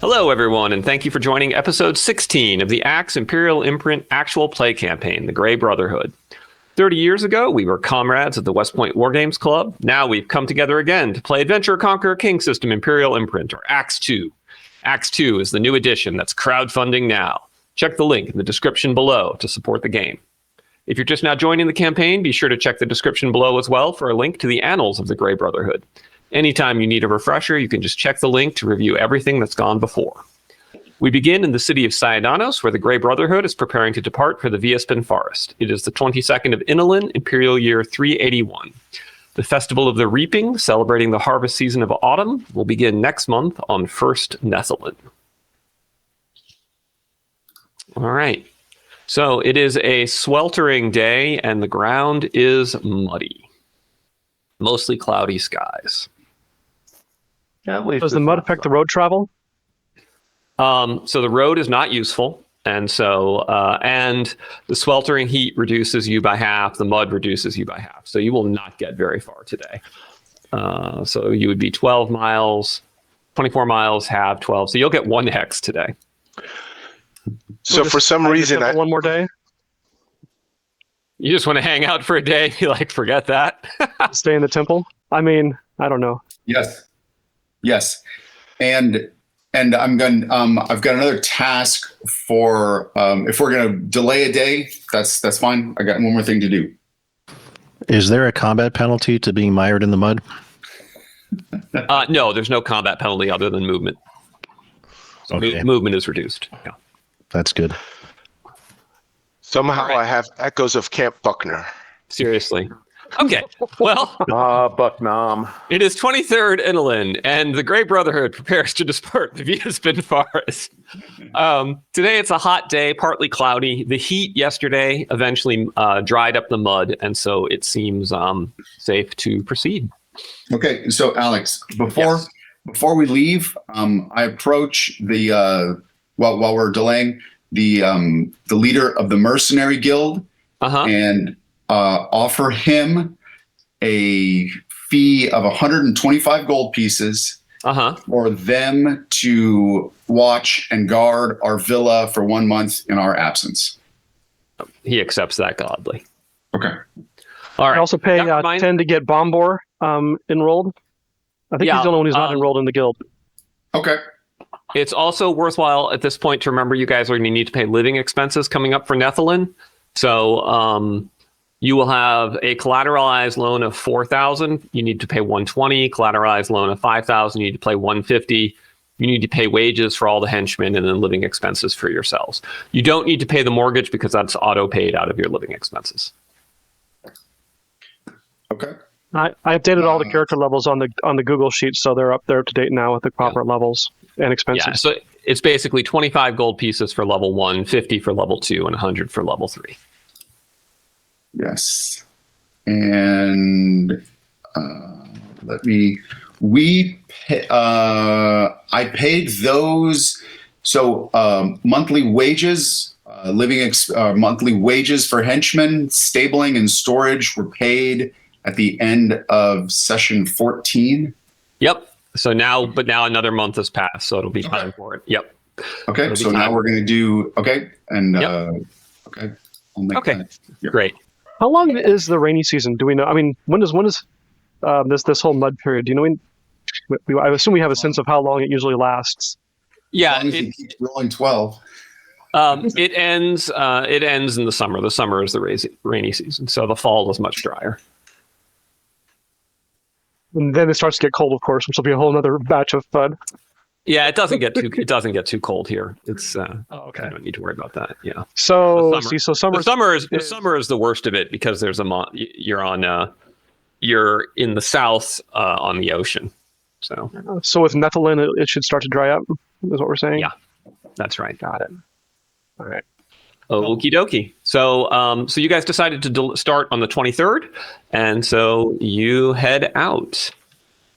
Hello, everyone, and thank you for joining episode 16 of the ACKS Imperial Imprint actual play campaign, the Grey Brotherhood. 30 years ago, we were comrades at the West Point Wargames Club. Now we've come together again to play Adventure Conquer King System Imperial Imprint, or ACKS II. ACKS II is the new edition that's crowdfunding now. Check the link in the description below to support the game. If you're just now joining the campaign, be sure to check the description below as well for a link to the Annals of the Grey Brotherhood. Anytime you need a refresher, you can just check the link to review everything that's gone before. We begin in the city of Ciudadanos, where the Grey Brotherhood is preparing to depart for the Viaspin Forest. It is the 22nd of Inalin, Imperial Year 381. The Festival of the Reaping, celebrating the harvest season of autumn, will begin next month on 1st Nethelin. All right. So it is a sweltering day, and the ground is muddy. Mostly cloudy skies. Does the mud affect the road travel? So the road is not useful, and so and the sweltering heat reduces you by half. The mud reduces you by half, so you will not get very far today. So you would be 12 miles, 24 miles, half 12. So you'll get 1 hex today. So for some reason, one more day. You just want to hang out for a day? You like forget that? Stay in the temple. I mean, I don't know. Yes, and I'm going. I've got another task for. If we're going to delay a day, that's fine. I got one more thing to do. Is there a combat penalty to being mired in the mud? No, there's no combat penalty other than movement. So Okay. movement is reduced. Yeah. That's good. somehow I have echoes of Camp Buckner. Seriously. Okay, well, Bucknom. it is 23rd Inalin, and the Grey Brotherhood prepares to depart the Viaspin Forest. Today it's a hot day, partly cloudy. The heat yesterday eventually dried up the mud, and so it seems safe to proceed. Okay, so Alex, before we leave, I approach the while we're delaying the leader of the Mercenary Guild and offer him a fee of 125 gold pieces for them to watch and guard our villa for 1 month in our absence. He accepts that gladly. Okay. All right. I also pay 10 to get Bombor enrolled. I think he's the only one who's not enrolled in the guild. Okay. It's also worthwhile at this point to remember you guys are going to need to pay living expenses coming up for Nethelin. So you will have a collateralized loan of 4,000. You need to pay 120. Collateralized loan of 5,000. You need to pay 150. You need to pay wages for all the henchmen and then living expenses for yourselves. You don't need to pay the mortgage because that's auto paid out of your living expenses. Okay. I updated all the character levels on the Google sheet, so they're up to date now with the proper levels and expenses. Yeah, so it's basically 25 gold pieces for level 1, 50 for level 2, and 100 for level 3. Yes. And I paid those. So monthly wages, monthly wages for henchmen, stabling and storage were paid at the end of session 14. Yep. So now another month has passed, so it'll be time for it. Yep. Okay. So now we're going to do, okay. And, okay. I'll make that. Yeah. Great. How long is the rainy season? Do we know? I mean, when is this whole mud period? Do you know? I assume we have a sense of how long it usually lasts. Yeah. As long as it keeps rolling 12. It ends in the summer. The summer is the rainy season, so the fall is much drier. And then it starts to get cold, of course, which will be a whole other batch of fun. Yeah, it doesn't get too cold here. It's okay. I don't need to worry about that. Yeah. So summer is the worst of it because there's you're in the south on the ocean. So with Nethelin, it should start to dry up. Is what we're saying. Yeah, that's right. Got it. All right. Okie dokie. So you guys decided to start on the 23rd, and so you head out.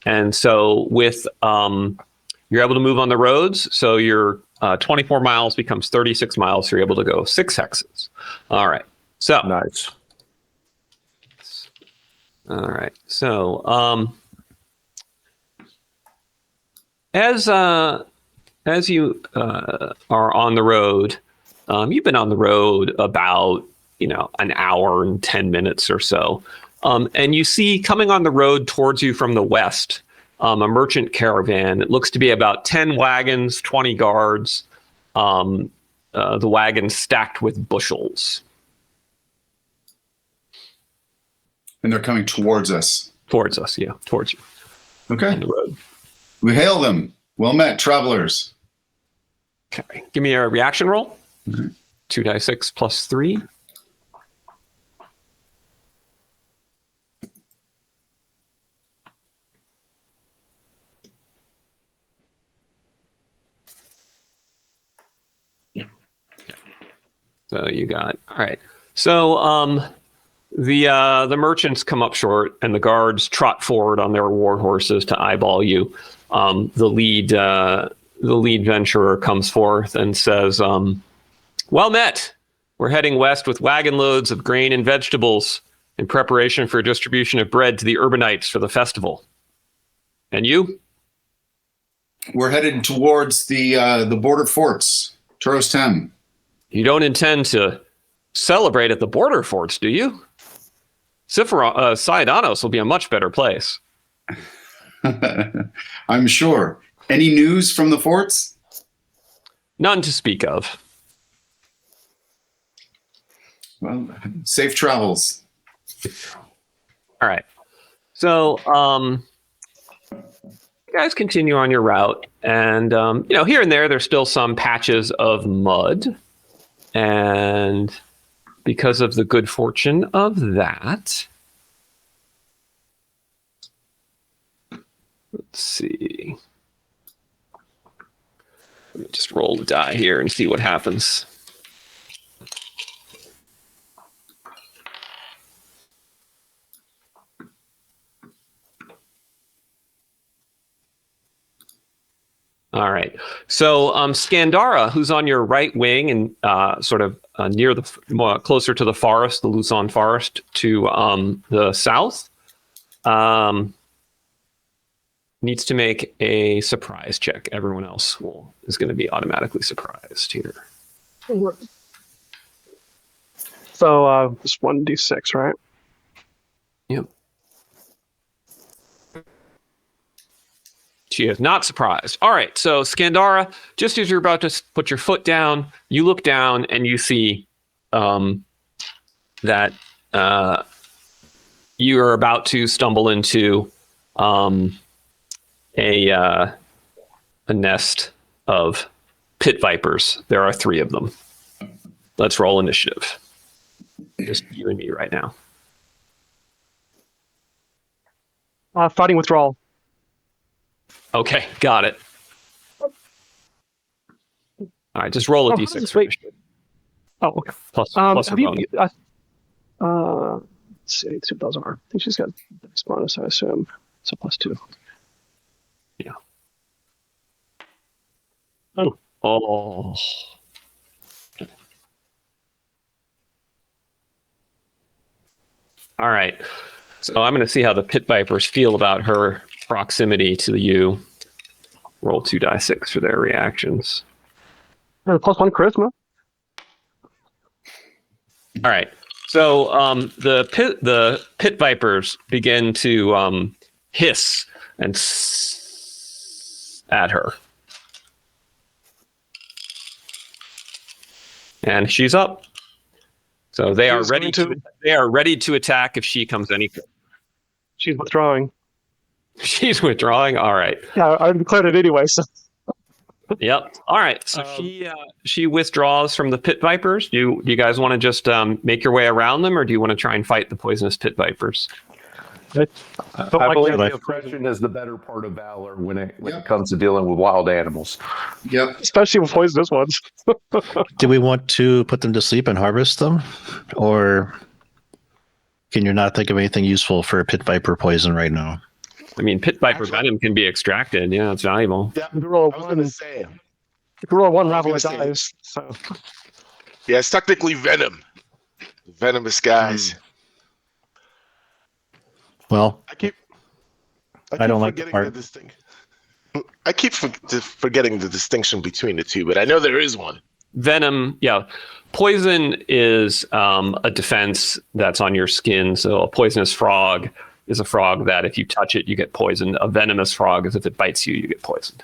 And so with you're able to move on the roads. So your 24 miles becomes 36 miles. So you're able to go 6 hexes. All right. So Nice. All right. So as as you are on the road, you've been on the road about an hour and 10 minutes or so, and you see coming on the road towards you from the west a merchant caravan. It looks to be about 10 wagons, 20 guards. The wagons stacked with bushels. And they're coming towards us. Towards us, yeah, towards you. Okay. On the road. We hail them. Well met, travelers. Okay, give me a reaction roll. 2d6 plus 3. So you got all right. So the merchants come up short, and the guards trot forward on their war horses to eyeball you. The lead venturer comes forth and says, "Well met. We're heading west with wagon loads of grain and vegetables in preparation for distribution of bread to the urbanites for the festival. And you?" We're headed towards the border forts, Turostem. You don't intend to celebrate at the border forts, do you? Saidanos will be a much better place. I'm sure. Any news from the forts? None to speak of. Well, safe travels. All right. So, you guys continue on your route, and here and there, there's still some patches of mud, and because of the good fortune of that, let's see. Let me just roll the die here and see what happens. All right. So Scandara, who's on your right wing and sort of near closer to the forest, the Luzon forest to the south, needs to make a surprise check. Everyone else is going to be automatically surprised here. So just 1d6, right? Yep. She is not surprised. All right, so Scandara, just as you're about to put your foot down, you look down and you see that you are about to stumble into a nest of pit vipers. There are 3 of them. Let's roll initiative. Just you and me right now. Fighting withdrawal. Okay, got it. All right, just roll a d6. Wait. Oh, okay. Plus Have you? bonus. Let's see. 2,000 R. I think she's got this bonus, I assume. So +2. Yeah. Oh. All right. So I'm going to see how the pit vipers feel about her proximity to you. Roll 2d6 for their reactions. +1 charisma. All right. So the pit vipers begin to hiss and at her, and she's up. So they are ready to attack if she comes any closer. She's withdrawing. She's withdrawing. All right. Yeah, I declared it anyway. So. Yep. All right. So she withdraws from the pit vipers. Do you guys want to just make your way around them, or do you want to try and fight the poisonous pit vipers? I believe the oppression is the better part of valor when it comes to dealing with wild animals. Yep. Especially with poisonous ones. Do we want to put them to sleep and harvest them? Or can you not think of anything useful for pit viper poison right now? I mean, pit viper venom can be extracted. Yeah, it's valuable. Yeah, If you roll I was going to say. If you roll a 1, Ravel gonna say- dies. So. Yeah, it's technically venom. Venomous guys. Well, I keep I don't like the forgetting part. that this thing. I keep forgetting the distinction between the two, but I know there is one. Venom, yeah. Poison is a defense that's on your skin. So a poisonous frog is a frog that if you touch it, you get poisoned. A venomous frog is if it bites you, you get poisoned.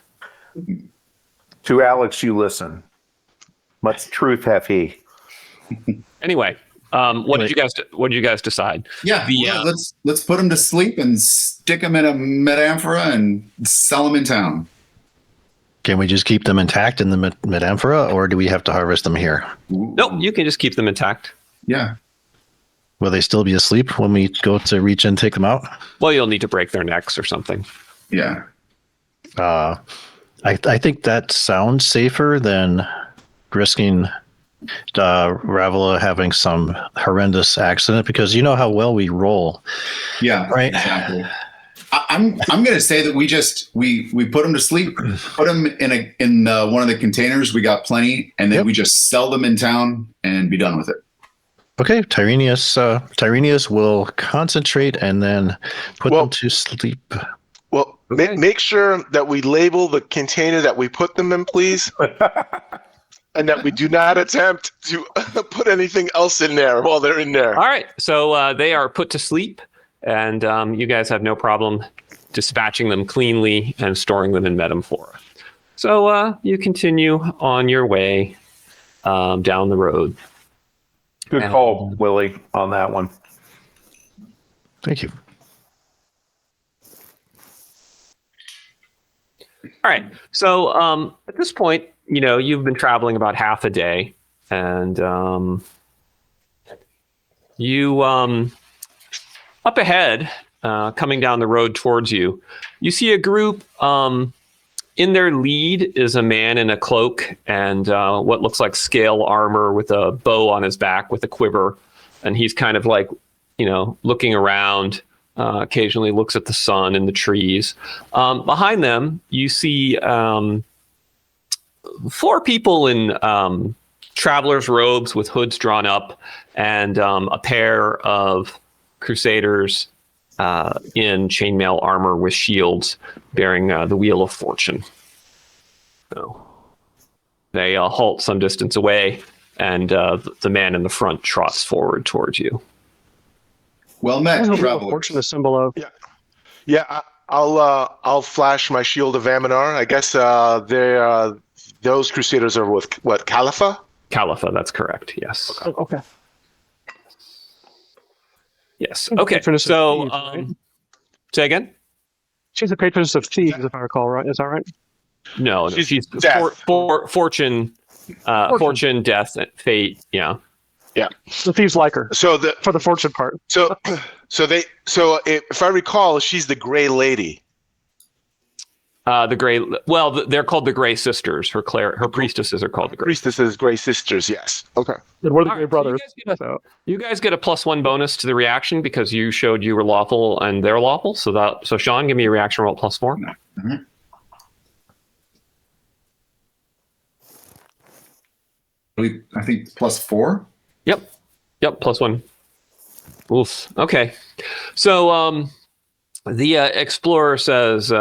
To Alex, you listen. Much truth have he. Anyway, what did you guys decide? Yeah, let's put them to sleep and stick them in a metamphora and sell them in town. Can we just keep them intact in the metamphora, or do we have to harvest them here? Nope, you can just keep them intact. Yeah. Will they still be asleep when we go to reach and take them out? Well, you'll need to break their necks or something. Yeah. I think that sounds safer than risking Ravela having some horrendous accident, because you know how well we roll. Yeah, right. Exactly. I'm going to say that we put them to sleep, put them in one of the containers. We got plenty, and then we just sell them in town and be done with it. Okay, Tyrenius will concentrate and then put them to sleep. Well, okay. Make sure that we label the container that we put them in, please. And that we do not attempt to put anything else in there while they're in there. All right, so they are put to sleep, and you guys have no problem dispatching them cleanly and storing them in metamphora. So you continue on your way down the road. Good call, Willie, on that one. Thank you. All right, so at this point, you know, you've been traveling about half a day, and you up ahead, coming down the road towards you, you see a group. In their lead is a man in a cloak and what looks like scale armor with a bow on his back with a quiver, and he's kind of like, you know, looking around. Occasionally looks at the sun and the trees. Behind them, you see 4 people in traveler's robes with hoods drawn up, and a pair of Crusaders in chainmail armor with shields bearing the Wheel of Fortune. So they halt some distance away, and the man in the front trots forward towards you. Well met, Wheel of traveler. Fortune, a symbol of. Yeah. I'll flash my shield of Aminar. I guess those Crusaders are with what, Califa? Califa, that's correct. Yes. Okay. Yes. Okay. Patroness of So, thieves, right? say again. She's a patroness of thieves, if I recall, right? Is that right? No, she's death. fortune, fortune, death, fate. Yeah. Yeah. The thieves like her So for the fortune part. If I recall, she's the Gray Lady. The Gray. Well, they're called the Gray Sisters. Her priestesses are called the Gray. Priestesses, Gray Sisters. Yes. Okay. And we're the All Grey right, Brothers. so you guys get a +1 bonus to the reaction because you showed you were lawful and they're lawful. So Sean, give me a reaction roll +4. Mm-hmm. I think +4. Yep, +1. Oof. Okay. So the explorer says,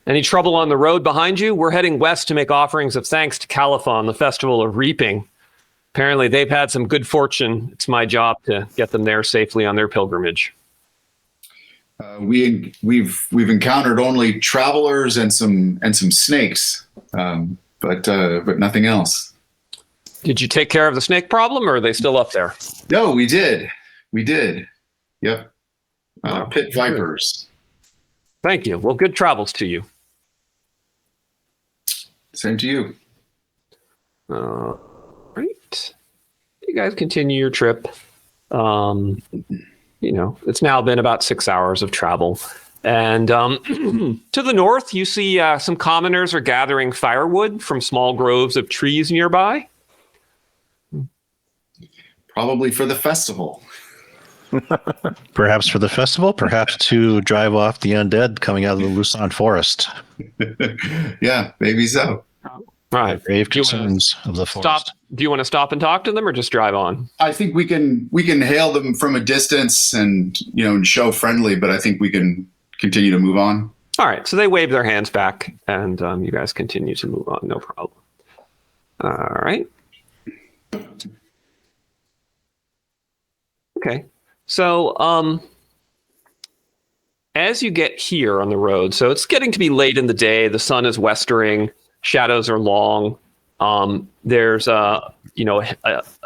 any trouble on the road behind you? We're heading west to make offerings of thanks to Califa on the Festival of Reaping. Apparently they've had some good fortune. It's my job to get them there safely on their pilgrimage. We've encountered only travelers and some snakes, but nothing else. Did you take care of the snake problem, or are they still up there? No, we did. Yep. Pit vipers. Thank you. Well, good travels to you. Same to you. Right. You guys continue your trip. It's now been about 6 hours of travel. And to the north, you see some commoners are gathering firewood from small groves of trees nearby. Probably for the festival. Perhaps for the festival, perhaps to drive off the undead coming out of the Lucerne forest. Yeah, maybe so. Right. Grave concerns of the forest. Do you want to stop and talk to them, or just drive on? I think we can hail them from a distance and and show friendly, but I think we can continue to move on. All right, so they wave their hands back, and you guys continue to move on. No problem. All right. Okay. So, as you get here on the road, so it's getting to be late in the day. The sun is westering. Shadows are long. There's a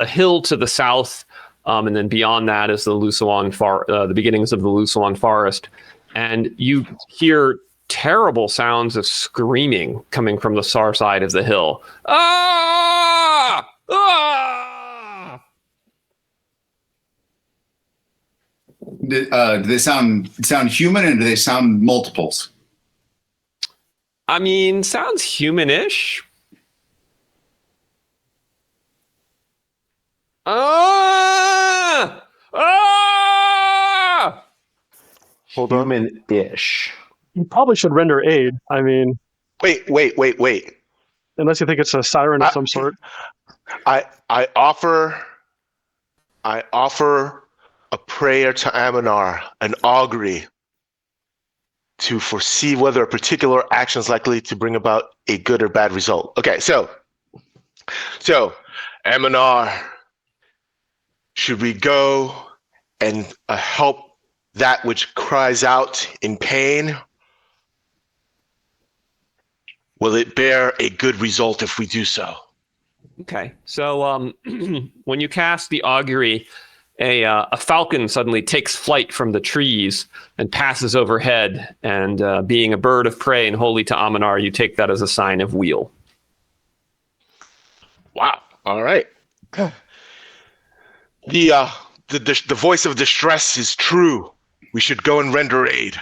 hill to the south, and then beyond that is the the beginnings of the Lusawan Forest, and you hear terrible sounds of screaming coming from the far side of the hill. Ah! Ah! Do they sound human, and do they sound multiples? I mean, sounds human-ish. Ah! Ah! Hold on. Human-ish. You probably should render aid. I mean, Wait. unless you think it's a siren of some sort. I offer a prayer to Aminar, an augury, to foresee whether a particular action is likely to bring about a good or bad result. Okay, so Aminar, should we go and help that which cries out in pain? Will it bear a good result if we do so? Okay, so when you cast the augury, a falcon suddenly takes flight from the trees and passes overhead, and being a bird of prey and holy to Aminar, you take that as a sign of weal. Wow. All right. The voice of distress is true. We should go and render aid.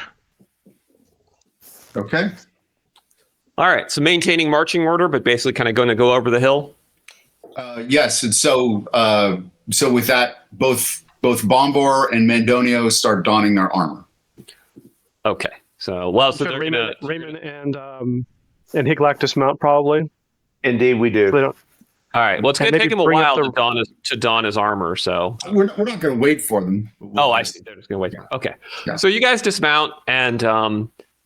Okay. All right, so maintaining marching order, but basically kind of going to go over the hill. Yes, and so with that, both Bombor and Mandonio start donning their armor. Okay, so so they're Raymond and Higlak dismount probably. Indeed, we do. They don't. all right. Well, it's going to take him a while to don his armar. So We're not going to wait for them. I see. They're just going to wait. Okay, Yeah. so you guys dismount, and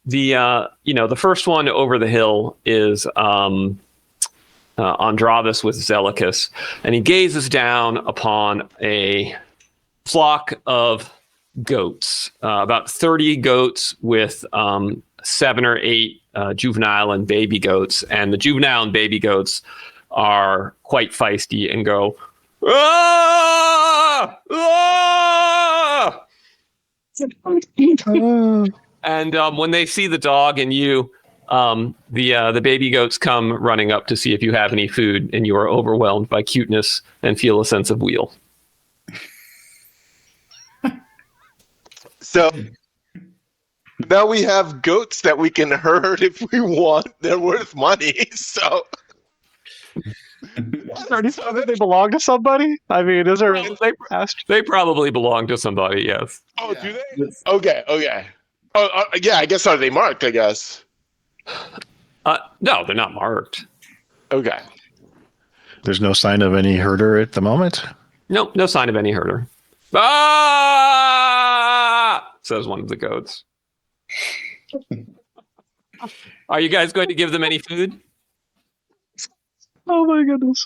the first one over the hill is Andravis with Zelicus, and he gazes down upon a flock of goats, about 30 goats with 7 or 8 juvenile and baby goats, and the juvenile and baby goats are quite feisty and go, ah! Ah! And when they see the dog and you, the baby goats come running up to see if you have any food, and you are overwhelmed by cuteness and feel a sense of weal. So now we have goats that we can herd if we want. They're worth money. So Do they belong to somebody? I mean, is there They probably belong to somebody, yes. Oh, do they? Okay. Oh, yeah. I guess are they marked? I guess. No, they're not marked. Okay. There's no sign of any herder at the moment. Nope, no sign of any herder. Ah! Says one of the goats. Are you guys going to give them any food? Oh my goodness!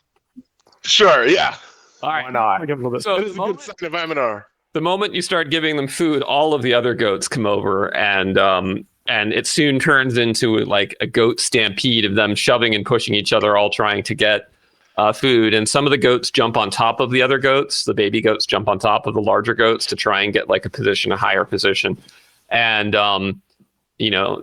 Sure. Yeah. All right. Why not? I give them a little bit. So It is a good sign of Aminar. the moment you start giving them food, all of the other goats come over, and it soon turns into like a goat stampede of them shoving and pushing each other, all trying to get food. And some of the goats jump on top of the other goats. The baby goats jump on top of the larger goats to try and get like a higher position. And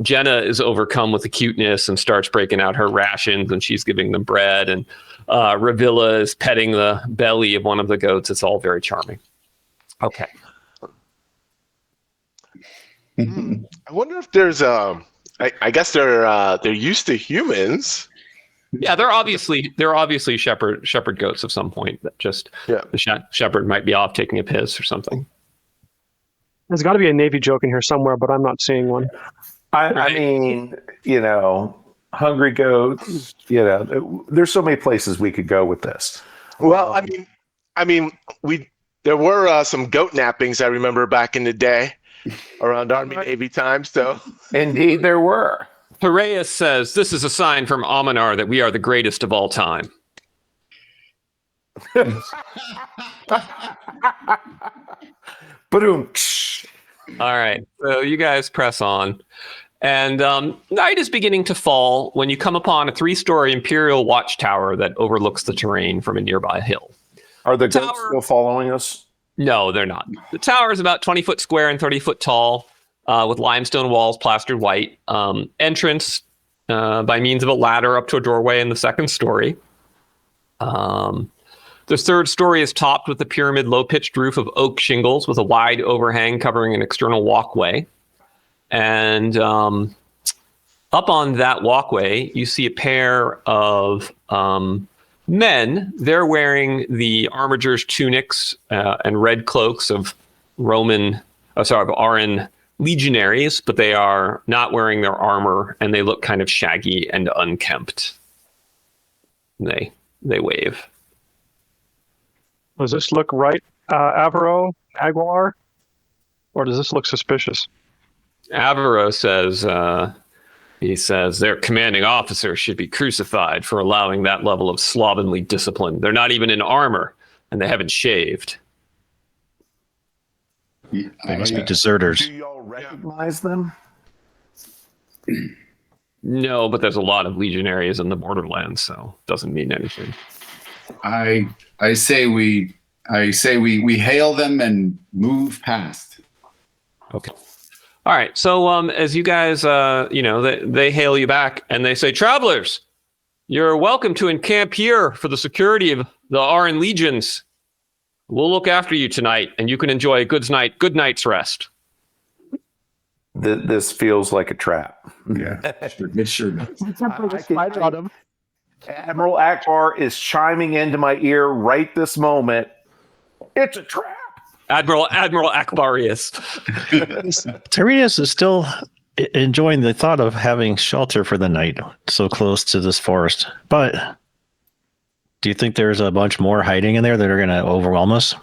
Jenna is overcome with the cuteness and starts breaking out her rations, and she's giving them bread. And Ravilla is petting the belly of one of the goats. It's all very charming. Okay. I wonder if there's I guess they're used to humans. Yeah, they're obviously shepherd goats of some point. That just the shepherd might be off taking a piss or something. There's got to be a Navy joke in here somewhere, but I'm not seeing one. I mean, hungry goats. There's so many places we could go with this. Well, there were some goat nappings I remember back in the day. around Army Navy time. So Indeed, there were. Piraeus says, this is a sign from Aminar that we are the greatest of all time. Boom. All right, so you guys press on. And night is beginning to fall when you come upon a 3-story Imperial watchtower that overlooks the terrain from a nearby hill. Are the Tower- goats still following us? No, they're not. The tower is about 20 foot square and 30 foot tall, with limestone walls plastered white. Entrance by means of a ladder up to a doorway in the 2nd story. The 3rd story is topped with a pyramid low-pitched roof of oak shingles with a wide overhang covering an external walkway. And up on that walkway, you see a pair of men. They're wearing the armigers' tunics and red cloaks of Aran legionaries, but they are not wearing their armor, and they look kind of shaggy and unkempt. They wave. Does this look right, Avro, Aguilar? Or does this look suspicious? Avro says, their commanding officer should be crucified for allowing that level of slovenly discipline. They're not even in armor, and they haven't shaved. They must be deserters. Do y'all recognize them? No, but there's a lot of legionaries in the borderlands, so it doesn't mean anything. I say we hail them and move past. Okay. All right. So as you guys, they hail you back and they say, travelers, you're welcome to encamp here for the security of the Aran legions. We'll look after you tonight, and you can enjoy a good night's rest. This feels like a trap. Yeah, it sure does. Admiral Akbar is chiming into my ear right this moment. It's a trap. Admiral Akbarius. Tyrannus is still enjoying the thought of having shelter for the night so close to this forest. But do you think there's a bunch more hiding in there that are going to overwhelm us?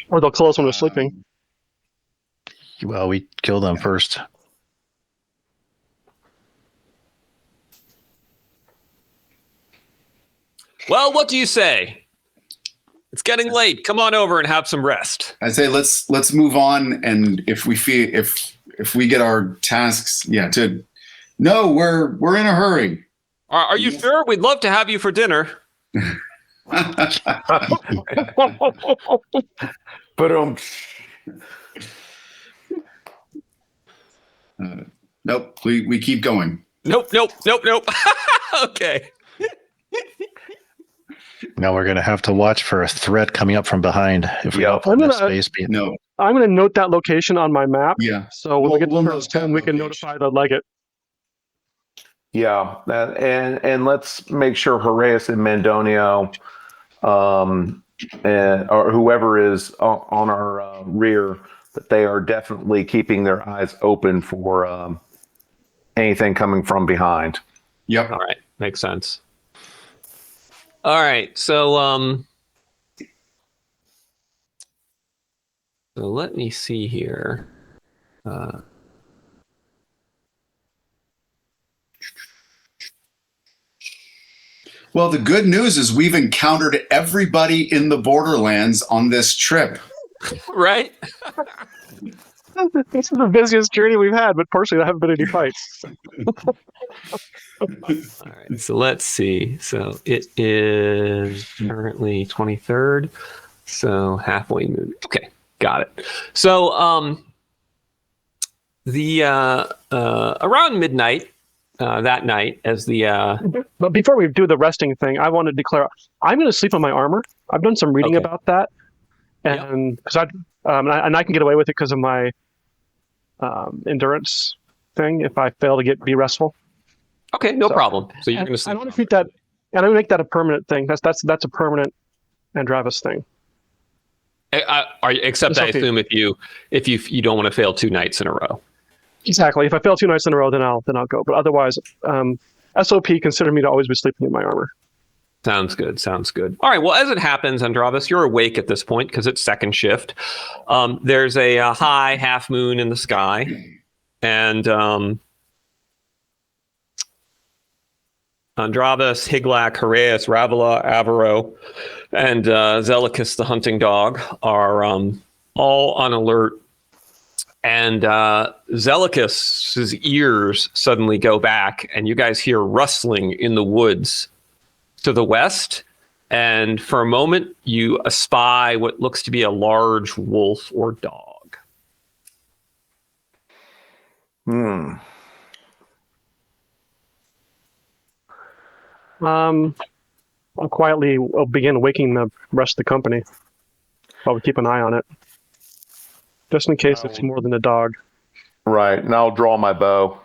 Or they'll kill us when we're sleeping. Well, we kill them first. Well, what do you say? It's getting late. Come on over and have some rest. I say let's move on, and if we get our tasks, we're in a hurry. Are you sure? We'd love to have you for dinner. But Nope, we keep going. Nope. Okay. Now we're going to have to watch for a threat coming up from behind if we don't I'm let gonna- space be. No, I'm going to note that location on my map. yeah, So when we get to We'll turn note 10, that we can location. notify the legate. yeah, and let's make sure Horace and Mandonio, or whoever is on our rear, that they are definitely keeping their eyes open for anything coming from behind. Yep. All right. Makes sense. All right. So let me see here. Well, the good news is we've encountered everybody in the Borderlands on this trip. Right? This is the busiest journey we've had, but personally, there haven't been any fights. All right. So let's see. So it is currently 23rd. So halfway moon. Okay. Got it. So around midnight that night, as the But before we do the resting thing, I want to declare I'm going to sleep on my armor. I've done some reading Okay. about that, and because I can get away with it because of my endurance thing. If I fail to be restful, okay, no So- problem. So you're And going to I sleep. want to treat that, and I'm going to make that a permanent thing. That's a permanent Andravis thing. Except It's I okay. assume if you don't want to fail 2 nights in a row. Exactly. If I fail 2 nights in a row, then I'll go. But otherwise, SOP consider me to always be sleeping in my armor. Sounds good. Sounds good. All right. Well, as it happens, Andravis, you're awake at this point because it's second shift. There's a high half moon in the sky, and Andravis, Higlak, Haraeus, Ravila, Avaro, and Zelicus, the hunting dog, are all on alert. And Zelicus's ears suddenly go back, and you guys hear rustling in the woods to the west. And for a moment, you espy what looks to be a large wolf or dog. I'll quietly begin waking the rest of the company. I'll keep an eye on it, just in case it's more than a dog. Right, and I'll draw my bow.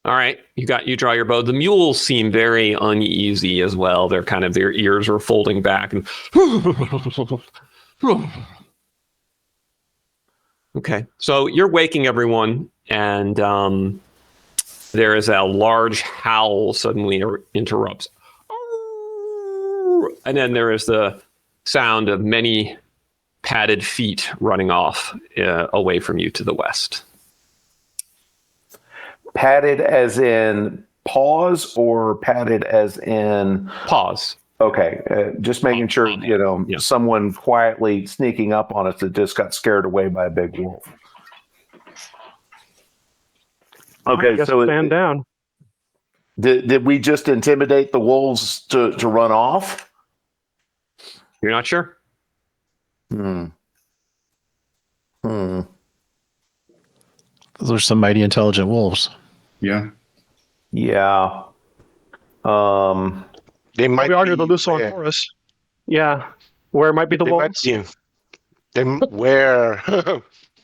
All right, you draw your bow. The mules seem very uneasy as well. They're their ears are folding back and okay. So you're waking everyone, and there is a large howl suddenly interrupts. And then there is the sound of many padded feet running off away from you to the west. Padded as in pause or padded as in pause? Okay, just making sure, someone quietly sneaking up on us that just got scared away by a big wolf. Okay, so stand down. Did we just intimidate the wolves to run off? You're not sure? Those are some mighty intelligent wolves. Yeah. Yeah. They might we argue be the Lucerne where- Forest. Yeah. Where might be the They wolves? where?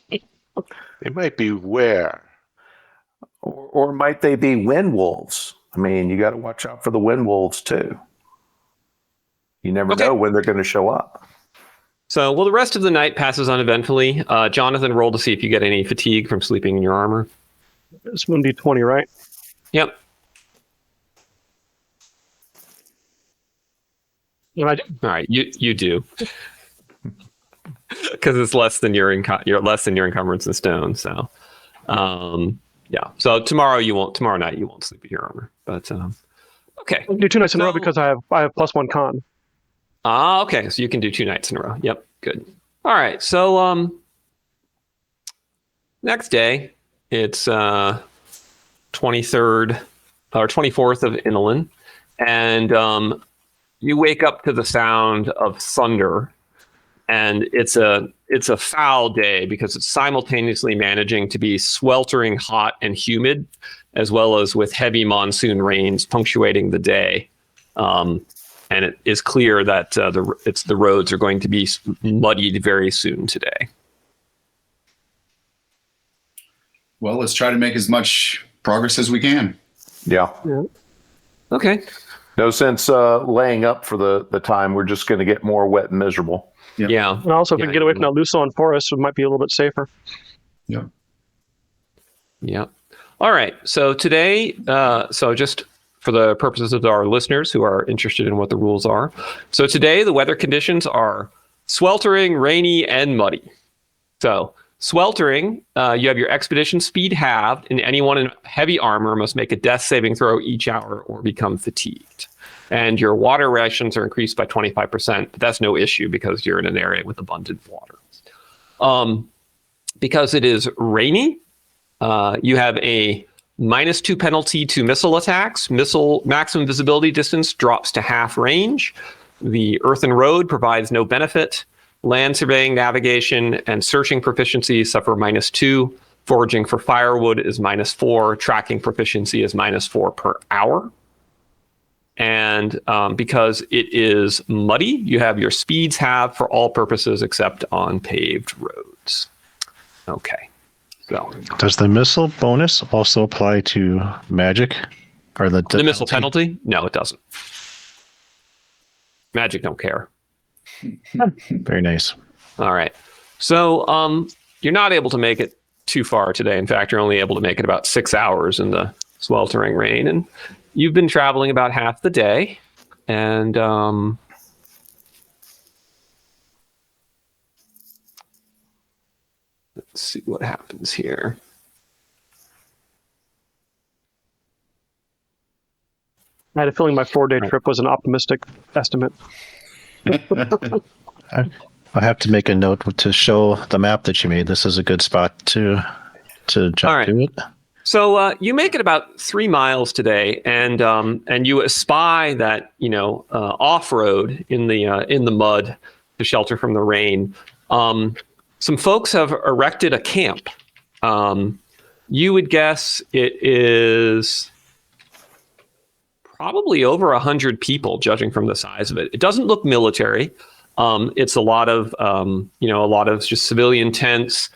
They might be where? Or might they be wind wolves? I mean, you got to watch out for the wind wolves too. You never know when they're going to show up. So, the rest of the night passes uneventfully. Jonathan, roll to see if you get any fatigue from sleeping in your armor. It's going to be 20, right? Yep. And I do. All right, you do, because it's less than your encumbrance in stone. So, yeah. So tomorrow night you won't sleep in your armor. But okay. I'll do 2 nights in a row because I have +1 con. Okay. So you can do 2 nights in a row. Yep. Good. All right. So next day, it's 23rd or 24th of Inalin, and you wake up to the sound of thunder, and it's a foul day because it's simultaneously managing to be sweltering hot and humid, as well as with heavy monsoon rains punctuating the day. And it is clear that the roads are going to be muddied very soon today. Well, let's try to make as much progress as we can. Yeah. Okay. No sense laying up for the time. We're just going to get more wet and miserable. Yeah. And also, if we can get away from that Lucerne Forest, it might be a little bit safer. Yeah. Yeah. All right. So today, just for the purposes of our listeners who are interested in what the rules are. So today, the weather conditions are sweltering, rainy, and muddy. So sweltering, you have your expedition speed halved, and anyone in heavy armor must make a death saving throw each hour or become fatigued. And your water rations are increased by 25%, but that's no issue because you're in an area with abundant water. Because it is rainy, you have a -2 penalty to missile attacks. Missile maximum visibility distance drops to half range. The earthen road provides no benefit. Land surveying, navigation, and searching proficiency suffer -2. Foraging for firewood is -4. Tracking proficiency is -4 per hour. And because it is muddy, you have your speeds halved for all purposes except on paved roads. Okay. So does the missile bonus also apply to magic? Or the missile penalty? No, it doesn't. Magic don't care. Very nice. All right. So you're not able to make it too far today. In fact, you're only able to make it about 6 hours in the sweltering rain. And you've been traveling about half the day. And let's see what happens here. I had a feeling my 4-day trip was an optimistic estimate. I have to make a note to show the map that you made. This is a good spot to jump All right. to it. So you make it about 3 miles today, and you espy that off road in the mud to shelter from the rain. Some folks have erected a camp. You would guess it is probably over 100 people, judging from the size of it. It doesn't look military. It's a lot of just civilian tents,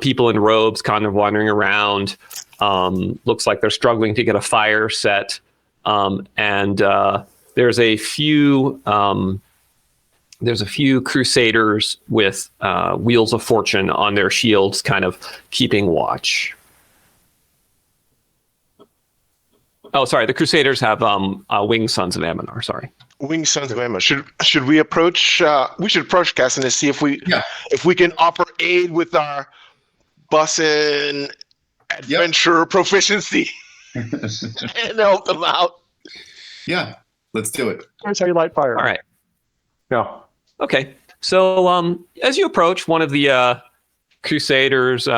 people in robes kind of wandering around. Looks like they're struggling to get a fire set. And there's a few Crusaders with Wheels of Fortune on their shields, kind of keeping watch. Oh, sorry. The Crusaders have Winged Sons of Amunar. Sorry. Winged Sons of Amunar. Should we approach? We should approach Casson to see if we can offer aid with our busing adventure proficiency and help them out. Yeah, let's do it. Here's how you light fire. All right. Yeah. Okay. So as you approach, one of the Crusaders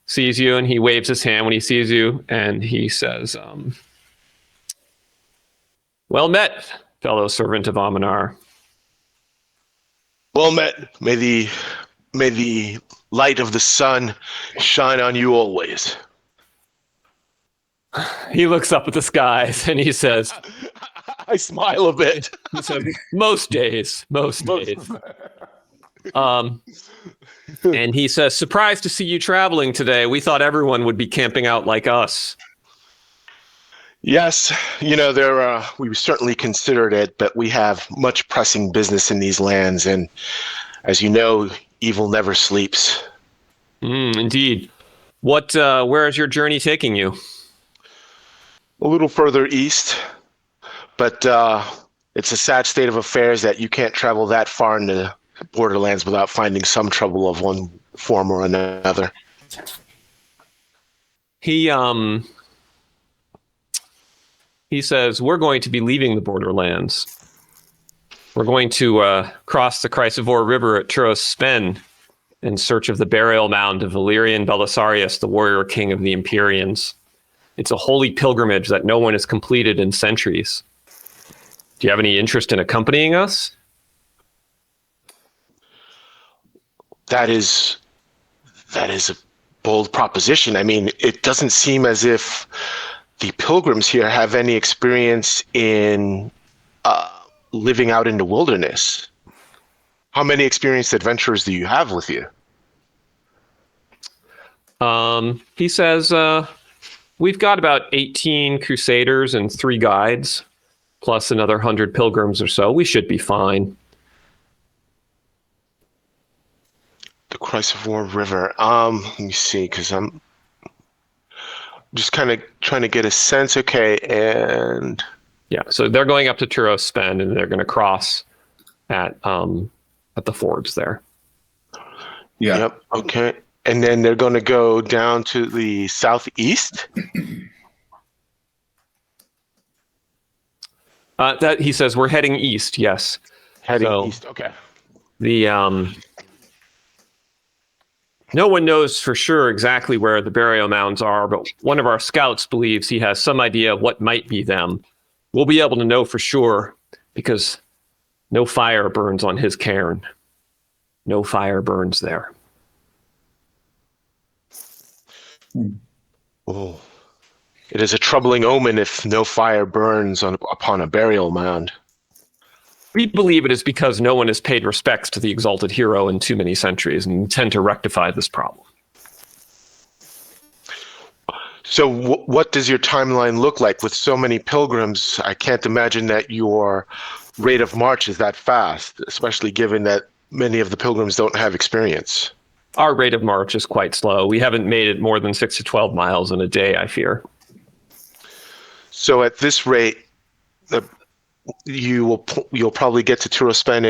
sees you, and he waves his hand when he sees you, and he says, "Well met, fellow servant of Amunar." Well met. May the light of the sun shine on you always. He looks up at the skies and he says, I smile a bit. he said, most days. And he says, surprised to see you traveling today. We thought everyone would be camping out like us. Yes, we certainly considered it, but we have much pressing business in these lands, and as you know, evil never sleeps. Indeed. Where is your journey taking you? A little further east, but it's a sad state of affairs that you can't travel that far into the borderlands without finding some trouble of one form or another. He says, we're going to be leaving the borderlands. We're going to cross the Chrysivore River at Turos Spen in search of the burial mound of Valerian Belisarius, the warrior king of the Imperians. It's a holy pilgrimage that no one has completed in centuries. Do you have any interest in accompanying us? That is a bold proposition. I mean, it doesn't seem as if the pilgrims here have any experience in living out in the wilderness. How many experienced adventurers do you have with you? He says, we've got about 18 Crusaders and 3 guides, plus another 100 pilgrims or so. We should be fine. The Chrysivore River. Let me see, because I'm just kind of trying to get a sense. Okay, and yeah, so they're going up to Turos Spen, and they're going to cross at the fords there. Yeah. Yep. Okay, and then they're going to go down to the southeast. That he says we're heading east. Yes, Heading east. Okay. The no one knows for sure exactly where the burial mounds are, but one of our scouts believes he has some idea of what might be them. We'll be able to know for sure because no fire burns on his cairn. No fire burns there. Oh, it is a troubling omen if no fire burns upon a burial mound. We believe it is because no one has paid respects to the exalted hero in too many centuries, and intend to rectify this problem. So what does your timeline look like with so many pilgrims? I can't imagine that your rate of march is that fast, especially given that many of the pilgrims don't have experience. Our rate of march is quite slow. We haven't made it more than 6 to 12 miles in a day, I fear. So at this rate, you'll probably get to Turospen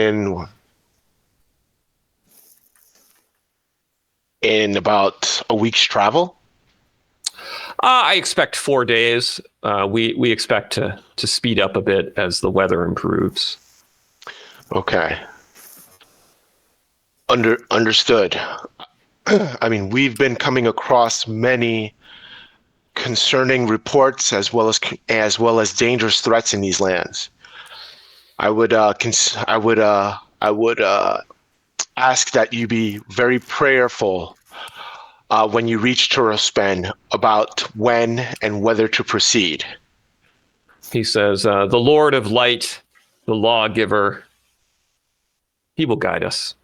in about a week's travel. I expect 4 days. We expect to speed up a bit as the weather improves. Okay. Understood. I mean, we've been coming across many concerning reports as well as dangerous threats in these lands. I would ask that you be very prayerful when you reach Turospen about when and whether to proceed. He says, the Lord of Light, the lawgiver, he will guide us.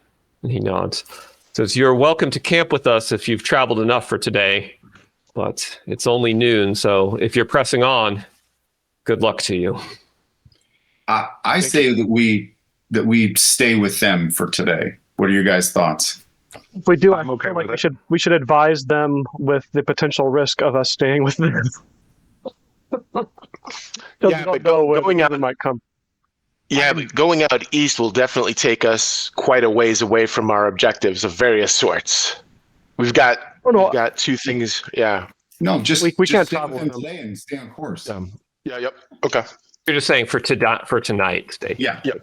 And he nods. Says, you're welcome to camp with us if you've traveled enough for today, but it's only noon, so if you're pressing on, good luck to you. I say that we stay with them for today. What are your guys' thoughts? If we do, I I'm okay feel like with it. we should advise them with the potential risk of us staying with them. Yeah, but going out might come. Yeah, but going out east will definitely take us quite a ways away from our objectives of various sorts. We've got 2 things. Yeah. No, just we just can't stay travel with with them them. today and stay on course. Yeah. Yep. Okay. You're just saying for tonight, stay. Yeah. Yep.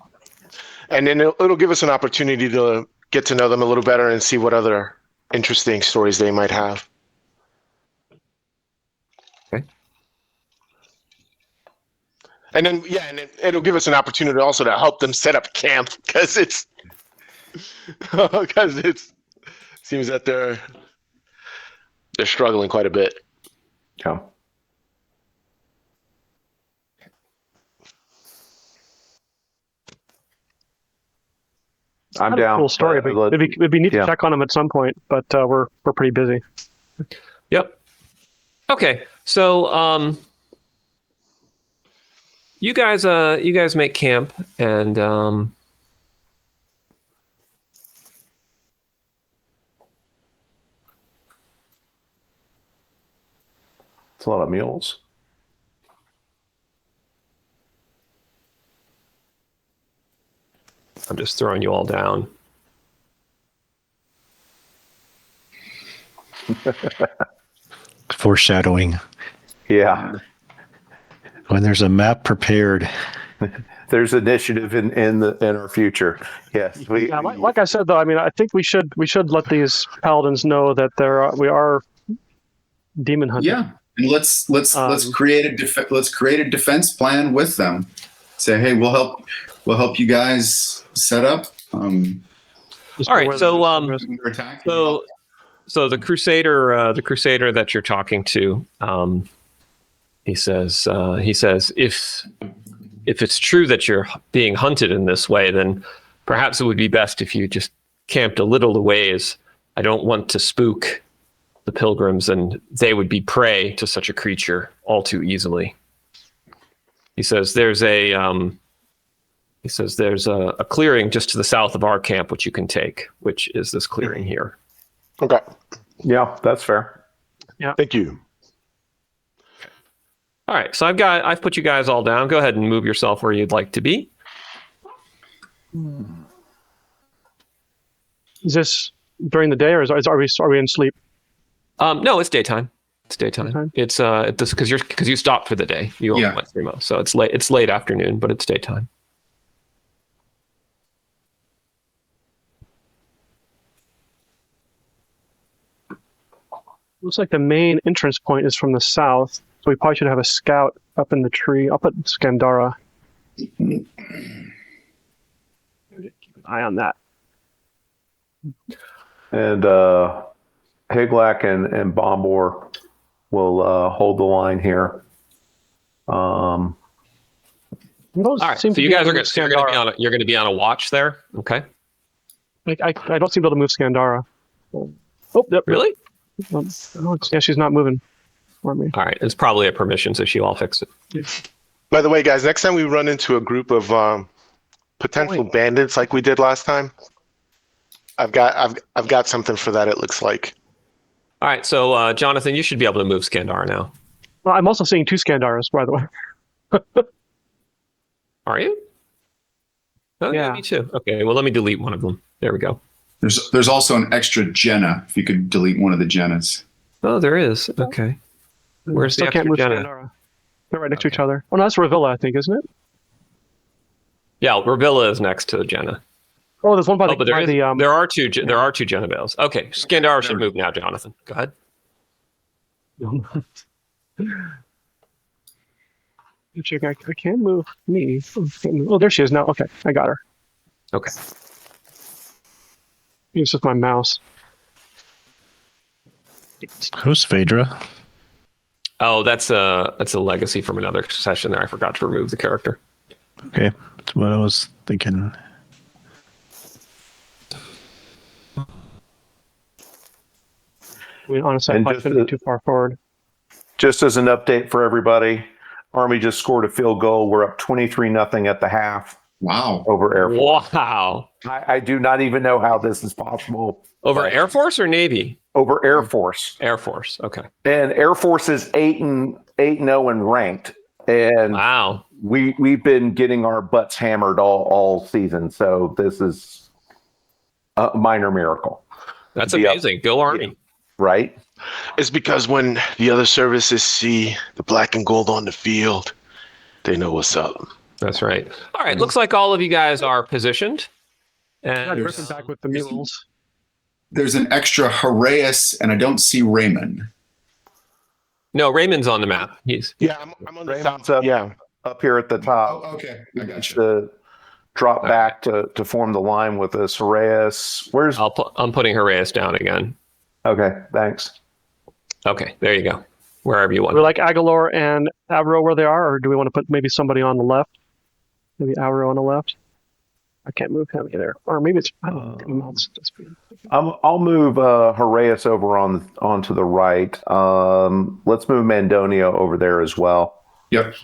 And then it'll give us an opportunity to get to know them a little better and see what other interesting stories they might have. Okay. And then, it'll give us an opportunity also to help them set up camp because it seems that they're struggling quite a bit. Yeah. I'm down. Cool story. But it'd be neat to check on them at some point, but we're pretty busy. Yep. Okay. So you guys make camp and It's a lot of mules. I'm just throwing you all down. Foreshadowing. Yeah. When there's a map prepared. There's initiative in our future. Yes. Yeah, like I said though, I mean, I think we should let these paladins know that we are demon hunting. Yeah, and let's create a defense plan with them. Say, hey, we'll help you guys set up. All right, so so the Crusader that you're talking to, he says if it's true that you're being hunted in this way, then perhaps it would be best if you just camped a little ways. I don't want to spook the pilgrims, and they would be prey to such a creature all too easily. He says there's a clearing just to the south of our camp which you can take, which is this clearing here. Okay. Yeah, that's fair. Yeah. Thank you. All right, so I've put you guys all down. Go ahead and move yourself where you'd like to be. Is this during the day, or are we in sleep? No, it's daytime. It's daytime. Daytime? It's because you stopped for the day. You only went 3 months, so it's late. It's late afternoon, but it's daytime. Looks like the main entrance point is from the south, so we probably should have a scout up in the tree. I'll put Scandara. Keep an eye on that. And Higlak and Bombor will hold the line here. All right, so you guys are going to be on a watch there. Okay. I don't seem to be able to move Scandara. Oh, yep. Really? Yeah, she's not moving for me. All right, it's probably a permission issue. I'll fix it. By the way, guys, next time we run into a group of potential bandits like we did last time, I've got something for that. It looks like. All right, so Jonathan, you should be able to move Scandara now. Well, I'm also seeing 2 Scandaras, by the way. Are you? Oh, yeah, me too. Okay, well, let me delete one of them. There we go. There's also an extra Jenna. If you could delete one of the Jennas. Oh, there is. Okay. Where's the Still can't extra move Jenna? Scandara. They're right next to each other. Oh, no, that's Revilla, I think, isn't it? Yeah, Revilla is next to Jenna. Oh, there's one by the. But there are two Jenna Bales. Okay, Scandara should move now, Jonathan. Go ahead. I can't move me. Oh, there she is now. Okay, I got her. Okay. Use just my mouse. Who's Phaedra? Oh, that's a legacy from another session there. I forgot to remove the character. Okay, that's what I was thinking. I mean, honestly, I And probably shouldn't be too far forward. Just as an update for everybody, Army just scored a field goal. We're up 23-0 at the half. Wow. Over Air Force. Wow. I do not even know how this is possible. Over Air Force or Navy? Over Air Force. Air Force. Okay. And Air Force is 8-0 and ranked. And wow, we've been getting our butts hammered all season. So this is a minor miracle. That's amazing. Go Army. Yeah. Right? It's because when the other services see the black and gold on the field, they know what's up. That's right. All right. Looks like all of you guys are positioned. And Griffin back with the mules. There's an extra Haraeus, and I don't see Raymond. No, Raymond's on the map. I'm on the Raymond's south. up here at the top. Oh, okay. I got you. To drop back to form the line with this Haraeus. I'm putting Haraeus down again. Okay, thanks. Okay, there you go. Wherever you want. We're like Aguilar and Avro where they are, or do we want to put maybe somebody on the left? Maybe Avro on the left. I can't move him either, or maybe it's. I'll move Haraeus over onto the right. Let's move Mandonio over there as well. Yep.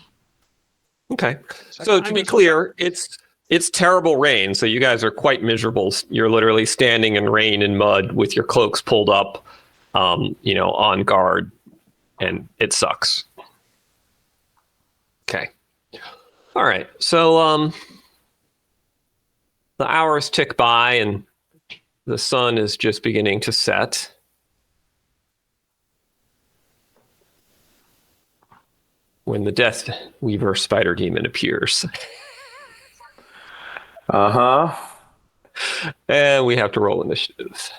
Okay. So to be clear, it's terrible rain. So you guys are quite miserable. You're literally standing in rain and mud with your cloaks pulled up, on guard, and it sucks. Okay. All right. So the hours tick by and the sun is just beginning to set. When the Death Weaver Spider Demon appears. Uh-huh. And we have to roll initiative.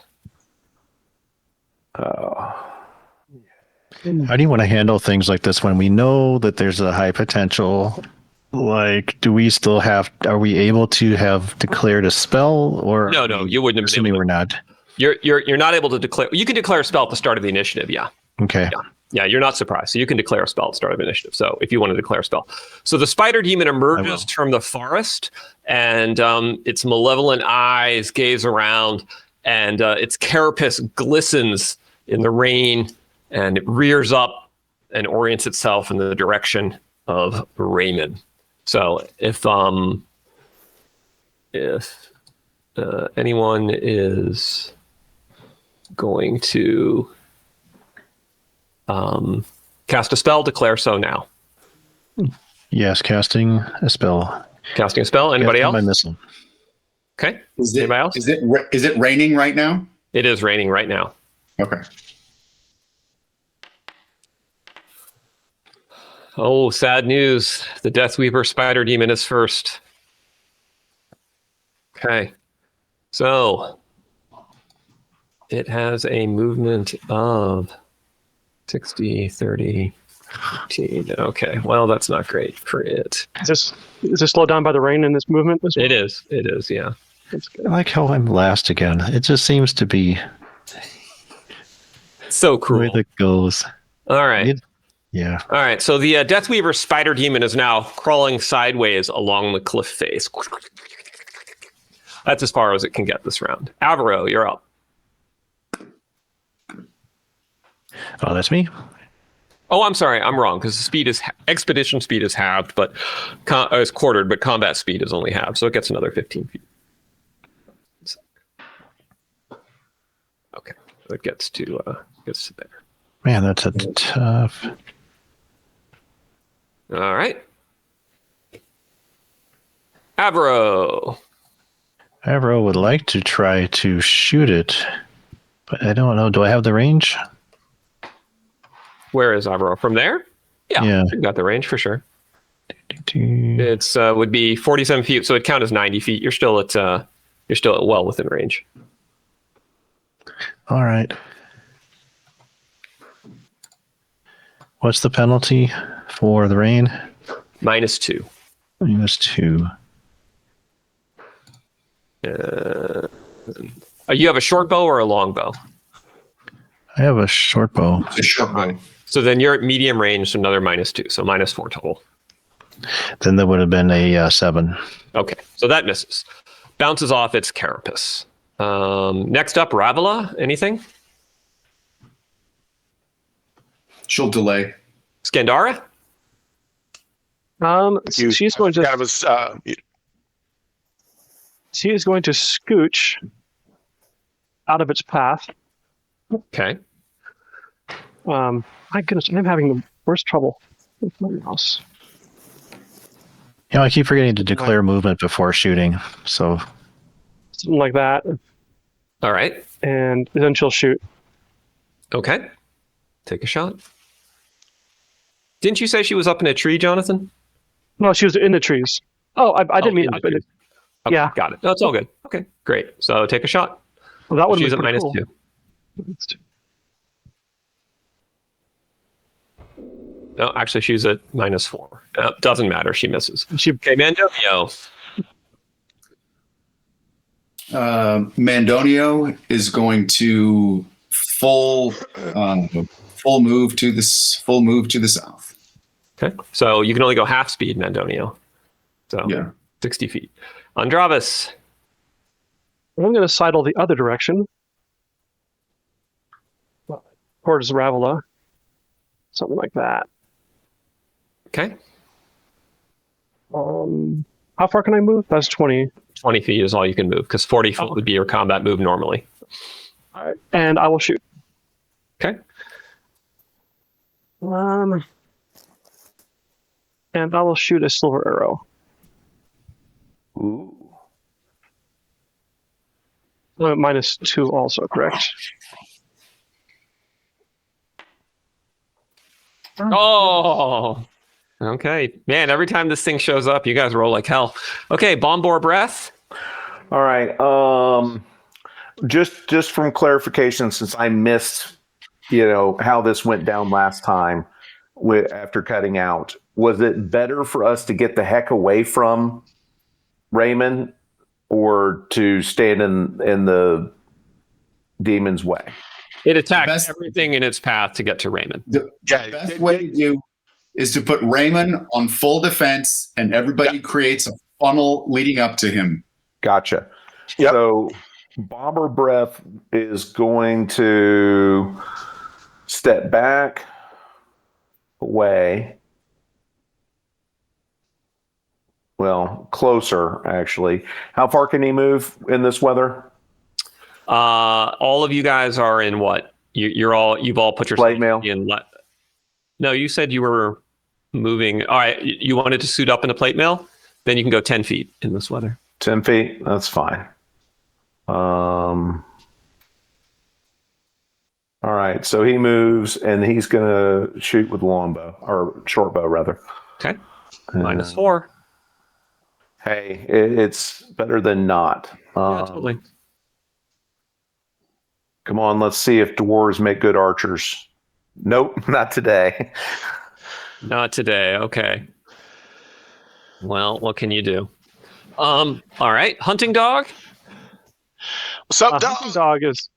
How do you want to handle things like this when we know that there's a high potential? Like, are we able to have declared a spell, or no, you wouldn't have been assuming we're not. You're not able to declare. You can declare a spell at the start of the initiative, yeah. Okay. Yeah, you're not surprised. So you can declare a spell at the start of the initiative. So if you want to declare a spell. So the spider demon emerges from the forest, and its malevolent eyes gaze around, and its carapace glistens in the rain, and it rears up and orients itself in the direction of Raymond. So if anyone is going to cast a spell, declare so now. Yes, casting a spell. Casting a spell. Anybody else? My missile. Okay. Anybody else? Is it raining right now? It is raining right now. Okay. Oh, sad news. The Deathweaver Spider Demon is first. Okay. So it has a movement of 60, 30, 15. Okay. Well, that's not great for it. Is this slowed down by the rain in this movement? It is. It is, yeah. That's good. I like how I'm last again. It just seems to be So the cruel. way that goes. All right. Yeah. All right. So the Deathweaver Spider Demon is now crawling sideways along the cliff face. That's as far as it can get this round. Alvaro, you're up. Oh, that's me? Oh, I'm sorry. I'm wrong because the speed is expedition speed is halved, but is quartered, but combat speed is only halved, so it gets another 15 feet. Okay, so it gets to there. Man, that's a tough. All right. Avro. Avro would like to try to shoot it, but I don't know. Do I have the range? Where is Avro? From there? Yeah. You got the range for sure. It's would be 47 feet, so it'd count as 90 feet. You're still at well within range. All right. What's the penalty for the rain? -2. -2. You have a short bow or a long bow? I have a short bow. It's a short bow. So then you're at medium range, so another -2, so -4 total. Then there would have been a 7. Okay, so that misses. Bounces off its carapace. Next up, Ravila. Anything? She'll delay. Scandara? She's going to. That was She is going to scooch out of its path. Okay. My goodness, I'm having the worst trouble with my mouse. You know, I keep forgetting to declare movement before shooting. So Something like that. All right. And then she'll shoot. Okay. Take a shot. Didn't you say she was up in a tree, Jonathan? No, she was in the trees. Oh, I didn't mean in the up in trees. it. Okay, Yeah. got it. No, it's all good. Okay, great. So take a shot. Well, that would be She's at pretty -2. cool. No, actually, she's at -4. Doesn't matter. She misses. She Okay, Mandonio. Mandonio is going to full move to the south. Okay, so you can only go half speed, Mandonio. So Yeah. 60 feet. Andravis. I'm going to sidle the other direction. Towards Ravila. Something like that. Okay, How far can I move? That's 20. 20 feet is all you can move because 40 feet would be your combat move normally. All right. And I will shoot. Okay. And I will shoot a silver arrow. Ooh. -2 also, correct? Oh, okay. Man, every time this thing shows up, you guys roll like hell. Okay, Bombor Breath. All right. Just from clarification, since I missed, how this went down last time after cutting out, was it better for us to get the heck away from Raymond or to stand in the demon's way? It attacks everything in its path to get to Raymond. The best way to do is to put Raymond on full defense, and everybody creates a funnel leading up to him. Gotcha. Yep. So Bomber Breath is going to step back, away. Well, closer, actually. How far can he move in this weather? All of you guys are in what? You've all put yourself Plate mail? in. No, you said you were moving. All right, you wanted to suit up in a plate mail? Then you can go 10 feet in this weather. 10 feet? That's fine. All right, so he moves, and he's going to shoot with longbow, or short bow, rather. Okay. -4. Hey, it's better than not. Yeah, totally. Come on, let's see if dwarves make good archers. Nope, not today. Not today. Okay. Well, what can you do? All right. Hunting dog. what's up, dog? Hunting dog is.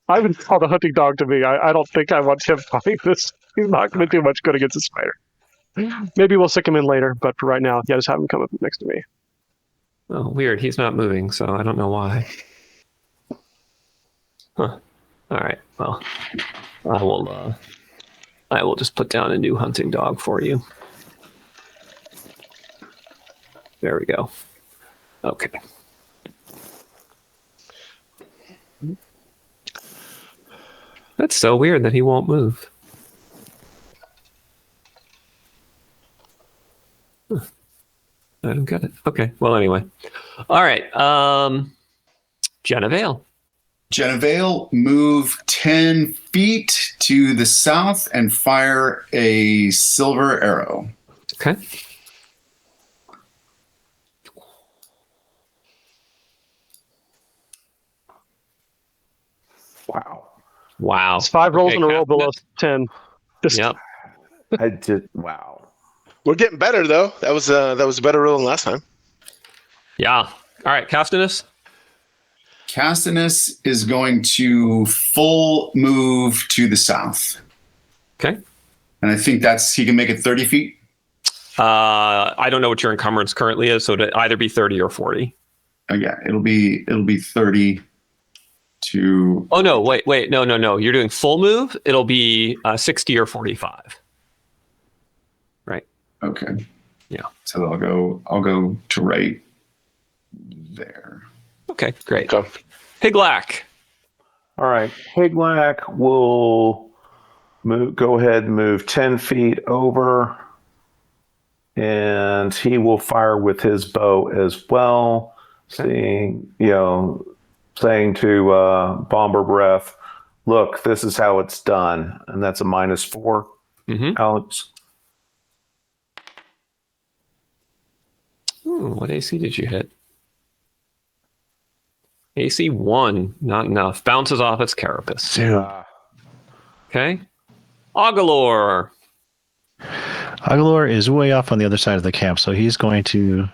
I would call the hunting dog to me. I don't think I want him fighting this. He's not going to do much good against a spider. Maybe we'll stick him in later, but for right now, yeah, just have him come up next to me. Oh, weird. He's not moving, so I don't know why. Huh. All right. Well, I will just put down a new hunting dog for you. There we go. Okay. That's so weird that he won't move. Huh. I don't get it. Okay. Well, anyway. All right. Genevale. Genevale, move 10 feet to the south and fire a silver arrow. Okay. Wow. It's 5 rolls Okay, in a row below Captain. 10. Yep. I did. Wow. We're getting better though. That was a better roll than last time. Yeah. All right. Castinus. Castinus is going to full move to the south. Okay. And I think he can make it 30 feet. I don't know what your encumbrance currently is, so it'd either be 30 or 40. Oh yeah, it'll be 30 to. Oh no! Wait! No! You're doing full move. It'll be 60 or 45. Right. Okay. Yeah. So I'll go to right there. Okay. Great. Okay. Piglack. All right. Piglack will go ahead and move 10 feet over. And he will fire with his bow as well, saying to Bomber Breath, look, this is how it's done. And that's a -4, Alex. What AC did you hit? AC 1, not enough. Bounces off its carapace. Okay. Agalor. Agalor is way off on the other side of the camp, so he's going to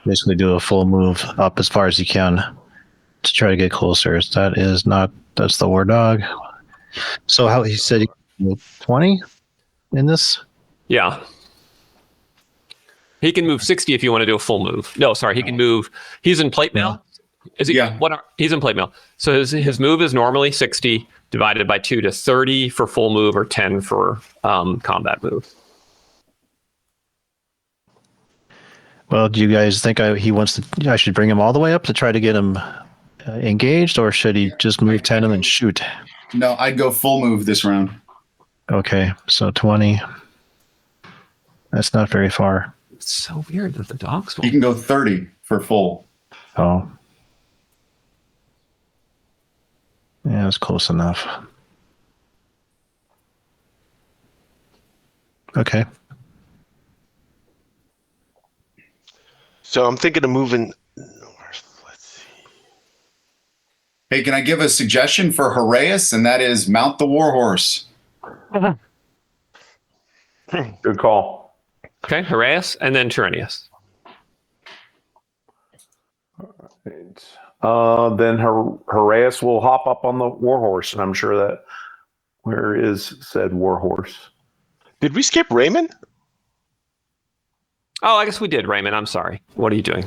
basically do a full move up as far as he can to try to get closer. That's the war dog. So how he said he can move 20 in this? Yeah. He can move 60 if you want to do a full move. No, sorry, he can move. He's in plate mail. Is he? Yeah. He's in plate mail. So his move is normally 60 divided by 2 to 30 for full move or 10 for combat move. Well, do you guys think I should bring him all the way up to try to get him engaged, or should he just move 10 and then shoot? No, I'd go full move this round. Okay, so 20. That's not very far. It's so weird that the dogs You won't. can go 30 for full. Oh. Yeah, that's close enough. Okay. So I'm thinking of moving north. Let's see. Hey, can I give a suggestion for Haraeus? And that is mount the warhorse. Good call. Okay, Haraeus and then Tyrannius. Then Haraeus will hop up on the warhorse, and I'm sure that where is said warhorse? Did we skip Raymond? Oh, I guess we did, Raymond. I'm sorry. What are you doing?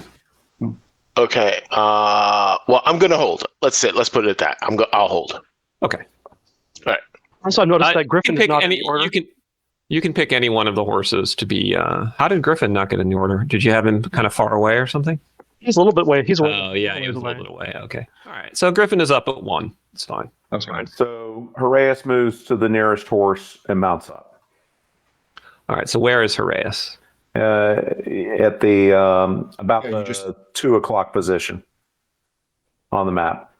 Okay. Well, I'm gonna hold. Let's put it at that. I'll hold. Okay. All right. Also, I noticed that Griffin is not in any, the order. you can pick any one of the horses to be. How did Griffin not get in the order? Did you have him kind of far away or something? He's a little bit away. He's Oh yeah, he was a little bit away. Okay. All right. So Griffin is up at 1. It's fine. That's fine. So Haraeus moves to the nearest horse and mounts up. All right. So where is Haraeus? At the about Yeah, the 2 o'clock position on the map.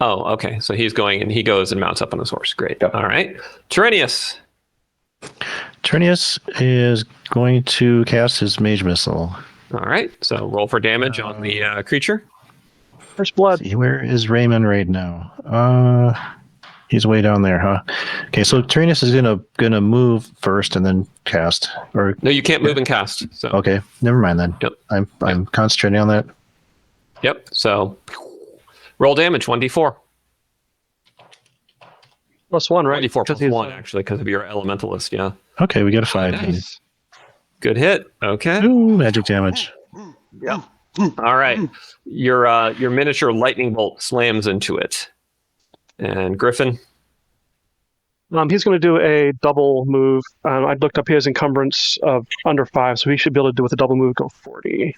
Oh, okay. So he's going and he goes and mounts up on his horse. Great. Yep. All right. Tyrannius. Tyrannius is going to cast his mage missile. All right. So roll for damage on the creature. First blood. See, where is Raymond right now? He's way down there, huh? Okay, so Tyrannius is gonna move first and then cast. Or No, you can't move and cast. So okay, never mind then. Yep. I'm concentrating on that. Yep. So roll damage 1d4. +1, right? 1d4 Because plus 1 actually because of your elementalist. Yeah. Okay, we get a 5. Nice. Good hit. Okay. Ooh, magic damage. All right. Your miniature lightning bolt slams into it. And Griffin. He's going to do a double move. I looked up his encumbrance of under 5, so he should be able to do with a double move go 40.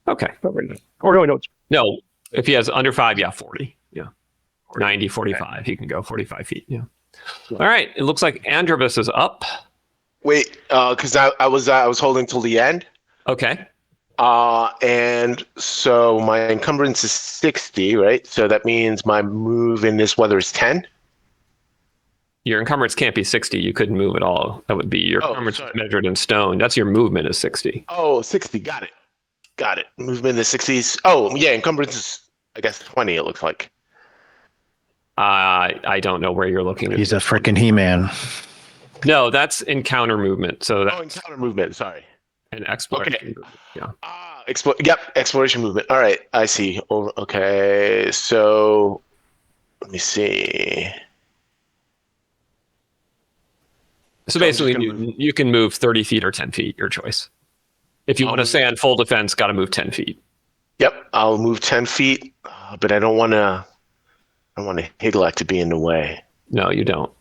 Okay. Or no, it's No, if he has under 5, yeah, 40. Yeah. 90, 45. He can go 45 feet. Yeah. All right. It looks like Androbus is up. Wait, because I was holding till the end. Okay. And so my encumbrance is 60, right? So that means my move in this weather is 10. Your encumbrance can't be 60. You couldn't move at all. That would be your encumbrance sorry. is measured in stone. That's your movement is 60. Oh, 60. Got it. Movement in the 60s. Oh, yeah. Encumbrance is, I guess, 20, it looks like. I don't know where you're looking. He's a freaking He-Man. No, that's encounter movement. So that's Encounter movement. Sorry. an exploration Okay. movement. Yeah. Exploration movement. All right. I see. Okay. So let me see. So basically, you can move 30 feet or 10 feet, your choice. If you want to stay on full defense, got to move 10 feet. Yep. I'll move 10 feet, but I don't want to Higlak to be in the way. No, you don't.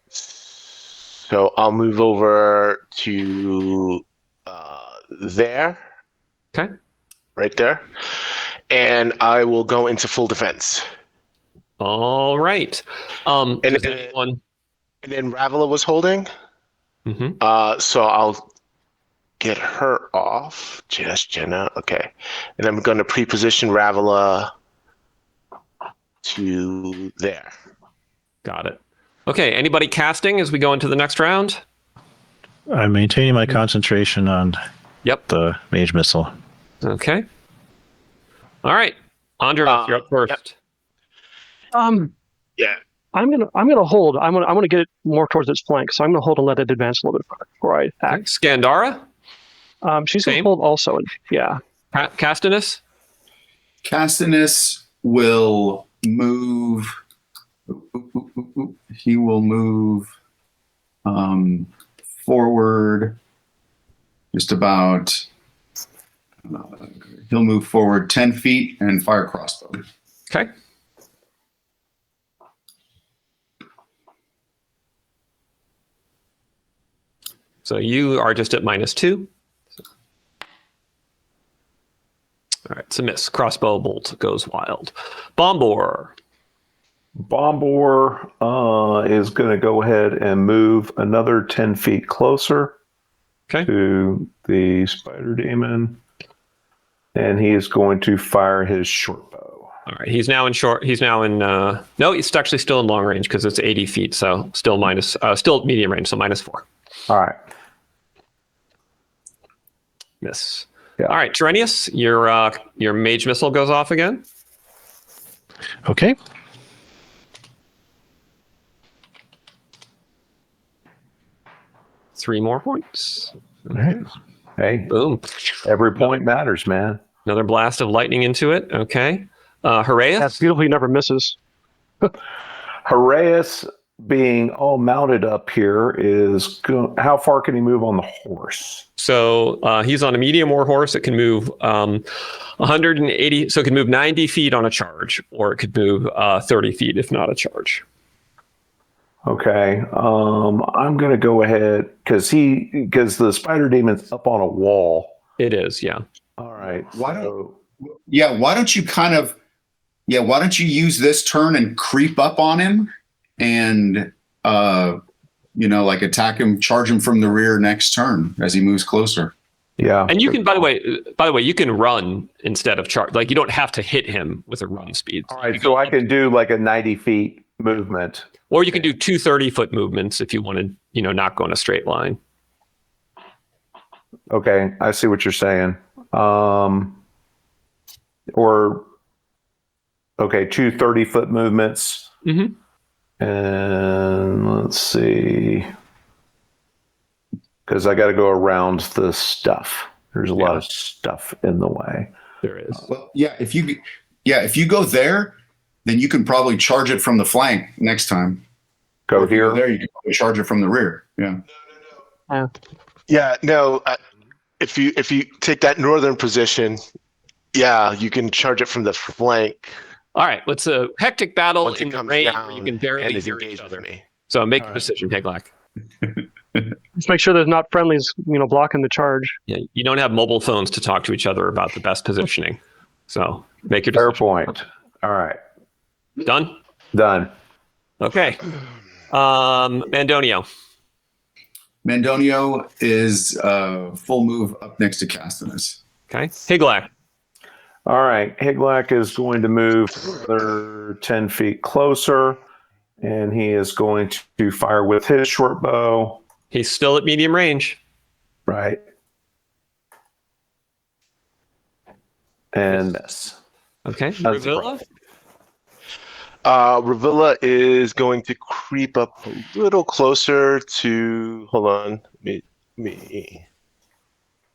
So I'll move over to there. Okay. Right there. And I will go into full defense. All right. And Does then- anyone... And then Ravila was holding. Mhm. So I'll get her off. Just Jenna. Okay. And I'm going to pre-position Ravila to there. Got it. Okay. Anybody casting as we go into the next round? I'm maintaining my concentration on the mage missile. Okay. All right. Andros, you're up first. Yeah. I'm gonna hold. I'm gonna get it more towards its flank, so I'm gonna hold and let it advance a little bit before I attack. Okay. Scandara? She's gonna Same? hold also. Yeah. Castinus? Castinus will move. He will move forward just about. He'll move forward 10 feet and fire crossbow. Okay. So you are just at -2. All right, it's a miss. Crossbow bolt goes wild. Bombor. Bombor is going to go ahead and move another 10 feet closer to the spider demon. And he is going to fire his short bow. All right, he's now in short. He's now in. No, he's actually still in long range because it's 80 feet. So still still medium range. So -4. All right. Miss. Yeah. All right, Terenius, your mage missile goes off again. Okay. Three more points. All right. Hey, Boom. every point matters, man. Another blast of lightning into it. Okay. Horaeus. That's beautiful. He never misses. Horaeus, being all mounted up here, is how far can he move on the horse? So he's on a medium war horse. It can move 180. So it can move 90 feet on a charge, or it could move 30 feet if not a charge. Okay. I'm going to go ahead because the spider demon's up on a wall. It is, yeah. All right. Why don't you use this turn and creep up on him and like attack him, charge him from the rear next turn as he moves closer. Yeah. And you can, by the way, you can run instead of charge. Like you don't have to hit him with a run speed. All right. So I can do like a 90 feet movement. Or you can do 2 30-foot movements if you want to, not go in a straight line. Okay. I see what you're saying. 2 30-foot movements. Mm-hmm. And let's see. Because I got to go around the stuff. There's a lot of stuff in the way. There is. Well, if you go there, then you can probably charge it from the flank next time. Go here. There, you can probably charge it from the rear. Yeah. Yeah. No. If you take that northern position, you can charge it from the flank. All right. Let's a hectic battle Once in it the comes rain down where you can barely and is hear each engaged other. with me. So make a decision, Peglak. Let's make sure there's not friendlies, blocking the charge. Yeah, you don't have mobile phones to talk to each other about the best positioning. So make your Fair decision. point. All right. Done? Done. Okay. Mandonio. Mandonio is full move up next to Castinus. Okay. Higlak. All right. Higlak is going to move another 10 feet closer, and he is going to fire with his short bow. He's still at medium range. Right. And miss. Okay. That's Revilla. Revilla is going to creep up a little closer to, hold on, me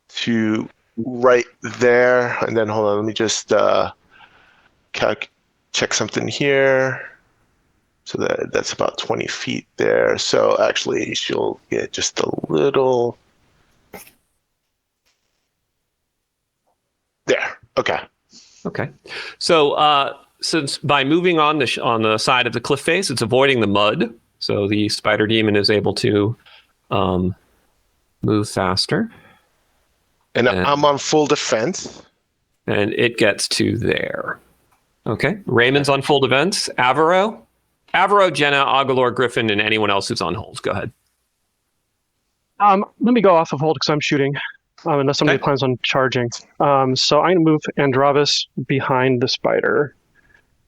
to right there, and then hold on, let me just check something here. So that's about 20 feet there. So actually, she'll get just a little there. Okay. Okay. So since by moving on the side of the cliff face, it's avoiding the mud, so the spider demon is able to move faster. And I'm on full defense. And it gets to there. Okay. Raymond's on full defense. Avaro, Jenna, Agalor, Griffin, and anyone else who's on hold. Go ahead. Let me go off of hold because I'm shooting, unless somebody Okay. plans on charging. So I'm going to move Andravis behind the spider.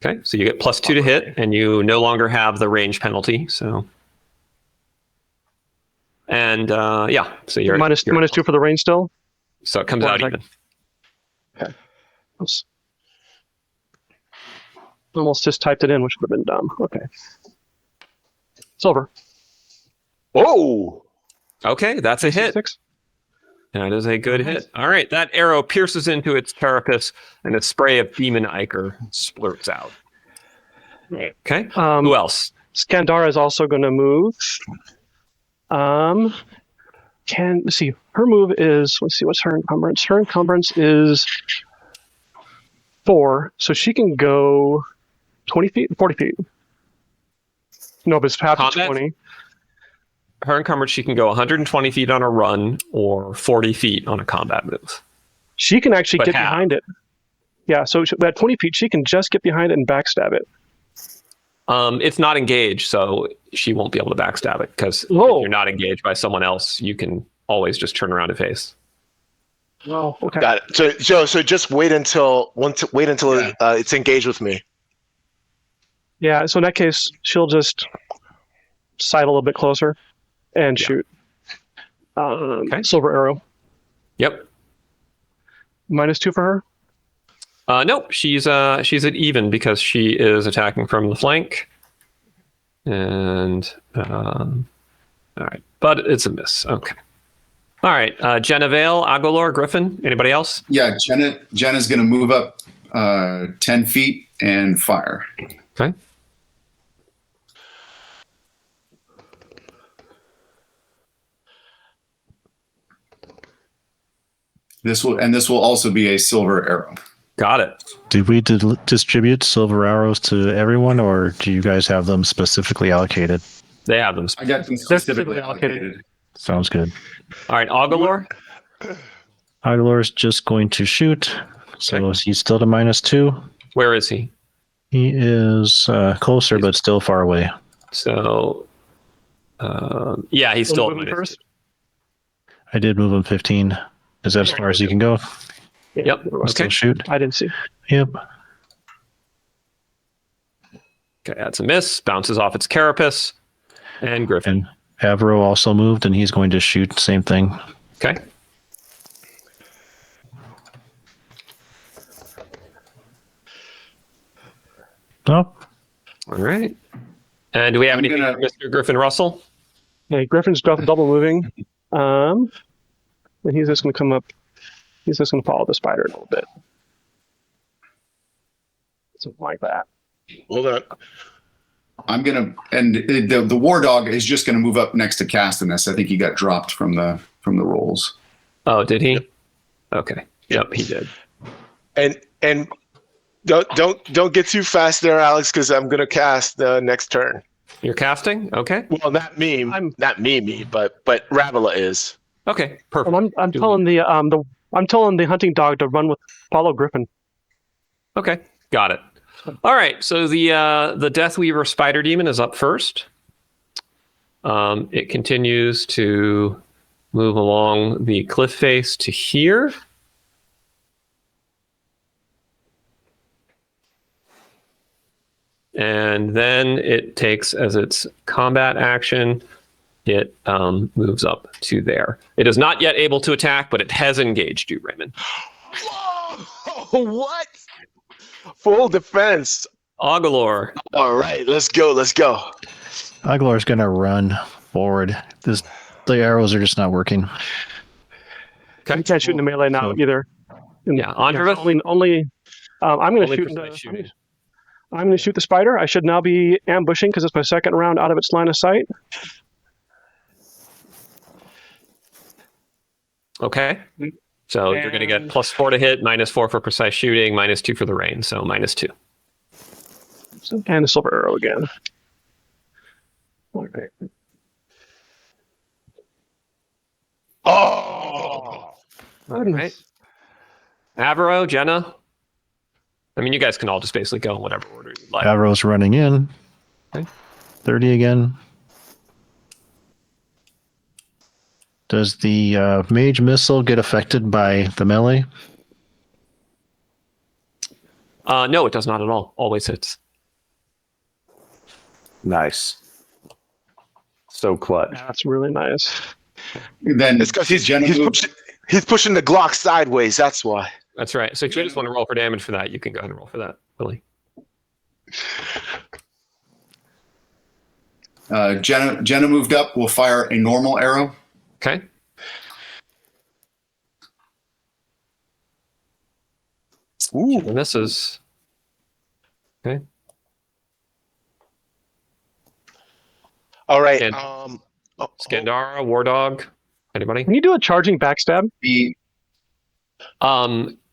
Okay. So you get +2 to hit, and you no longer have the range penalty. So, and yeah, so you're minus 2 for the range still. So it comes Or out is that- even. Oops. Almost just typed it in, which would have been dumb. Okay. Silver. Whoa! Okay, that's a hit. 6. That is a good hit. All right, that arrow pierces into its carapace, and a spray of demon ichor splurts out. Okay. Who else? Skandara is also going to move. Let's see. Her move is, let's see, what's her encumbrance? Her encumbrance is 4, so she can go 20 feet, 40 feet. No, but it's half of Combat? 20. Her encumbrance, she can go 120 feet on a run or 40 feet on a combat move. She can actually But get how? behind it. Yeah, so at 20 feet, she can just get behind it and backstab it. It's not engaged, so she won't be able to backstab it, because if Whoa. you're not engaged by someone else, you can always just turn around and face. Oh, okay. Got it. So just wait until it's engaged with me. Yeah, so in that case, she'll just side a little bit closer and Yeah. shoot. Okay. Silver arrow. Yep. -2 for her. Nope, she's at even because she is attacking from the flank. And all right, but it's a miss. Okay. All right, Jenna Vale, Agolor, Griffin, anybody else? Yeah, Jenna's going to move up 10 feet and fire. Okay. This will also be a silver arrow. Got it. Did we distribute silver arrows to everyone, or do you guys have them specifically allocated? They have them. I got them They're specifically specifically allocated. allocated. Sounds good. All right, Agolor. Idolor is just going to shoot. So Okay. he's still to -2. Where is he? He is closer, but still far away. So, yeah, he's still at Moving minus first. I did move him 15. Is that as far as you can go? Yep. Still Okay. shoot. I didn't see. Yep. Okay, that's a miss. Bounces off its carapace. And Griffin. And Avro also moved, and he's going to shoot. Same thing. Okay. Nope. All right. And do we have I'm anything gonna- for Mr. Griffin Russell? Okay, Griffin's double moving. And he's just going to come up. He's just going to follow the spider a little bit. Something like that. Hold on. I'm gonna, and the war dog is just gonna move up next to Castinus. I think he got dropped from the rolls. Oh, did he? Okay. Yep, he did. And don't get too fast there, Alex, because I'm gonna cast the next turn. You're casting? Okay. Well, not me, not me, but Ravila is. Okay. Perfect. Well, I'm telling I'm telling the hunting dog to follow Griffin. Okay. Got it. All right. So the Deathweaver Spider Demon is up first. It continues to move along the cliff face to here. And then it takes, as its combat action, it moves up to there. It is not yet able to attack, but it has engaged you, Raymond. Whoa! What? Full defense. Agalor. All right, let's go. Aguilar's going to run forward. The arrows are just not working. Okay. You can't shoot in the melee now either. Yeah, Andrevith? I'm going to Only shoot. precise shooting. I'm going to shoot the spider. I should now be ambushing because it's my second round out of its line of sight. Okay. So you're going to get +4 to hit, -4 for precise shooting, -2 for the rain, so -2. And a silver arrow again. Okay. Oh! All right. Avro, Jenna. I mean, you guys can all just basically go in whatever order you like. Avro's running in. Okay. 30 again. Does the mage missile get affected by the melee? No, it does not at all. Always hits. Nice. So clutch. That's really nice. Then It's because Jenna moved. he's pushing the Glock sideways. That's why. That's right. So if you just want to roll for damage for that, you can go ahead and roll for that, Billy. Jenna moved up. We'll fire a normal arrow. Okay. Ooh. And this is okay. All right. And- Skandara, War Dog. Anybody? Can you do a charging backstab?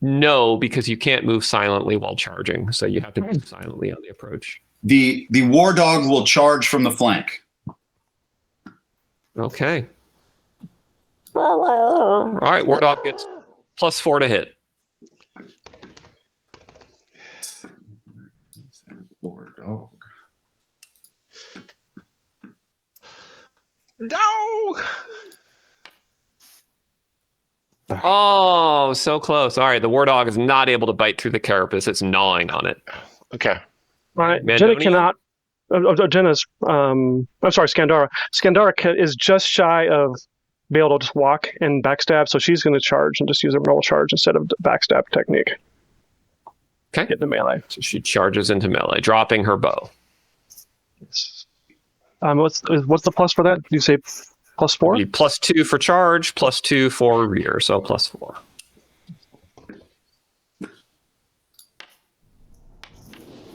No, because you can't move silently while charging, so you have to move silently on the approach. The war dog will charge from the flank. Okay. All right, War Dog gets +4 to hit. War dog. No. Oh, so close. All right, the War Dog is not able to bite through the carapace. It's gnawing on it. Okay. All right. Mandonia? Jenna cannot. Jenna's. I'm sorry, Skandara. Skandara is just shy of being able to just walk and backstab, so she's going to charge and just use a normal charge instead of the backstab technique. Okay. Get the melee. So she charges into melee, dropping her bow. What's the plus for that? Did you say +4? Be +2 for charge, +2 for rear, so +4.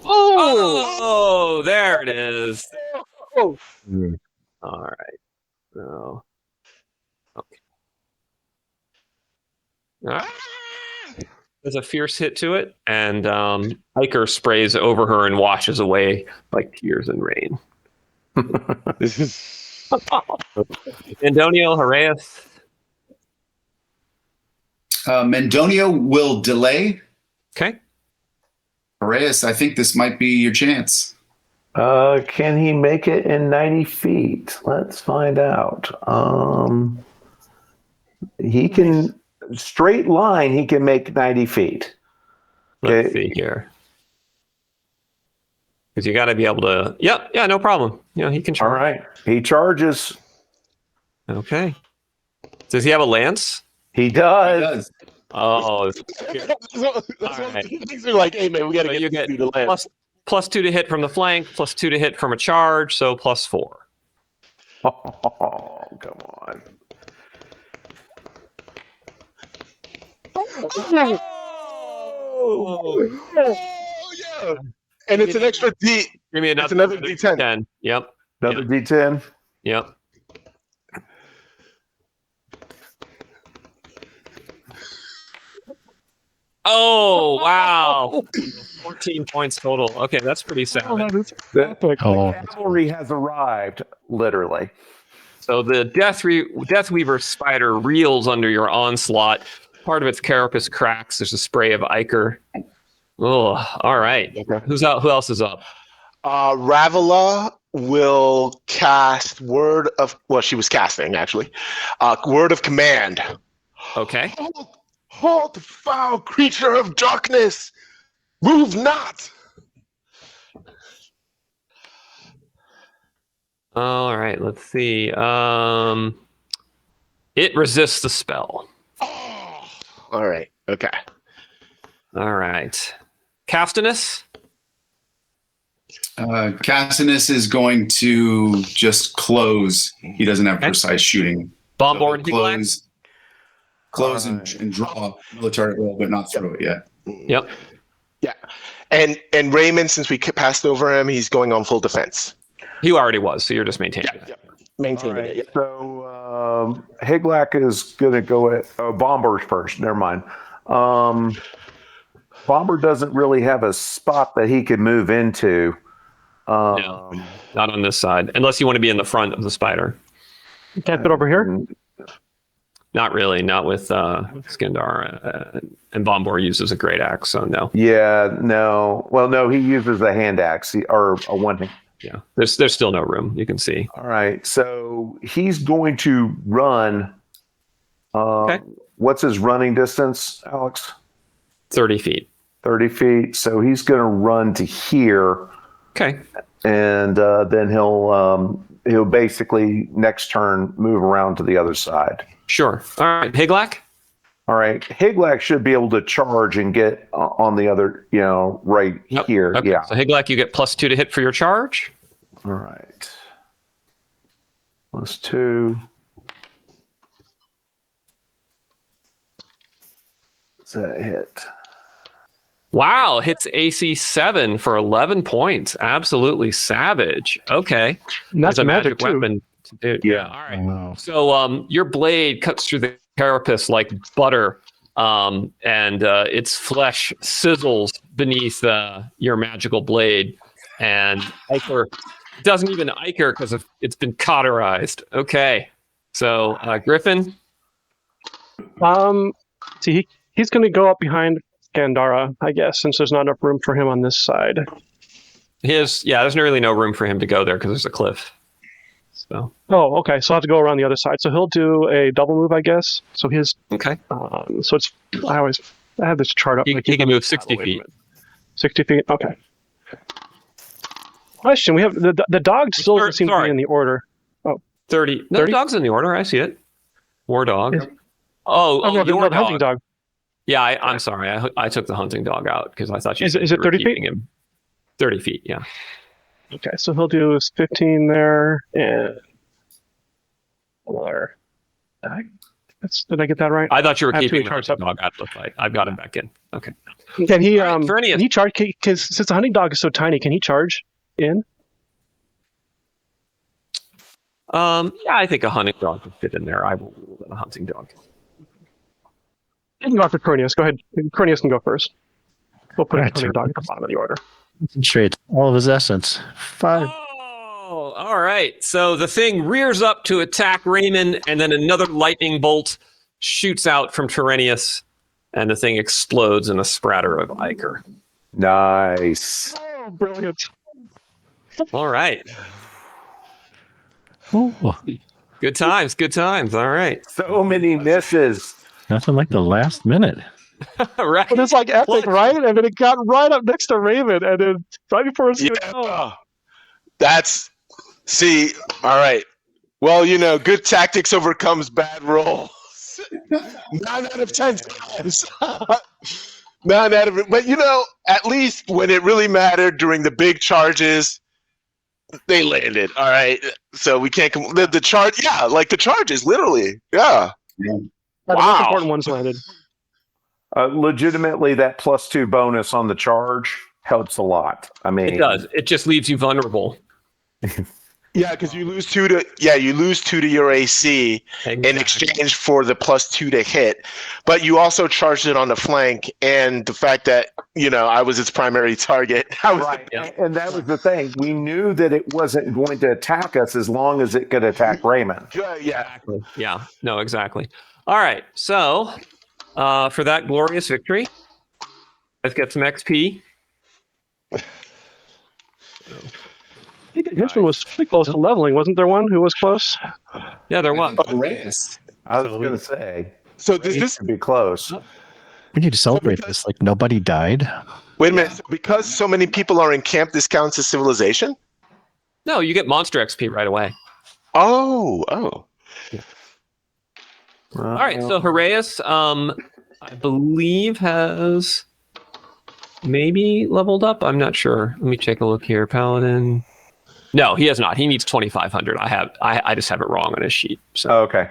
Oh, there it is. Oh. All right. So, okay. Ah! There's a fierce hit to it, and Hiker sprays over her and washes away like tears and rain. Andonio, Haraeus. Mendonio will delay. Okay. Haraeus, I think this might be your chance. Can he make it in 90 feet? Let's find out. He can straight line. He can make 90 feet. Let's see here. Because you got to be able to. Yep. Yeah. No problem. He can charge. All right. He charges. Okay. Does he have a lance? He does. Oh. These are like, hey man, we got to So you get get to the land. +2 to hit from the flank, +2 to hit from a charge, so +4. Oh, come on. Oh yeah. And it's an extra D. Give me It's another D10. 10. Yep. Another D10. Yep. Oh, wow. 14 points total. Okay, that's pretty savage. Oh, Cavalry has arrived, literally. So the Deathweaver spider reels under your onslaught. Part of its carapace cracks. There's a spray of ichor. Oh, all right. Okay. Who's out? Who else is up? Ravila will cast word of. Well, she was casting actually. Word of command. Okay. Halt, foul creature of darkness! Move not! All right, let's see. It resists the spell. Oh, all right. Okay. All right. Castinus? Cassinus is going to just close. He doesn't have precise shooting. Bombard and Close and draw military roll, but not throw it yet. Yep. Yeah. And Raymond, since we passed over him, he's going on full defense. He already was, so you're just maintaining it. Yeah. Maintaining All right, it. Yeah. So Higlak is going to go at Bomber's first. Never mind. Bomber doesn't really have a spot that he could move into. No, not on this side, unless you want to be in the front of the spider. You can't fit over here? Not really, not with Skindar. And Bombor uses a great axe, so no. Yeah, no. Well, no, he uses a hand axe or a one hand. Yeah, there's still no room, you can see. All right, so he's going to run. Okay. What's his running distance, Alex? 30 feet. 30 feet. So he's going to run to here. Okay. And then he'll basically next turn move around to the other side. Sure. All right, Higlak? All right. Higlak should be able to charge and get on the other, right here. Okay. Yeah. So Higlak, you get +2 to hit for your charge. All right. +2. What's that hit? Wow, hits AC 7 for 11 points. Absolutely savage. Okay. And that's There's a magic, too. weapon to do. Yeah. All right. Wow. So your blade cuts through the carapace like butter, and its flesh sizzles beneath your magical blade. And Iker doesn't even Iker because it's been cauterized. Okay. So Griffin? See, he's going to go up behind Gandara, I guess, since there's not enough room for him on this side. There's really no room for him to go there because there's a cliff. So Oh, okay. So I'll have to go around the other side. So he'll do a double move, I guess. So his, okay. so it's, I have this chart up. He can move 60 feet. 60 feet. Okay. Question: we have the dog still doesn't seem to be in the order. 30. No, 30? the dog's in the order. I see it. War dog. Is- Oh, your the hunting dog. Yeah, I'm sorry. I took the hunting dog out because I thought you Is said it you were 30 feet? keeping him. 30 feet, yeah. Okay, so he'll do 15 there and another. Did I get that right? I thought you were I have keeping two the charts hunting up. dog out of the fight. I've got him back in. Okay. Can he? All right, Vernius. Can he charge? Because since the hunting dog is so tiny, can he charge in? Yeah, I think a hunting dog can fit in there. I will rule that a hunting dog. You can go after Cronius. Go ahead. Cronius can go first. We'll put Right. a hunting dog at the bottom of the order. Concentrate all of his essence. 5. Oh, all right. So the thing rears up to attack Raymond, and then another lightning bolt shoots out from Tyrenius, and the thing explodes in a spratter of Iker. Nice. Oh, brilliant! All right. Oh, Good times. Good times. All right. So many misses. nothing like the last minute. Right. But it's like epic, right? And then it got right up next to Raven, and then right before it's Yeah. See, all right. Well, good tactics overcomes bad rolls. 9 out of 10 times. 9 out of it. But, at least when it really mattered during the big charges, they landed. All right. So we can't the charge. Yeah, like the charges, literally. Yeah. the Wow. most important ones landed. Legitimately, that +2 bonus on the charge helps a lot. I mean, It does. It just leaves you vulnerable. Yeah, because you lose 2 to your AC in exchange for the +2 to hit, but you also charged it on the flank, and the fact that I was its primary target. right. And that was the thing. We knew that it wasn't going to attack us as long as it could attack Raymond. Yeah. Exactly. Yeah. No, exactly. All right. So for that glorious victory, let's get some XP. think Hitchman was pretty close to leveling. Wasn't there one who was close? Yeah, there was. Reyes. I was going to say. So does It this should be close. We need to celebrate this like nobody died. wait a minute? So because so many people are in camp, this counts as civilization? No, you get monster XP right away. Oh. All right, so Haraeus, I believe has maybe leveled up. I'm not sure. Let me take a look here. Paladin. No, he has not. He needs 2,500. I just have it wrong on his sheet. So Okay.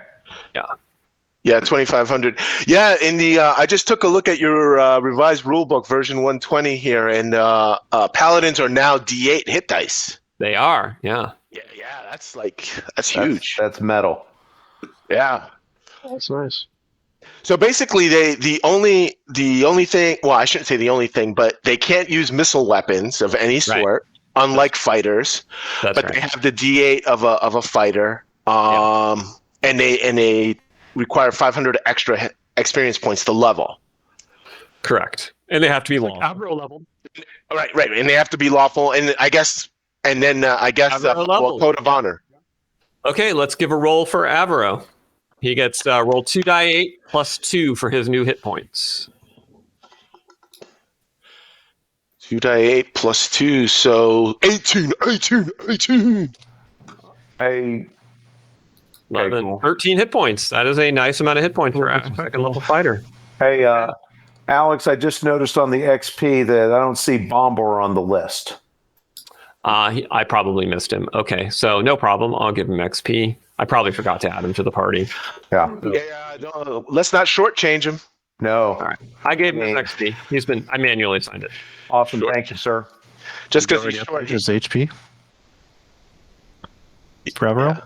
Yeah, 2,500. Yeah, in the I just took a look at your revised rulebook version 120 here, and paladins are now D8 hit dice. they are. Yeah. Yeah, that's huge. That's metal. Yeah. That's nice. So basically, the only thing. Well, I shouldn't say the only thing, but they can't use missile weapons of any sort, unlike fighters. That's But right. they have the D8 of a fighter. And they require 500 extra experience points to level. Correct. And they have to be long. Avro level. Right, and they have to be lawful. And I guess level. code of honor. Okay, let's give a roll for Avro. He gets roll 2 die 8 plus 2 for his new hit points. 2 die 8 plus 2, so 18. Hey, 11, cool. 13 hit points. That is a nice amount of hit points for a second level fighter. hey, Alex, I just noticed on the XP that I don't see Bombor on the list. I probably missed him. Okay, so no problem. I'll give him XP. I probably forgot to add him to the party. Yeah. Yeah, no, let's not shortchange him. No. All right. I gave him his XP. I manually signed it. Awesome. Thank you, sir. Just because he's short. His HP. Forever.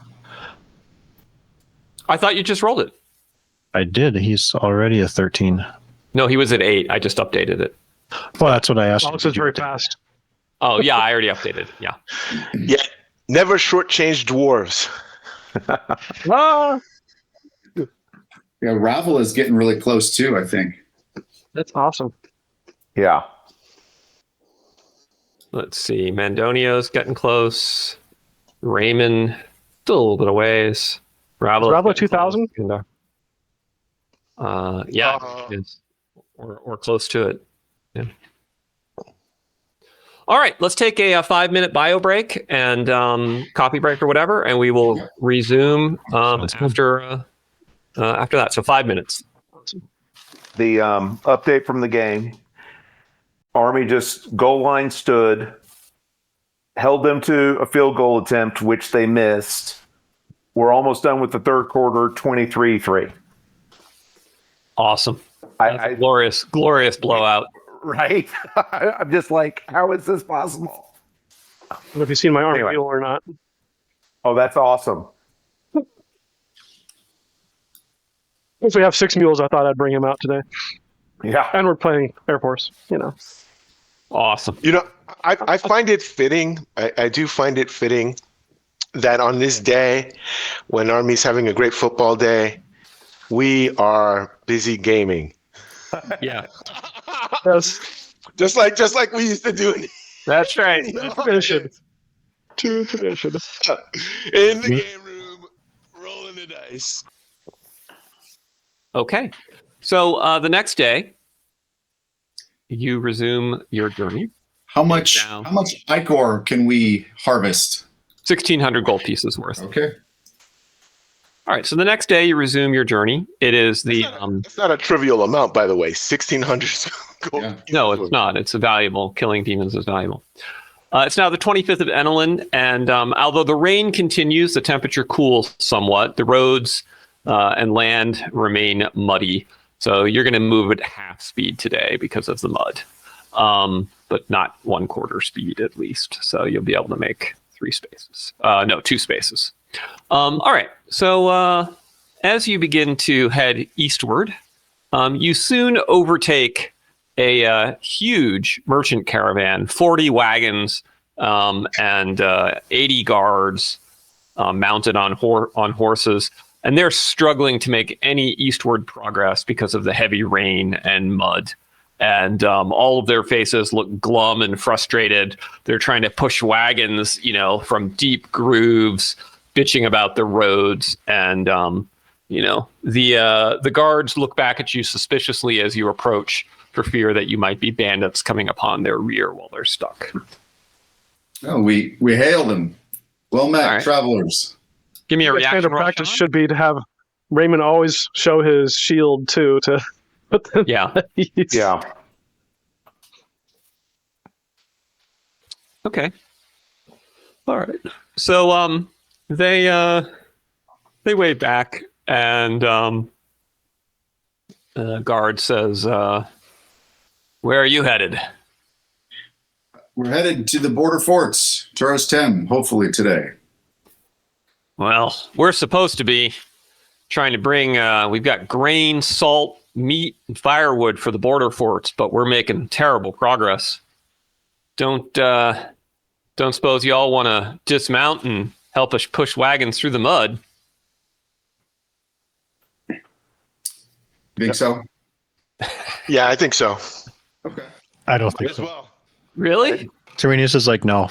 I thought you just rolled it. I did. He's already a 13. No, he was at 8. I just updated it. Well, that's what I asked. Alex is very fast. Oh, yeah, I already updated it. Yeah. Yeah, never shortchange dwarves. Ah, Yeah, Ravel is getting really close too, I think. that's awesome. Yeah. Let's see. Mandonio's getting close. Raymond, still a little bit of ways. Ravel 2000? Yeah, it is. Or close to it. Yeah. All right, let's take a 5-minute bio break and coffee break or whatever, and we will resume after that. So 5 minutes. The update from the game. Army just goal line stood, held them to a field goal attempt, which they missed. We're almost done with the third quarter, 23-3. Awesome. I Glorious blowout. right? I'm just like, how is this possible? I don't know if you've seen my army Anyway. mule or not. Oh, that's awesome. Since we have 6 mules, I thought I'd bring him out today. Yeah. And we're playing Air Force, Awesome. You know, I find it fitting. I do find it fitting that on this day, when Army's having a great football day, we are busy gaming. Yeah, Yes. Just like we used to do that's right. Tradition. True tradition. in the game room, rolling the dice. Okay. So the next day, you resume your journey. How much Now. ichor can we harvest? 1,600 gold pieces worth. Okay. All right. So the next day, you resume your journey. It is the It's not a trivial amount, by the way. 1,600 gold. Yeah. no, it's not. It's a valuable. Killing demons is valuable. It's now the 25th of Enelin, and although the rain continues, the temperature cools somewhat. The roads and land remain muddy, so you're going to move at half speed today because of the mud, but not 1/4 speed at least. So you'll be able to make 2 spaces. All right. So as you begin to head eastward, you soon overtake a huge merchant caravan, 40 wagons and 80 guards mounted on horses. And they're struggling to make any eastward progress because of the heavy rain and mud and all of their faces look glum and frustrated. They're trying to push wagons, from deep grooves, bitching about the roads, and the guards look back at you suspiciously as you approach, for fear that you might be bandits coming upon their rear while they're stuck. Oh, we hail them. Well met, All right. travelers. Give me a reaction Standard roll, practice Sean. should be to have Raymond always show his shield too to put them Yeah. at ease. Yeah. Okay. All right. So they wave back, and the guard says, "Where are you headed?" We're headed to the border forts, Taurus 10, hopefully today. Well, we're supposed to be trying to bring. We've got grain, salt, meat, and firewood for the border forts, but we're making terrible progress. Don't suppose you all want to dismount and help us push wagons through the mud? Think so? Yeah, I think so. Okay. I don't think As so. well. Really? Tyrannus is like, no.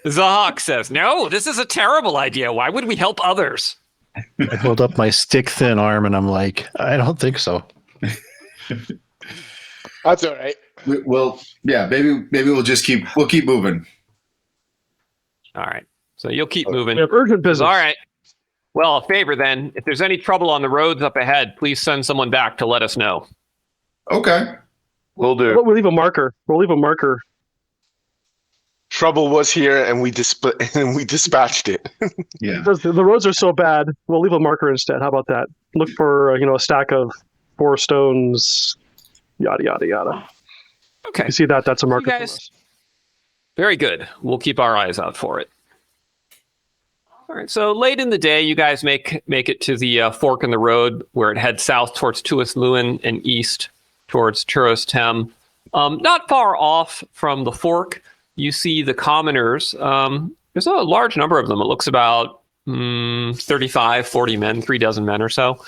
Zahak says, "No, this is a terrible idea. Why would we help others?" I hold up my stick thin arm and I'm like, I don't think so. That's all right. Well, yeah, maybe we'll keep moving. All right. So you'll keep moving. We have urgent business. All right. Well, a favor then. If there's any trouble on the roads up ahead, please send someone back to let us know. Okay. Will do. We'll leave a marker. We'll leave a marker. Trouble was here, and we dispatched it. Yeah. Because the roads are so bad, we'll leave a marker instead. How about that? Look for a stack of 4 stones, yada yada yada. Okay. You see that? That's a marker for guys- us. Very good. We'll keep our eyes out for it. All right. So late in the day, you guys make it to the fork in the road where it heads south towards Tuath Lewin and east towards Turos Tem. Not far off from the fork, you see the commoners. There's a large number of them. It looks about 35, 40 men, 36 men or so.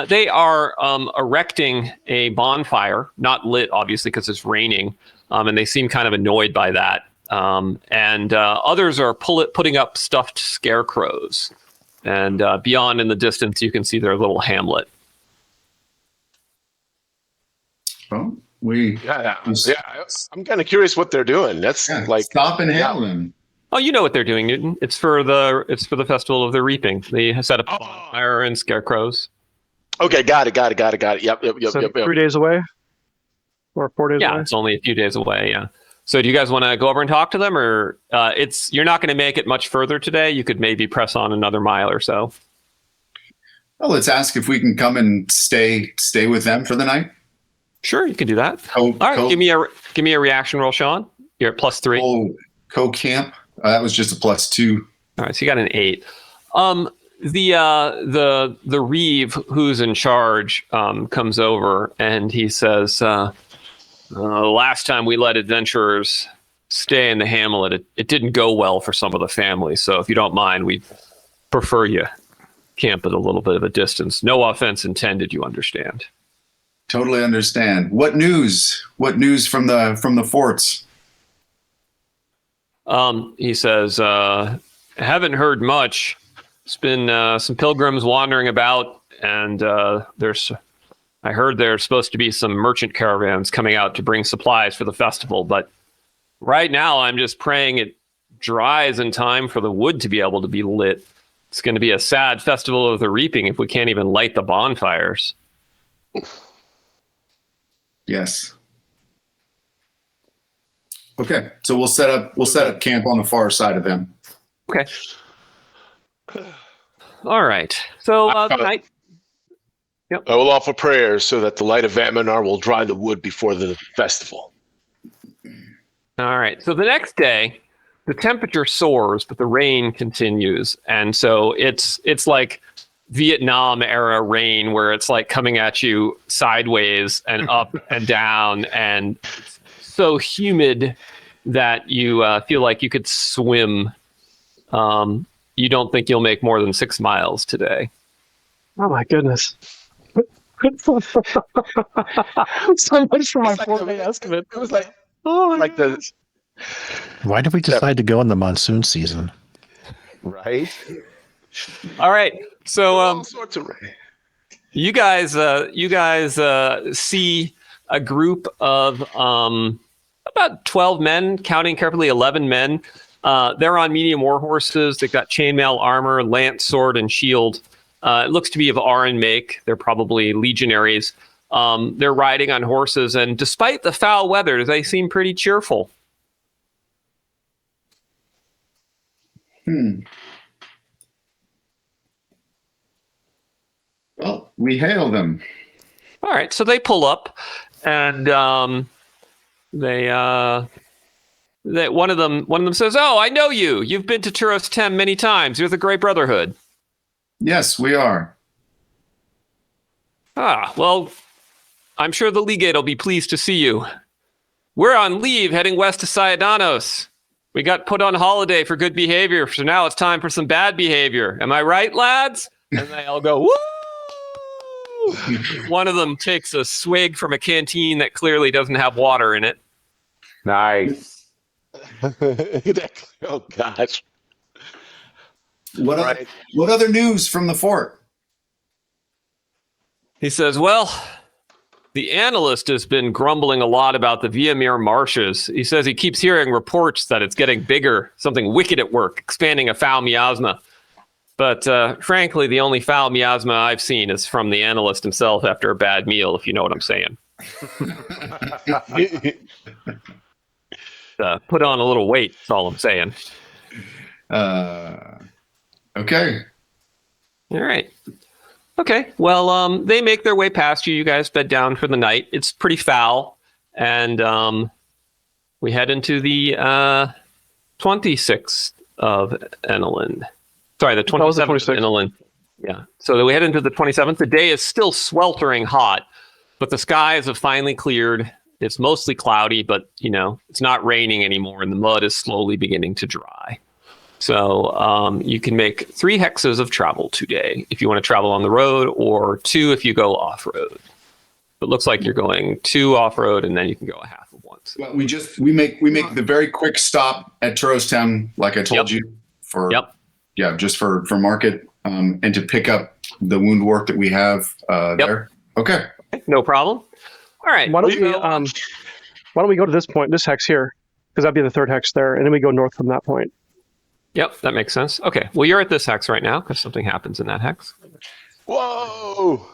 They are erecting a bonfire, not lit, obviously, because it's raining, and they seem kind of annoyed by that. And others are putting up stuffed scarecrows. And beyond in the distance, you can see their little hamlet. Well, I'm kind of curious what they're doing. That's like stop and hail them. Oh, you know what they're doing, Newton. It's for the Festival of the Reaping. They set up a bonfire and scarecrows. okay. Got it. Yep. So 3 days away? Or 4 days Yeah, away? it's only a few days away. Yeah. So do you guys want to go over and talk to them, or you're not going to make it much further today? You could maybe press on another mile or so. Well, let's ask if we can come and stay with them for the night. Sure, you can do that. All right, give me a reaction roll, Sean. You're at +3. Co-camp. That was just a +2. All right, so you got an 8. The Reeve who's in charge comes over and he says, last time we let adventurers stay in the hamlet, it didn't go well for some of the families. So if you don't mind, we prefer you camp at a little bit of a distance. No offense intended, you understand. Totally understand. What news? What news from the forts? He says, haven't heard much. It's been some pilgrims wandering about, and I heard there's supposed to be some merchant caravans coming out to bring supplies for the festival, but right now I'm just praying it dries in time for the wood to be able to be lit. It's going to be a sad festival of the reaping if we can't even light the bonfires. Yes. Okay, so we'll set up camp on the far side of them. Okay. All right. So the night. Yep. I will offer prayers so that the light of Vaminar will dry the wood before the festival. All right. So the next day, the temperature soars, but the rain continues, and so it's like Vietnam era rain, where it's like coming at you sideways and up and down, and so humid that you feel like you could swim. You don't think you'll make more than 6 miles today. Oh my goodness. So much for my It's like 4-day estimate. It was like Oh, like the Why did we decide to go in the monsoon season? Right? All right. So all sorts of you guys see a group of about 12 men, counting carefully 11 men. They're on medium war horses. They've got chainmail armor, lance, sword, and shield. It looks to be of Aran make. They're probably legionaries. They're riding on horses, and despite the foul weather, they seem pretty cheerful. Well, we hail them. All right, so they pull up, and they one of them says, "Oh, I know you. You've been to Turos Tem many times. You're the Grey Brotherhood." Yes, we are. Ah, well, I'm sure the Legate will be pleased to see you. We're on leave heading west to Cyadanos. We got put on holiday for good behavior, so now it's time for some bad behavior. Am I right, lads? And they all go, woo! One of them takes a swig from a canteen that clearly doesn't have water in it. Nice. Oh gosh. What other news from the fort? He says, well, the analyst has been grumbling a lot about the Viamir marshes. He says he keeps hearing reports that it's getting bigger, something wicked at work, expanding a foul miasma. But frankly, the only foul miasma I've seen is from the analyst himself after a bad meal, if you know what I'm saying. Put on a little weight, that's all I'm saying. Okay. All right. Okay. Well, they make their way past you. You guys bed down for the night. It's pretty foul. And we head into the 26th of Enelin. Sorry, the 27th of Enelin. Yeah. So we head into the 27th. The day is still sweltering hot, but the skies have finally cleared. It's mostly cloudy, but, it's not raining anymore, and the mud is slowly beginning to dry. So you can make 3 hexes of travel today if you want to travel on the road, or 2 if you go off-road. It looks like you're going 2 off-road, and then you can go a half of once. Well, we make the very quick stop at Turos, like I told you, just for market and to pick up the wound work that we have there. Okay. No problem. All right. Why don't we go to this point, this hex here, because that'd be the 3rd hex there, and then we go north from that point. Yep, that makes sense. Okay, well, you're at this hex right now because something happens in that hex. Whoa!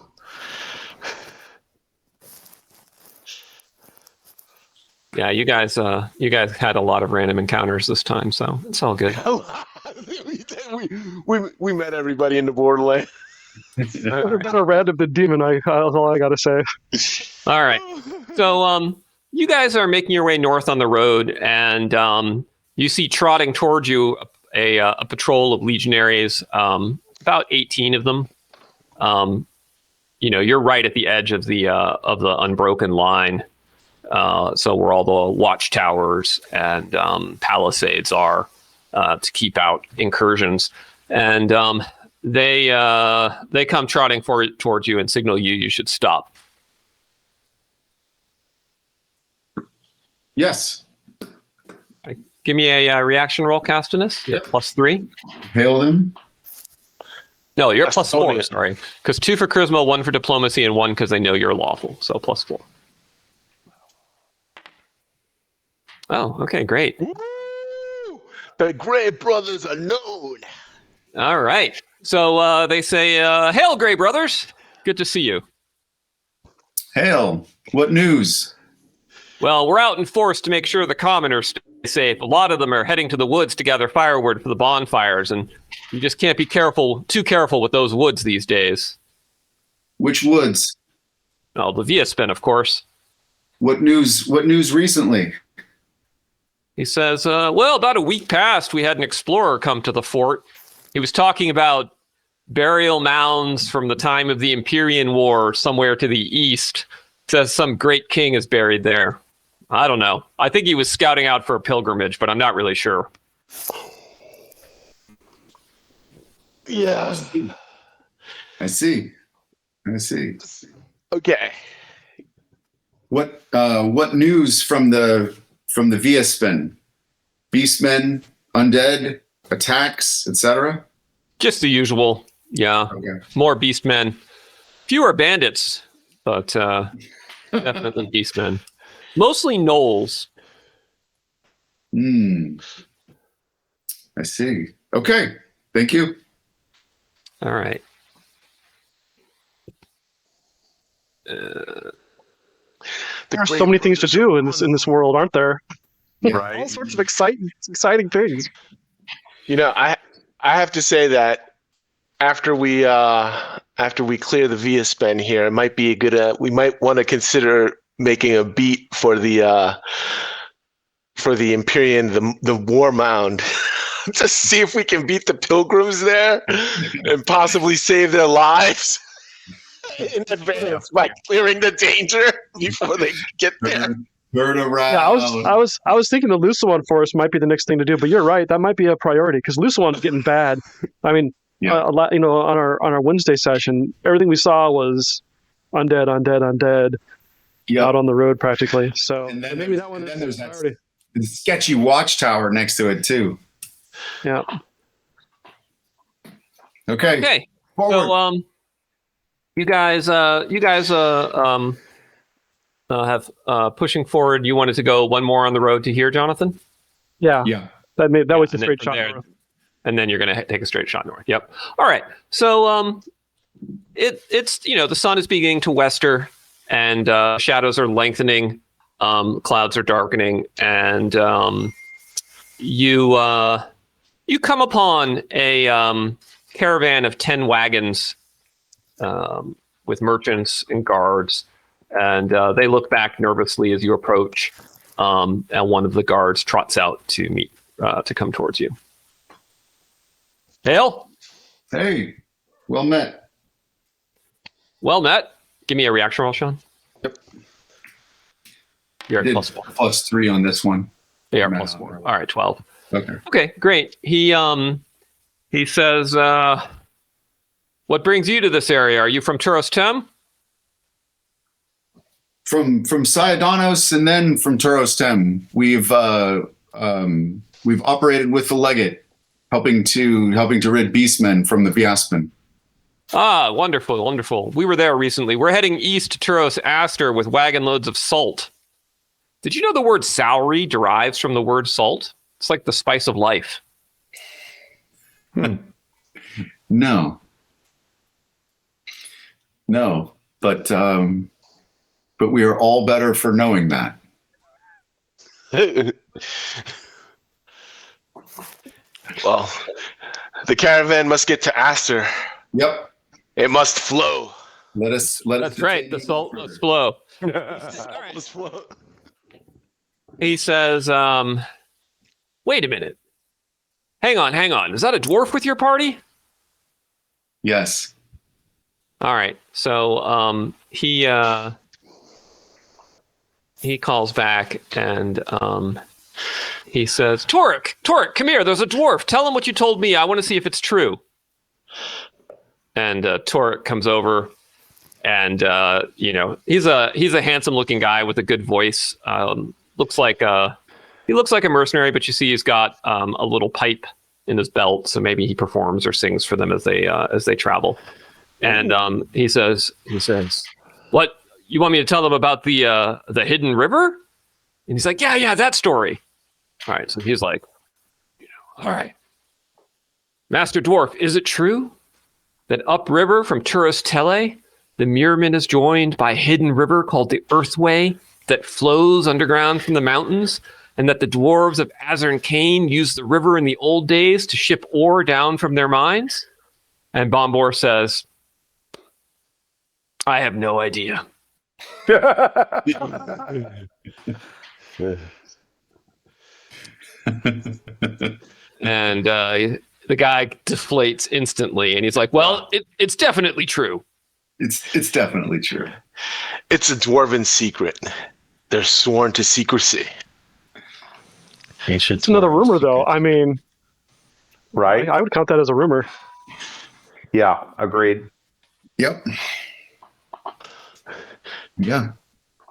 Yeah, you guys had a lot of random encounters this time, so it's all good. we met everybody in the borderland. Would have been a random than demon. That's all I gotta say. All right, so you guys are making your way north on the road, and you see trotting towards you a patrol of legionaries, about 18 of them. You're right at the edge of the unbroken line. So where all the watchtowers and palisades are to keep out incursions, and they come trotting towards you and signal you should stop. Yes. Give me a reaction roll, Castinus. Yep. +3. Hail them. No, you're +4. Sorry, because 2 for charisma, 1 for diplomacy, and 1 because they know you're lawful. So +4. Oh, okay, great. Woo! The Grey Brothers are known. All right. So they say, "Hail, Grey Brothers! Good to see you." Hail. What news? Well, we're out in force to make sure the commoners stay safe. A lot of them are heading to the woods to gather firewood for the bonfires, and you just can't be too careful with those woods these days. Which woods? Oh, the Viaspin, of course. What news recently? He says, well, about a week past, we had an explorer come to the fort. He was talking about burial mounds from the time of the Imperial War somewhere to the east. Says some great king is buried there. I don't know. I think he was scouting out for a pilgrimage, but I'm not really sure. Yeah. I see. Okay. What news from the Viaspin? Beastmen, undead, attacks, etc. Just the usual. Yeah. Okay. More beastmen. Fewer bandits, but definitely beastmen. Mostly gnolls. I see. Okay. Thank you. All right. There are so many things to do in this world, aren't there? Right. All sorts of exciting things. I have to say that after we clear the Viaspin here, it might be a good. We might want to consider making a beat for the Imperial, the War Mound, to see if we can beat the pilgrims there and possibly save their lives in advance by clearing the danger before they get there. Turn around. Yeah, I was thinking the Lucian Forest might be the next thing to do, but you're right. That might be a priority because Lucian's getting bad. I mean, a lot. On our Wednesday session, everything we saw was undead out on the road practically. So And then maybe that one. then there's that sketchy watchtower next to it too. Yeah. Okay. Okay. Forward. So you guys have pushing forward. You wanted to go one more on the road to here, Jonathan? Yeah. Yeah. That was a And then straight from shot. there- And then you're going to take a straight shot north. Yep. All right. So it's the sun is beginning to wester, and shadows are lengthening. Clouds are darkening, and you come upon a caravan of 10 wagons with merchants and guards, and they look back nervously as you approach. And one of the guards trots out to meet to come towards you. Hail. Hey. Well met. Well met. Give me a reaction roll, Sean. Yep. You're Did at +4. +3 on this one. They are No. +4. All right, 12. Okay. Okay, great. He says, what brings you to this area? Are you from Turos Tem? From Saidanos and then from Turos Tem. We've operated with the legate, helping to rid beastmen from the Viaspin. Ah, wonderful, wonderful. We were there recently. We're heading east to Turos Aster with wagon loads of salt. Did you know the word salary derives from the word salt? It's like the spice of life. No, but we are all better for knowing that. Well, the caravan must get to Aster. Yep. It must flow. Let us. That's right. The salt must flow. Must flow. He says, wait a minute. Hang on. Is that a dwarf with your party? Yes. All right. So he calls back and he says, Torek, come here. There's a dwarf. Tell him what you told me. I want to see if it's true. And Torek comes over, and he's a handsome looking guy with a good voice. Looks like a mercenary, but you see he's got a little pipe in his belt, so maybe he performs or sings for them as they travel. And he says, what, you want me to tell them about the hidden river? And he's like, yeah, that story. All right, so he's like, all right, Master Dwarf, is it true that upriver from Turos Tele, the Muirman is joined by a hidden river called the Earthway that flows underground from the mountains, and that the dwarves of Azern Kane used the river in the old days to ship ore down from their mines? And Bombor says, I have no idea. And the guy deflates instantly, and he's like, well, it's definitely true. It's definitely true. It's a dwarven secret. They're sworn to secrecy. It's another rumor, though. I mean, Right? I would count that as a rumor. Yeah, agreed. Yep. Yeah.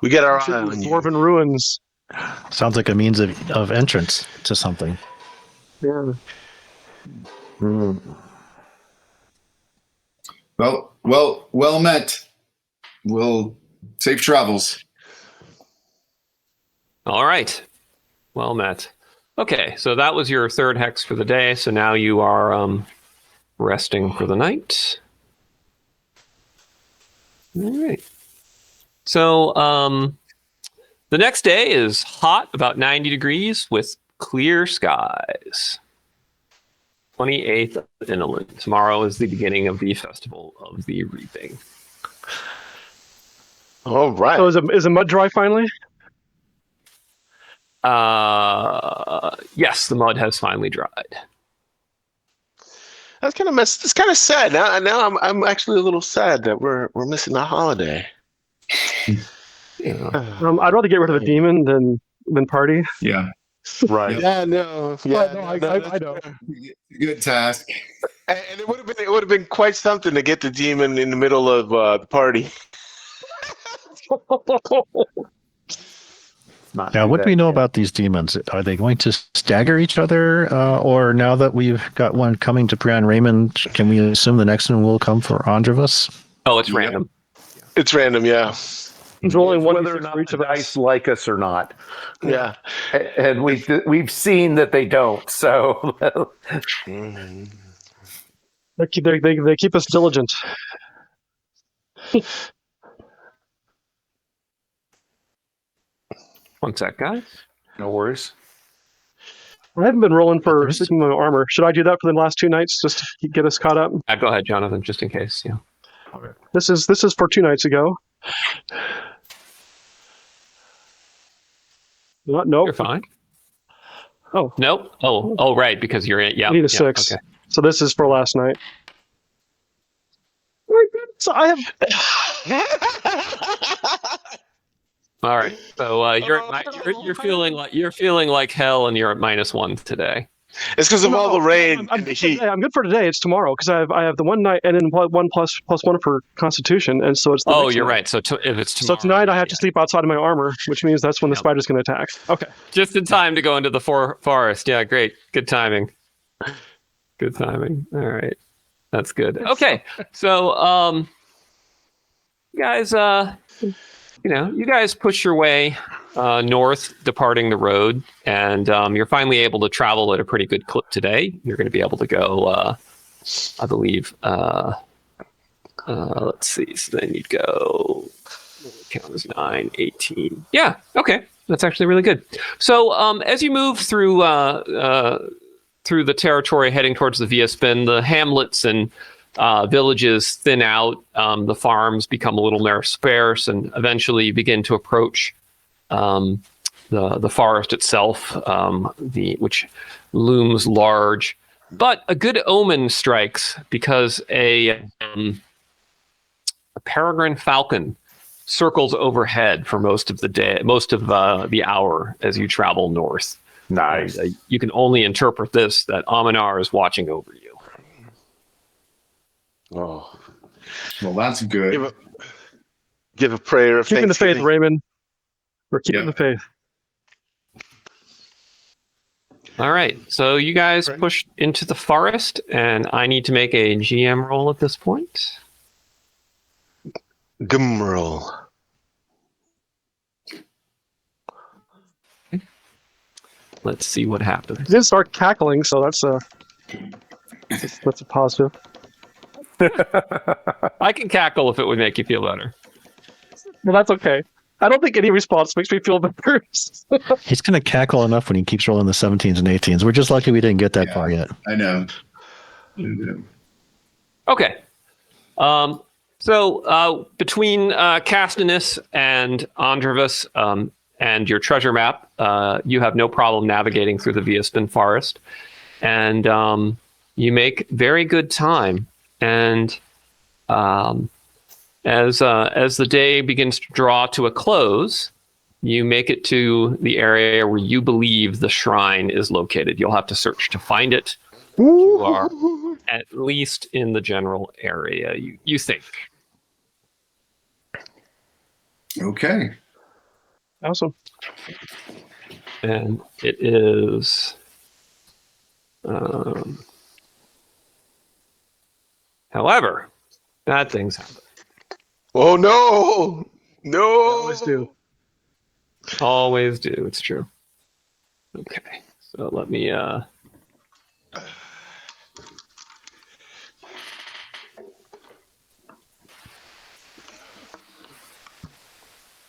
We get our eye Should be on you. dwarven ruins. Sounds like a means of entrance to something. Yeah. Well met. Well, safe travels. All right. Well met. Okay, so that was your third hex for the day. So now you are resting for the night. All right. So the next day is hot, about 90 degrees with clear skies. 28th of Inland. Tomorrow is the beginning of the Festival of the Reaping. All right. So is it mud dry finally? Yes, the mud has finally dried. That's kind of messed. It's kind of sad. Now I'm actually a little sad that we're missing the holiday. Yeah. I'd rather get rid of the demon than party. Yeah. Right. Yeah, no. Yeah, no, I know. Good task. And it would have been quite something to get the demon in the middle of the party. Now, what do we know about these demons? Are they going to stagger each other? Or now that we've got one coming to Prion Raymond, can we assume the next one will come for Androvus? Oh, it's random. It's random, yeah. He's rolling one Whether or not for each the of us. dice like us or not. Yeah. And we've seen that they don't. So They keep us diligent. One sec, guys. no worries. I haven't been rolling for sleeping my armor. Should I do that for the last 2 nights just to get us caught up? Go ahead, Jonathan, just in case. Yeah. This is for 2 nights ago. Nope. You're fine. Oh. Nope. Oh, right, because you're in. Yeah. I need a yeah, 6. Okay. So this is for last night. So I have. All right. So you're feeling like hell, and you're at -1 today. It's because of all the rain I'm and the good for heat. today. I'm good for today. It's tomorrow because I have the one night and then 1 plus 1 for Constitution, and so it's. The Oh, next you're night. right. So if it's So tomorrow, tonight I have to sleep outside of my armor, which means that's when the spider's going to attack. Okay. just in time to go into the forest. Yeah, great. Good timing. Good timing. All right. That's good. Okay. So, guys, you guys push your way north, departing the road, and you're finally able to travel at a pretty good clip today. You're going to be able to go, I believe, let's see. So then you'd go, count as 9, 18. Yeah. Okay. That's actually really good. So as you move through the territory heading towards the Via Spin, the hamlets and villages thin out, the farms become a little more sparse, and eventually you begin to approach the forest itself, which looms large. But a good omen strikes because a peregrine falcon circles overhead for most of the day, most of the hour as you travel north. Nice. And, you can only interpret this that Aminar is watching over you. Oh. Well, that's good. Give a prayer of Keeping the faith, thanksgiving. Raymond. We're keeping the faith. All right, so you guys push into the forest, and I need to make a GM roll at this point. Gumroll. Let's see what happens. He did start cackling, so that's a positive. I can cackle if it would make you feel better. Well, that's okay. I don't think any response makes me feel better. He's going to cackle enough when he keeps rolling the 17s and 18s. We're just lucky we didn't get that far yet. I know. Okay. So between Castanus and Androvus and your treasure map, you have no problem navigating through the Viaspin forest. And you make very good time. And as the day begins to draw to a close, you make it to the area where you believe the shrine is located. You'll have to search to find it. You are at least in the general area, you think. Okay. Awesome. And it is. However, bad things happen. Oh no! No! Always do. Always do. It's true. Okay, so let me.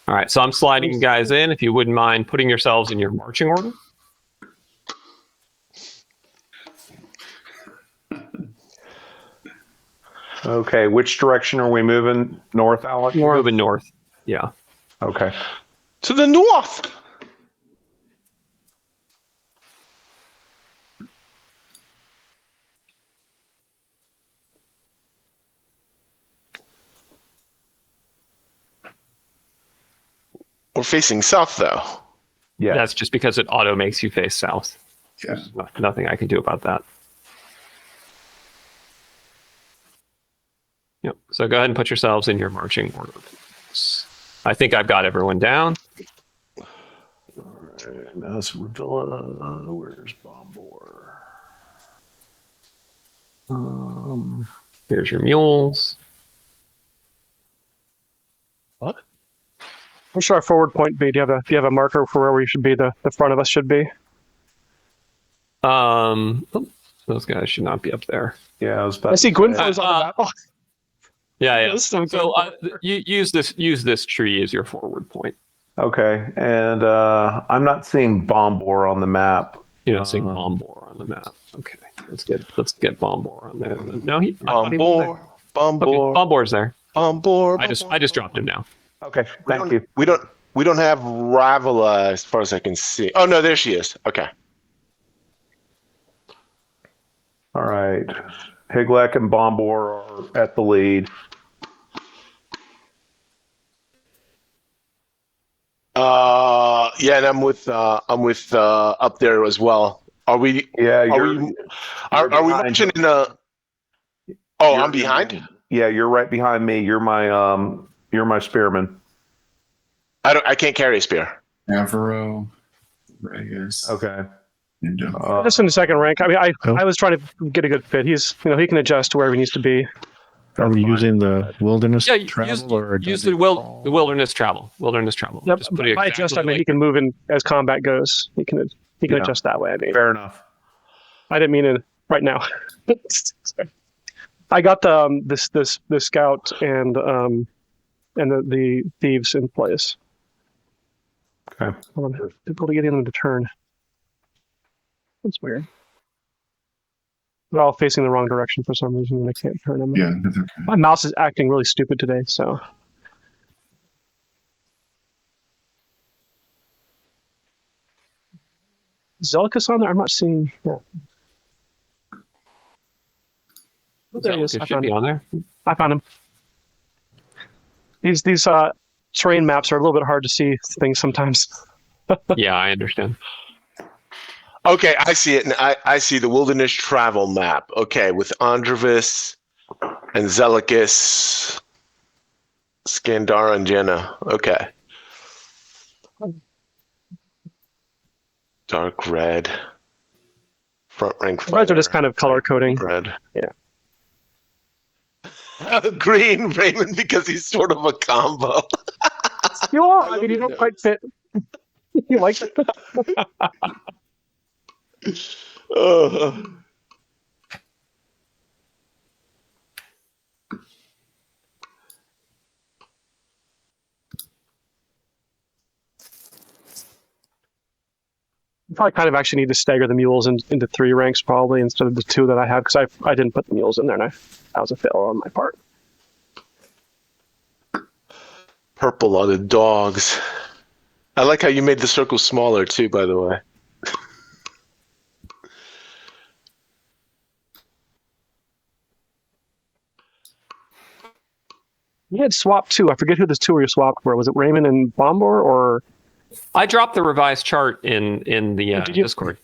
All right, so I'm sliding you guys in. If you wouldn't mind putting yourselves in your marching order. Okay, which direction are we moving? North, Alex? We're moving north. Yeah. Okay. To the north! We're facing south, though. Yeah. That's just because it auto makes you face south. Yeah. Nothing I can do about that. Yep. So go ahead and put yourselves in your marching order. I think I've got everyone down. That's Revilla. Where's Bombor? Here's your mules. Where should our forward point be? Do you have a marker for where we should be? The front of us should be. Those guys should not be up there. Yeah, I was about I see to say. Gwynflo's on the map. Oh, Yeah. this is so So good. you use this tree as your forward point. Okay, and I'm not seeing Bombor on the map. You're not seeing Bombor on the map. Okay, let's get Bombor on there. No, I thought he was there. Bombor, Bombor, Okay, Bombor's there. Bombor. I just dropped him now. Okay, thank you. We don't have Ravila as far as I can see. Oh no, there she is. Okay. All right, Higlek and Bombor are at the lead. Yeah, and I'm with up there as well. Are we? Yeah, Are we behind. marching in a? Oh, I'm behind. Yeah, you're right behind me. You're my spearman. I can't carry a spear. Navarro, Reyes. Okay. And, Just in the second rank. I mean, I was trying to get a good fit. He can adjust to wherever he needs to be. Are we using the wilderness Yeah, travel or use does the it fall? wilderness travel. Wilderness travel. Yep. Just put it By adjust, I mean he can move in as combat goes. He can Yeah. adjust that way. I mean, Fair enough. I didn't mean it right now. Sorry. I got the scout and the thieves in place. Okay. Hold on, difficult to get in to turn. That's weird. They're all facing the wrong direction for some reason, and I can't turn them. yeah, that's okay. My mouse is acting really stupid today, so. Zelicus on there? I'm not seeing. Yeah. There he is. It I should found be him. on there. I found him. These terrain maps are a little bit hard to see things sometimes. Yeah, I understand. Okay, I see it. And I see the wilderness travel map. Okay, with Androvis and Zelicus, Skandara, and Jenna. Okay. Dark red. Front rank The reds are just fighter. kind of color coding. Red. Yeah. Green Raymond because he's sort of a combo. You are. I mean, you don't quite fit. You like it? Uh, You probably kind of actually need to stagger the mules into 3 ranks probably instead of the 2 that I have because I didn't put the mules in there and that was a failure on my part. Purple are the dogs. I like how you made the circle smaller too, by the way. You had swapped 2. I forget who the 2 you swapped were. Was it Raymond and Bombor or? I dropped the revised chart in the Did you? Discord.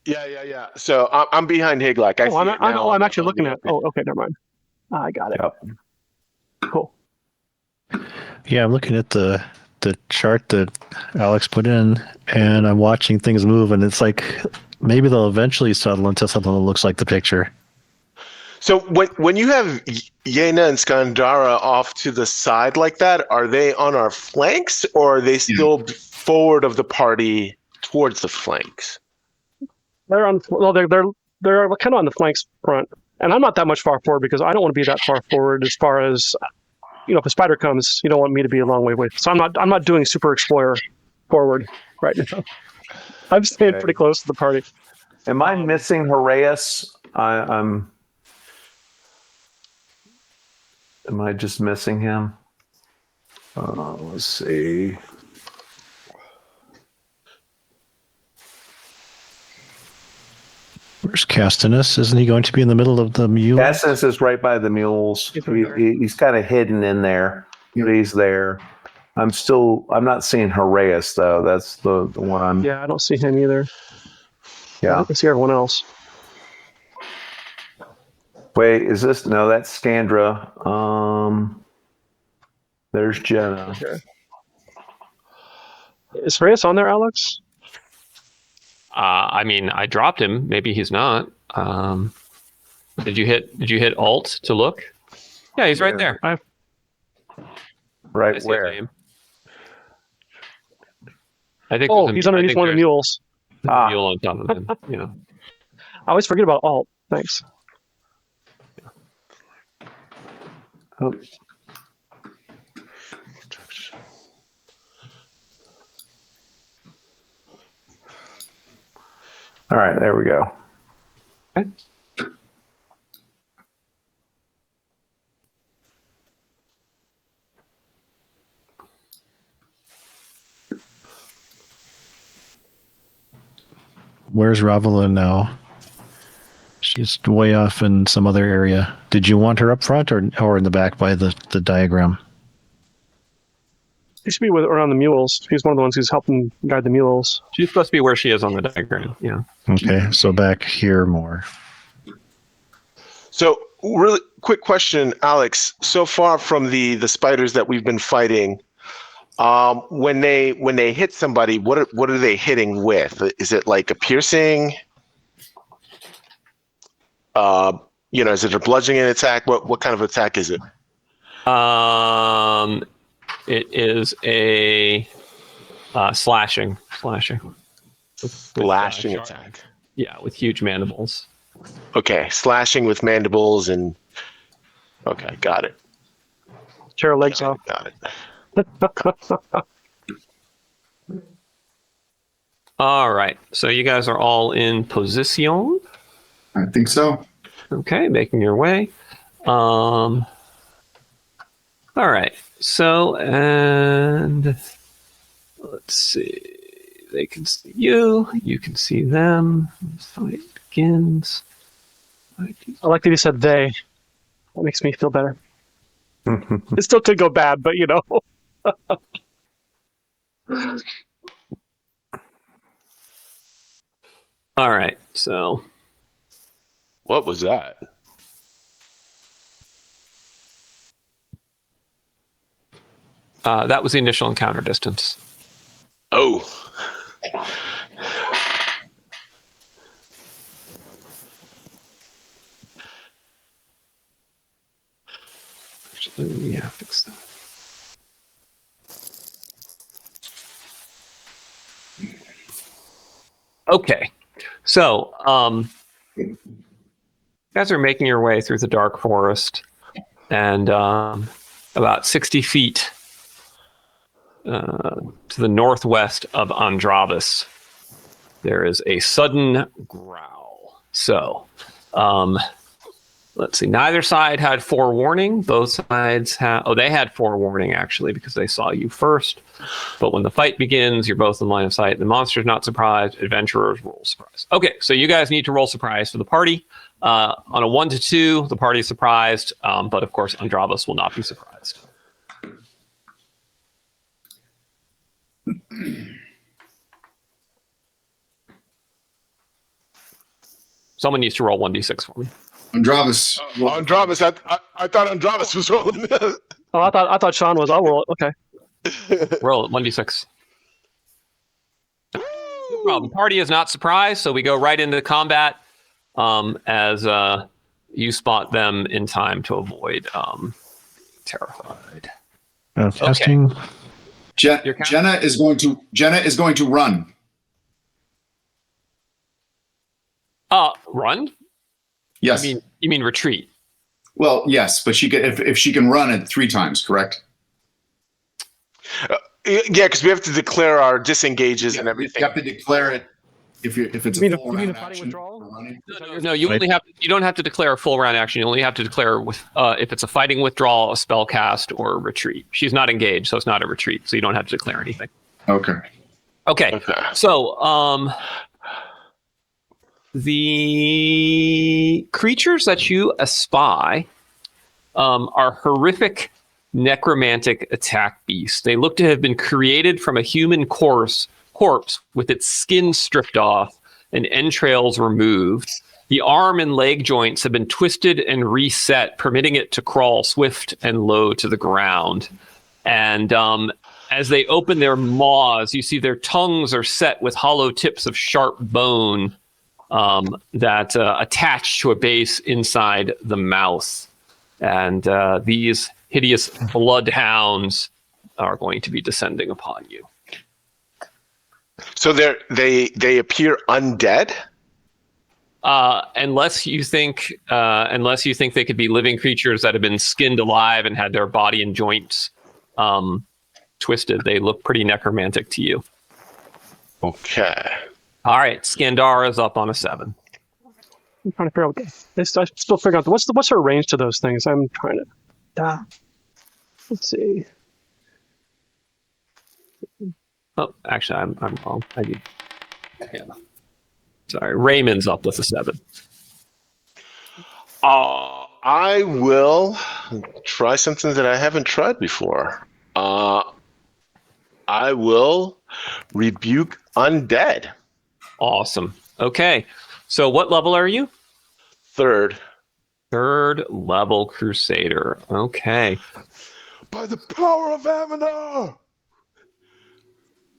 Yeah. So I'm behind Higlak. I see it now I'm on actually the- looking at. Oh, okay, never mind. I got it. Yep. Cool. Yeah, I'm looking at the chart that Alex put in, and I'm watching things move, and it's like maybe they'll eventually settle into something that looks like the picture. So when you have Yena and Skandara off to the side like that, are they on our flanks or are they still forward of the party towards the flanks? They're on. Well, they're kind of on the flanks front, and I'm not that much far forward because I don't want to be that far forward. As far as if a spider comes, you don't want me to be a long way away. So I'm not doing super explorer forward right now. I'm staying pretty close to the party. Am I missing Horaeus? Am I just missing him? Let's see. Where's Castinus? Isn't he going to be in the middle of the mule? Castinus is right by the mules. He's kind of hidden in there. He's there. I'm not seeing Horaeus though. That's the one I'm. Yeah, I don't see him either. Yeah. I can see everyone else. Wait, is this? No, that's Scandra. There's Jenna. Okay. Is Reyes on there, Alex? I mean, I dropped him. Maybe he's not. Did you hit Alt to look? Yeah, he's right there. Right where? I think. Oh, he's underneath one of the mules. A mule on top of him. Yeah. I always forget about Alt. Thanks. Oh. All right, there we go. Okay. Where's Ravelin now? She's way off in some other area. Did you want her up front or in the back by the diagram? He should be around the mules. He's one of the ones who's helping guide the mules. She's supposed to be where she is on the diagram. Yeah. Okay, so back here more. So, really quick question, Alex. So far from the spiders that we've been fighting, when they hit somebody, what are they hitting with? Is it like a piercing? Is it a bludgeoning attack? What kind of attack is it? It is a slashing. Slashing Attack. Yeah, with huge mandibles. Okay, slashing with mandibles and. Okay, got it. Tear her legs off. Got it. All right, so you guys are all in position. I think so. Okay, making your way. All right, so, and let's see. They can see you. You can see them. The fight begins. I like that you said they. That makes me feel better. It still could go bad, but All right, so. What was that? That was the initial encounter distance. Oh. Actually, yeah, fix that. Okay, so you guys are making your way through the dark forest, and about 60 feet to the northwest of Andravis, there is a sudden growl. So, let's see. Neither side had forewarning. Both sides they had forewarning actually because they saw you first. But when the fight begins, you're both in line of sight. The monster's not surprised. Adventurers roll surprise. Okay, so you guys need to roll surprise for the party. On a 1 to 2, the party is surprised, but of course, Andravis will not be surprised. Someone needs to roll 1d6 for me. Andravis. Andravis, I thought Andravis was rolling. Oh, I thought Sean was. Oh, well, okay. Roll 1d6. No problem. Party is not surprised, so we go right into combat as you spot them in time to avoid terrified. Testing. Jenna is going to run. Run? Yes. You mean retreat? Well, yes, but she can if she can run it 3 times, correct? Yeah, because we have to declare our disengages and everything. You have to declare it if it's You mean a full a round fighting action. withdrawal? for running. No, you only have. You don't have to declare a full round action. You only have to declare with if it's a fighting withdrawal, a spell cast, or a retreat. She's not engaged, so it's not a retreat. So you don't have to declare anything. Okay. Okay. So the creatures that you espy are horrific necromantic attack beasts. They look to have been created from a human corpse with its skin stripped off and entrails removed. The arm and leg joints have been twisted and reset, permitting it to crawl swift and low to the ground. And as they open their maws, you see their tongues are set with hollow tips of sharp bone that attach to a base inside the mouth. And these hideous bloodhounds are going to be descending upon you. So they appear undead? Unless you think they could be living creatures that have been skinned alive and had their body and joints twisted, they look pretty necromantic to you. Okay. All right, Skandara is up on a 7. I'm trying to figure out. I still figure out what's her range to those things. I'm trying to. Let's see. Oh, actually, I'm wrong. Sorry, Raymond's up with a 7. I will try something that I haven't tried before. I will rebuke undead. Awesome. Okay, so what level are you? 3rd. 3rd level Crusader. Okay. By the power of Amanar,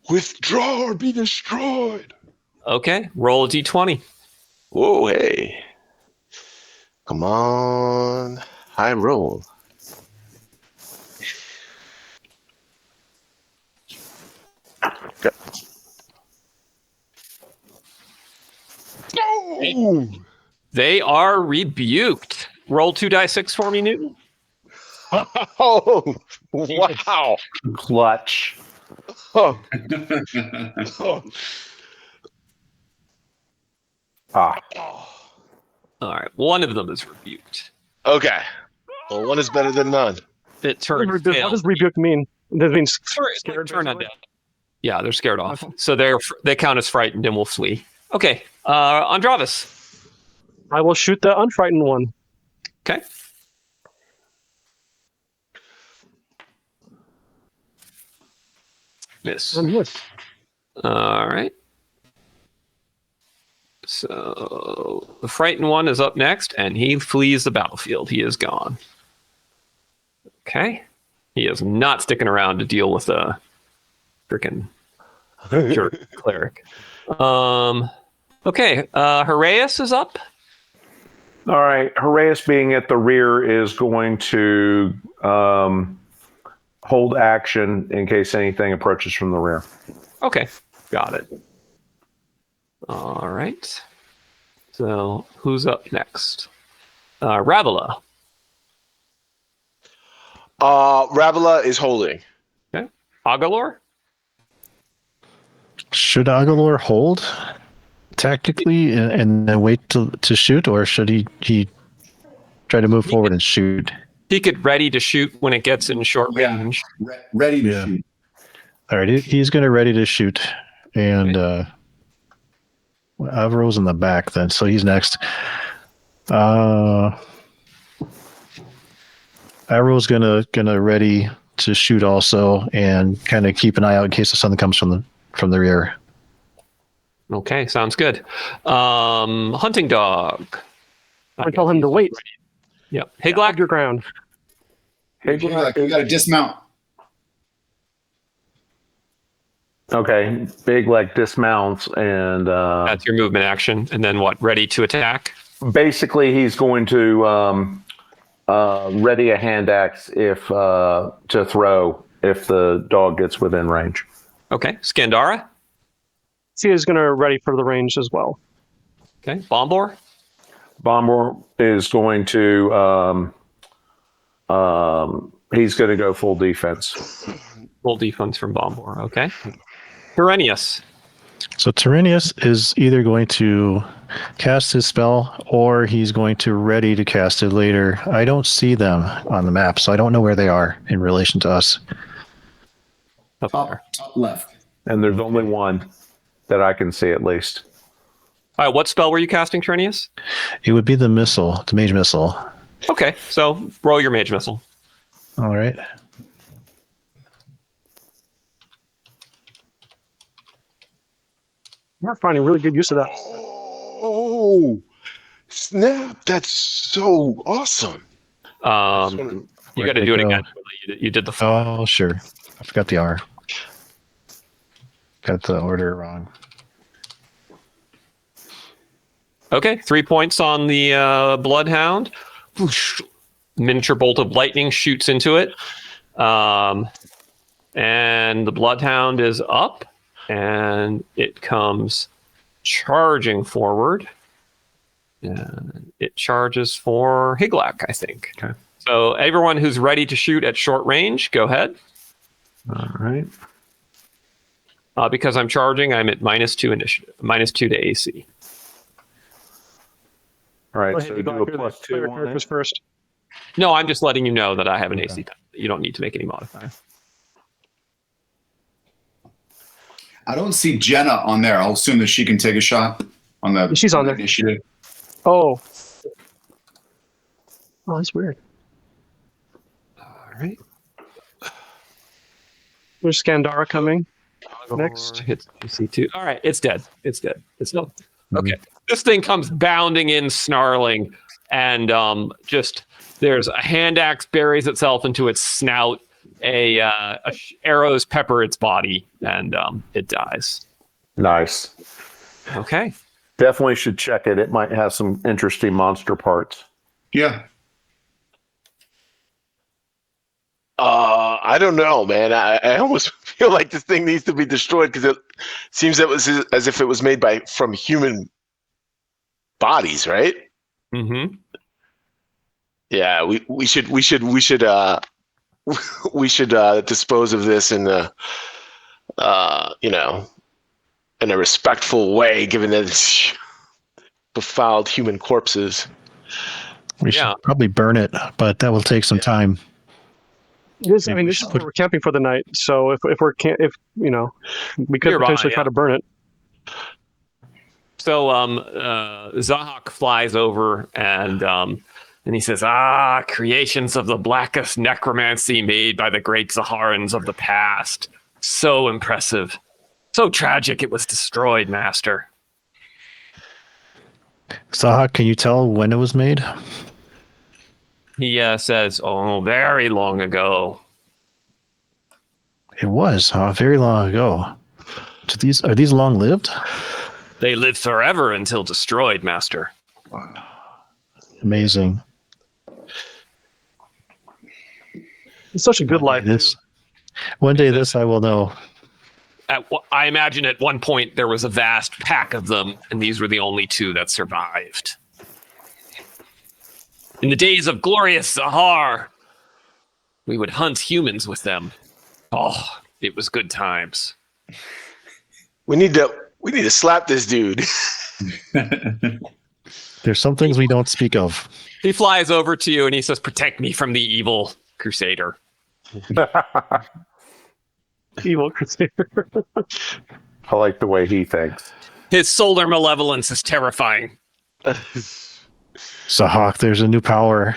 withdraw or be destroyed. Okay, roll a d20. Whoa, hey. Come on. High roll. Okay. No! They are rebuked. Roll 2d6 for me, Newton. Oh, wow. Clutch. Oh. Ah. All right, one of them is rebuked. Okay. Well, one is better than none. It turns What tail. does rebuke mean? That means Scared, turn basically? undead. Yeah, they're scared off. So they count as frightened and will flee. Okay, Andravis. I will shoot the unfrightened one. Okay. Miss. I'm here. All right. So the frightened one is up next, and he flees the battlefield. He is gone. Okay. He is not sticking around to deal with a freaking jerk cleric. Okay. Horaeus is up. All right. Horaeus, being at the rear, is going to hold action in case anything approaches from the rear. Okay. Got it. All right. So who's up next? Ravila. Ravila is holding. Okay. Agalor? Should Agalor hold tactically and then wait to shoot, or should he try to move forward and shoot? He could ready to shoot when it gets in short range. Ready to shoot. All right, he's going to ready to shoot, and Avro's in the back then, so he's next. Avro's gonna ready to shoot also, and kind of keep an eye out in case something comes from the rear. Okay, sounds good. Hunting dog. I tell him to wait. Yep. Hold Higlak. your ground. You got to dismount. Okay, big leg dismounts and That's your movement action. And then what? Ready to attack? basically he's going to ready a hand axe if to throw if the dog gets within range. Okay. Skandara? He is going to ready for the range as well. Okay. Bombor? Bomber is going to he's going to go full defense. Full defense from Bombor. Okay. Perennius. So Tyrannius is either going to cast his spell or he's going to ready to cast it later. I don't see them on the map, so I don't know where they are in relation to us. Up there. Top left. And there's only one that I can see at least. All right. What spell were you casting, Perennius? It would be the missile, the mage missile. Okay. So roll your mage missile. All right. We're finding really good use of that. Oh, snap. That's so awesome. You got to do it again. You did the. Oh, sure. I forgot the R. Got the order wrong. Okay, 3 points on the bloodhound. Whoosh. Miniature bolt of lightning shoots into it, and the bloodhound is up, and it comes charging forward. And it charges for Higlak, I think. Okay. So everyone who's ready to shoot at short range, go ahead. All right. Because I'm charging, I'm at -2 initiative, -2 to AC. All right, Go so ahead, do a +2 player on characters it. first. No, I'm just letting you know that I have an AC. You don't need to make any modifier. I don't see Jenna on there. I'll assume that she can take a shot on the She's on there. initiative. Oh, that's weird. All right. There's Skandara coming. Next. Hits AC2. All right, it's dead. It's dead. It's no. Okay. This thing comes bounding in, snarling, and just there's a hand axe buries itself into its snout. Arrows pepper its body, and it dies. Nice. Okay. Definitely should check it. It might have some interesting monster parts. Yeah. I don't know, man. I almost feel like this thing needs to be destroyed because it seems that was as if it was made from human bodies, right? Mm-hmm. Yeah, we should dispose of this in in a respectful way, given that it's befouled human corpses. We should probably burn it, but that will take some time. This, I mean, this is where we're camping for the night. So if we could Nearby, potentially try to burn it. So Zahak flies over and he says, creations of the blackest necromancy made by the great Zaharans of the past. So impressive. So tragic it was destroyed, Master. Sahak, can you tell when it was made? He says, very long ago. It was, very long ago. Are these long-lived? They lived forever until destroyed, Master. Amazing. It's such a good life. One day this I will know. I imagine at one point there was a vast pack of them, and these were the only two that survived. In the days of glorious Zahar, we would hunt humans with them. Oh, it was good times. We need to slap this dude. There's some things we don't speak of. He flies over to you and he says, "Protect me from the evil Crusader." Evil Crusader. I like the way he thinks. His solar malevolence is terrifying. Sahak, there's a new power.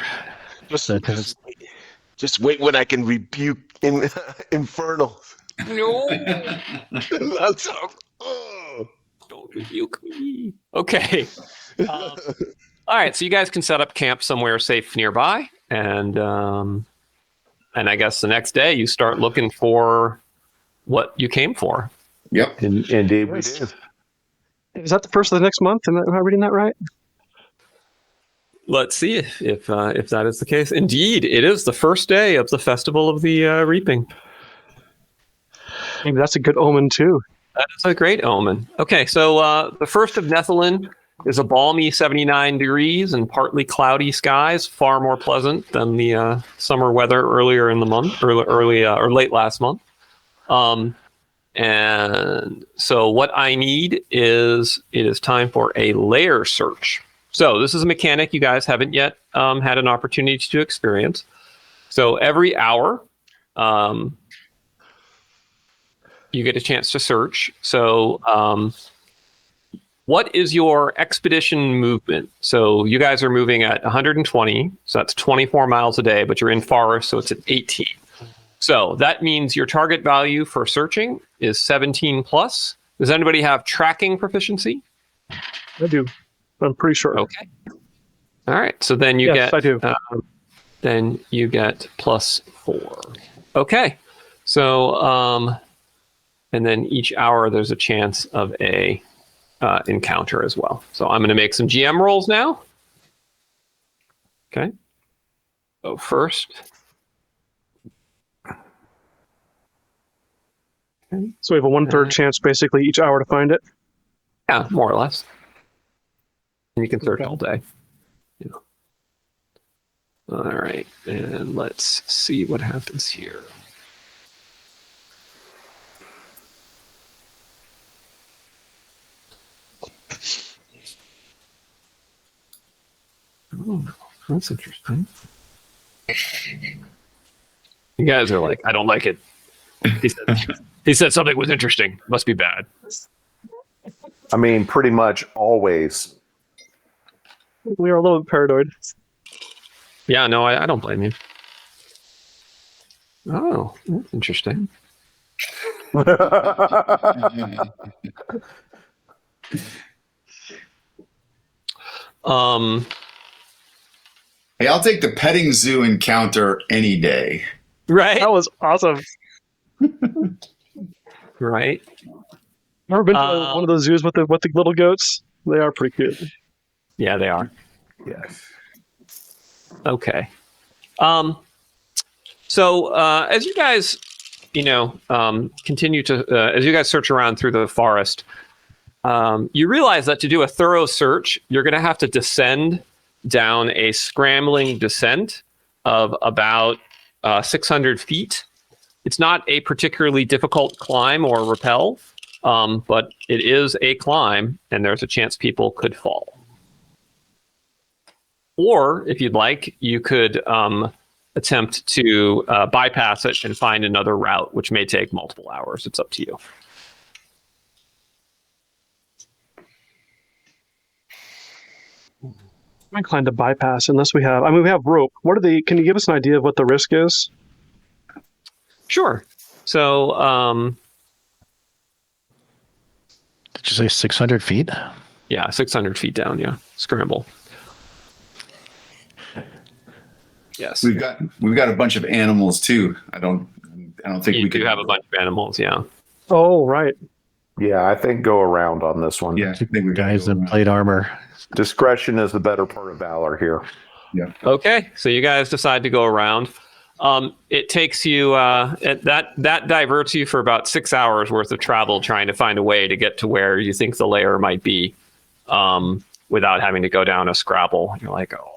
Just wait when I can rebuke infernal. No. That's Don't rebuke me. Okay. All right, so you guys can set up camp somewhere safe nearby, and And I guess the next day you start looking for what you came for. Yep. Indeed, we do. Is that the first of the next month? Am I reading that right? Let's see if that is the case. Indeed, it is the first day of the Festival of the Reaping. Maybe that's a good omen too. That is a great omen. Okay, so the first of Nethelin is a balmy 79 degrees and partly cloudy skies, far more pleasant than the summer weather earlier in the month, or late last month. And so what I need is, it is time for a layer search. So this is a mechanic you guys haven't yet had an opportunity to experience. So every hour, you get a chance to search. So what is your expedition movement? So you guys are moving at 120, so that's 24 miles a day, but you're in forest, so it's at 18. So that means your target value for searching is 17 plus. Does anybody have tracking proficiency? I do. I'm pretty sure. Okay. All right. So then you Yes, get. I do. Then you get +4. Okay. So and then each hour there's a chance of a encounter as well. So I'm going to make some GM rolls now. Okay. So first. Okay. So we have a 1/3 chance basically each hour to find it. Yeah, more or less. And you can search all day. Yeah. All right, and let's see what happens here. Oh, that's interesting. You guys are like, I don't like it. He said something was interesting. Must be bad. I mean, pretty much always. We are a little bit paranoid. Yeah, no, I don't blame you. Oh, that's interesting. Hey, I'll take the petting zoo encounter any day. Right, That was awesome. right. Ever been to one of those zoos with the little goats? They are pretty cute. Yeah, they are. Yes. Okay. So as you guys, continue to, as you guys search around through the forest, you realize that to do a thorough search, you're going to have to descend down a scrambling descent of about 600 feet. It's not a particularly difficult climb or rappel, but it is a climb, and there's a chance people could fall. Or, if you'd like, you could attempt to bypass it and find another route, which may take multiple hours. It's up to you. I'm inclined to bypass unless we have. I mean, we have rope. What are the? Can you give us an idea of what the risk is? Sure. So, Did you say 600 feet? yeah, 600 feet down. Yeah, scramble. Yes, We've got a bunch of animals too. I don't think you we do could have a bunch of animals. Yeah. Oh, right. Yeah, I think go around on this one. Yeah, I think we Guys in plate armor. Discretion is the better part of valor here. Yeah. Okay, so you guys decide to go around. It takes you that diverts you for about 6 hours worth of travel trying to find a way to get to where you think the lair might be, without having to go down a scrabble. You're like, oh,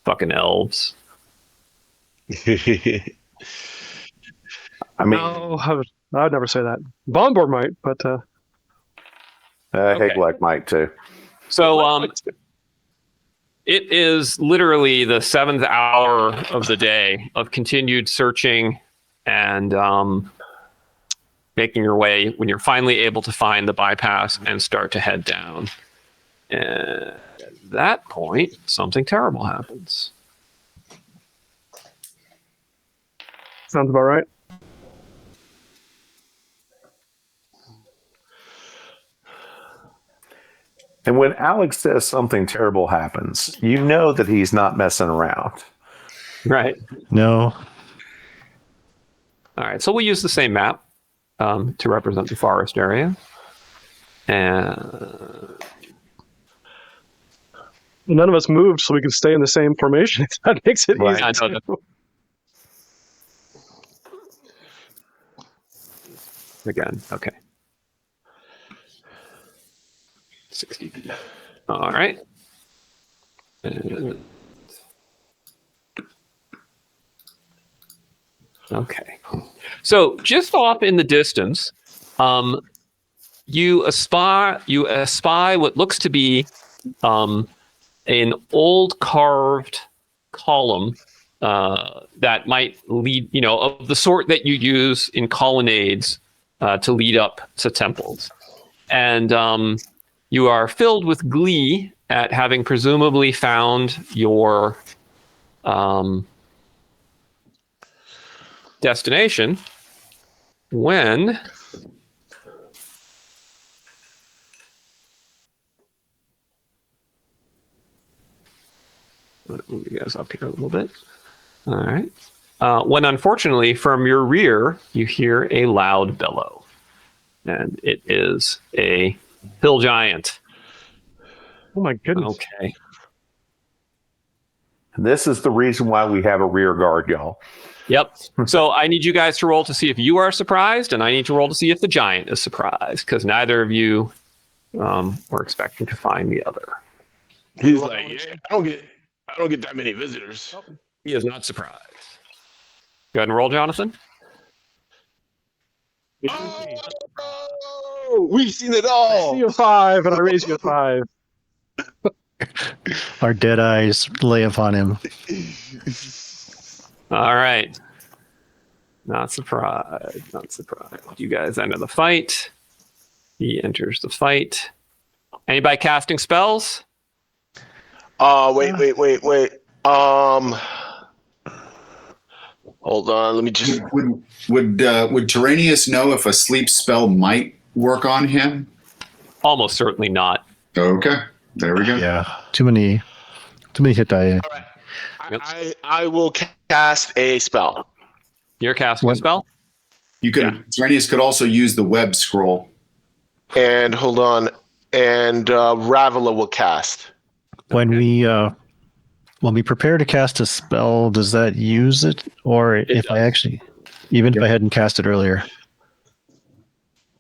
fucking elves. I mean, No, I would never say that. Bombor might, but Okay. Heglac might too. So it is literally the 7th hour of the day of continued searching and making your way when you're finally able to find the bypass and start to head down. And at that point, something terrible happens. sounds about right. And when Alex says something terrible happens, you know that he's not messing around. Right. No. All right. So we'll use the same map to represent the forest area. And None of us moved, so we can stay in the same formation. That makes it Right. easy. I know too. again. Okay. 60 feet. All right. And- okay. So just off in the distance, you espy what looks to be an old carved column that might lead, of the sort that you use in colonnades to lead up to temples. And you are filled with glee at having presumably found your destination when I'll move you guys up here a little bit. All right. When unfortunately from your rear you hear a loud bellow, and it is a hill giant. Oh my goodness. Okay. This is the reason why we have a rear guard, y'all. Yep. So I need you guys to roll to see if you are surprised, and I need to roll to see if the giant is surprised, because neither of you were expecting to find the other. He's like, yeah, I don't get that many visitors. He is not surprised. Go ahead and roll, Jonathan. Oh, we've seen it I all. see a 5, and I raise you a 5. Our dead eyes lay upon him. All right. Not surprised. Not surprised. You guys enter the fight. He enters the fight. Anybody casting spells? Wait. Hold on. Let me just. Would Tyranius know if a sleep spell might work on him? Almost certainly not. Okay, there we go. Yeah. Too many hit die. All right. I will cast a spell. You're casting a spell? You could. Tyranius could also use the web scroll. And hold on. And Ravila will cast. When we prepare to cast a spell, does that use it? Or if I actually, even if I hadn't cast it earlier?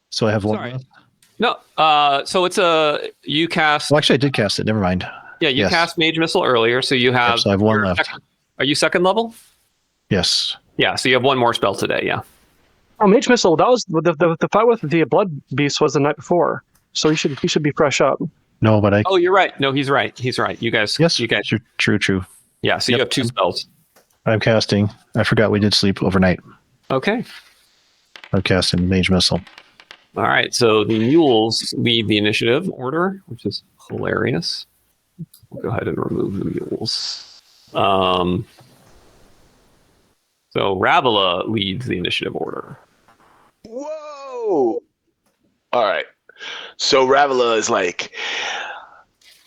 So I have one Sorry. left? No. So it's you cast. Well, actually, I did cast it. Never mind. Yeah, you Yes. cast Mage Missile earlier, so you have. Yep, so I have one you're left. Are you second level? Yes. Yeah, so you have one more spell today. Yeah. Oh, Mage Missile. That was the fight with the Blood Beast was the night before, so he should be fresh up. No, but I. Oh, you're right. No, he's right. He's right. You guys. Yes. You guys. True. Yeah. So you have 2 spells. I'm casting. I forgot we did sleep overnight. Okay. I'm casting Mage Missile. All right. So the mules lead the initiative order, which is hilarious. We'll go ahead and remove the mules. So Ravila leads the initiative order. Whoa! All right. So Ravila is like,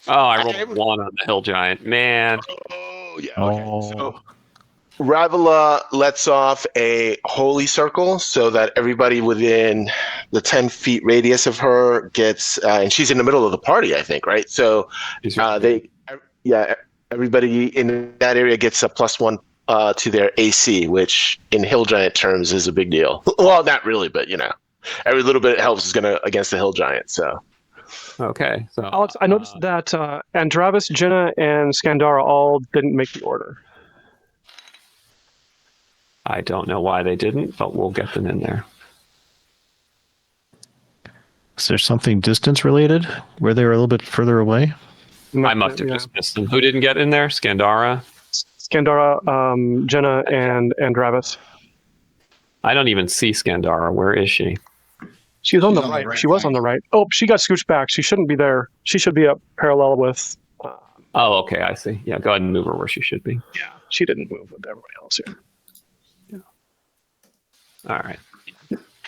Oh, I rolled a 1 on the hill giant. Man. oh yeah. Okay. Oh. So Ravila lets off a holy circle so that everybody within the 10 feet radius of her gets, and she's in the middle of the party, I think, right? So everybody in that area gets a +1 to their AC, which in hill giant terms is a big deal. Well, not really, but every little bit it helps is gonna against the hill giant. So Okay. So Alex, I noticed that Andravis, Jenna, and Skandara all didn't make the order. I don't know why they didn't, but we'll get them in there. Is there something distance related where they were a little bit further away? I must have just missed them. Who didn't get in there? Skandara? Skandara, Jenna, and Andravis. I don't even see Skandara. Where is she? She's on the on the right. right She was flank. on the right. Oh, she got scooched back. She shouldn't be there. She should be up parallel with. Oh, okay. I see. Yeah, go ahead and move her where she should be. Yeah, she didn't move with everybody else here. All right.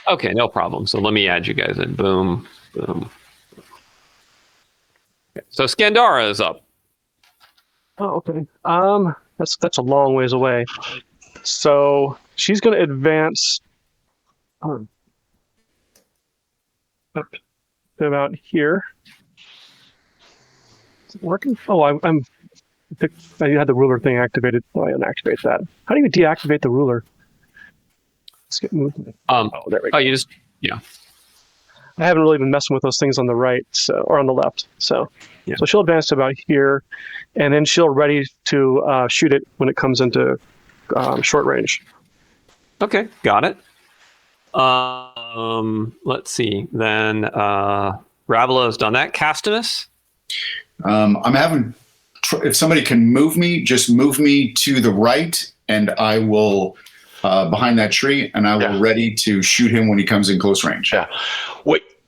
Okay, no problem. So let me add you guys in. Boom, boom. Okay. So Skandara is up. Oh, okay. That's a long ways away. So she's going to advance up to about here. Is it working? Oh, I had the ruler thing activated. Oh, I unactivate that. How do you deactivate the ruler? Let's get movement. Oh, there we go. Oh, you just yeah. I haven't really been messing with those things on the right, or on the left. So she'll advance to about here, and then she'll ready to shoot it when it comes into short range. Okay, got it. Let's see. Then Ravela has done that. Castinus? I'm having. If somebody can move me, just move me to the right, and I will behind that tree, and I will ready to shoot him when he comes in close range. Yeah.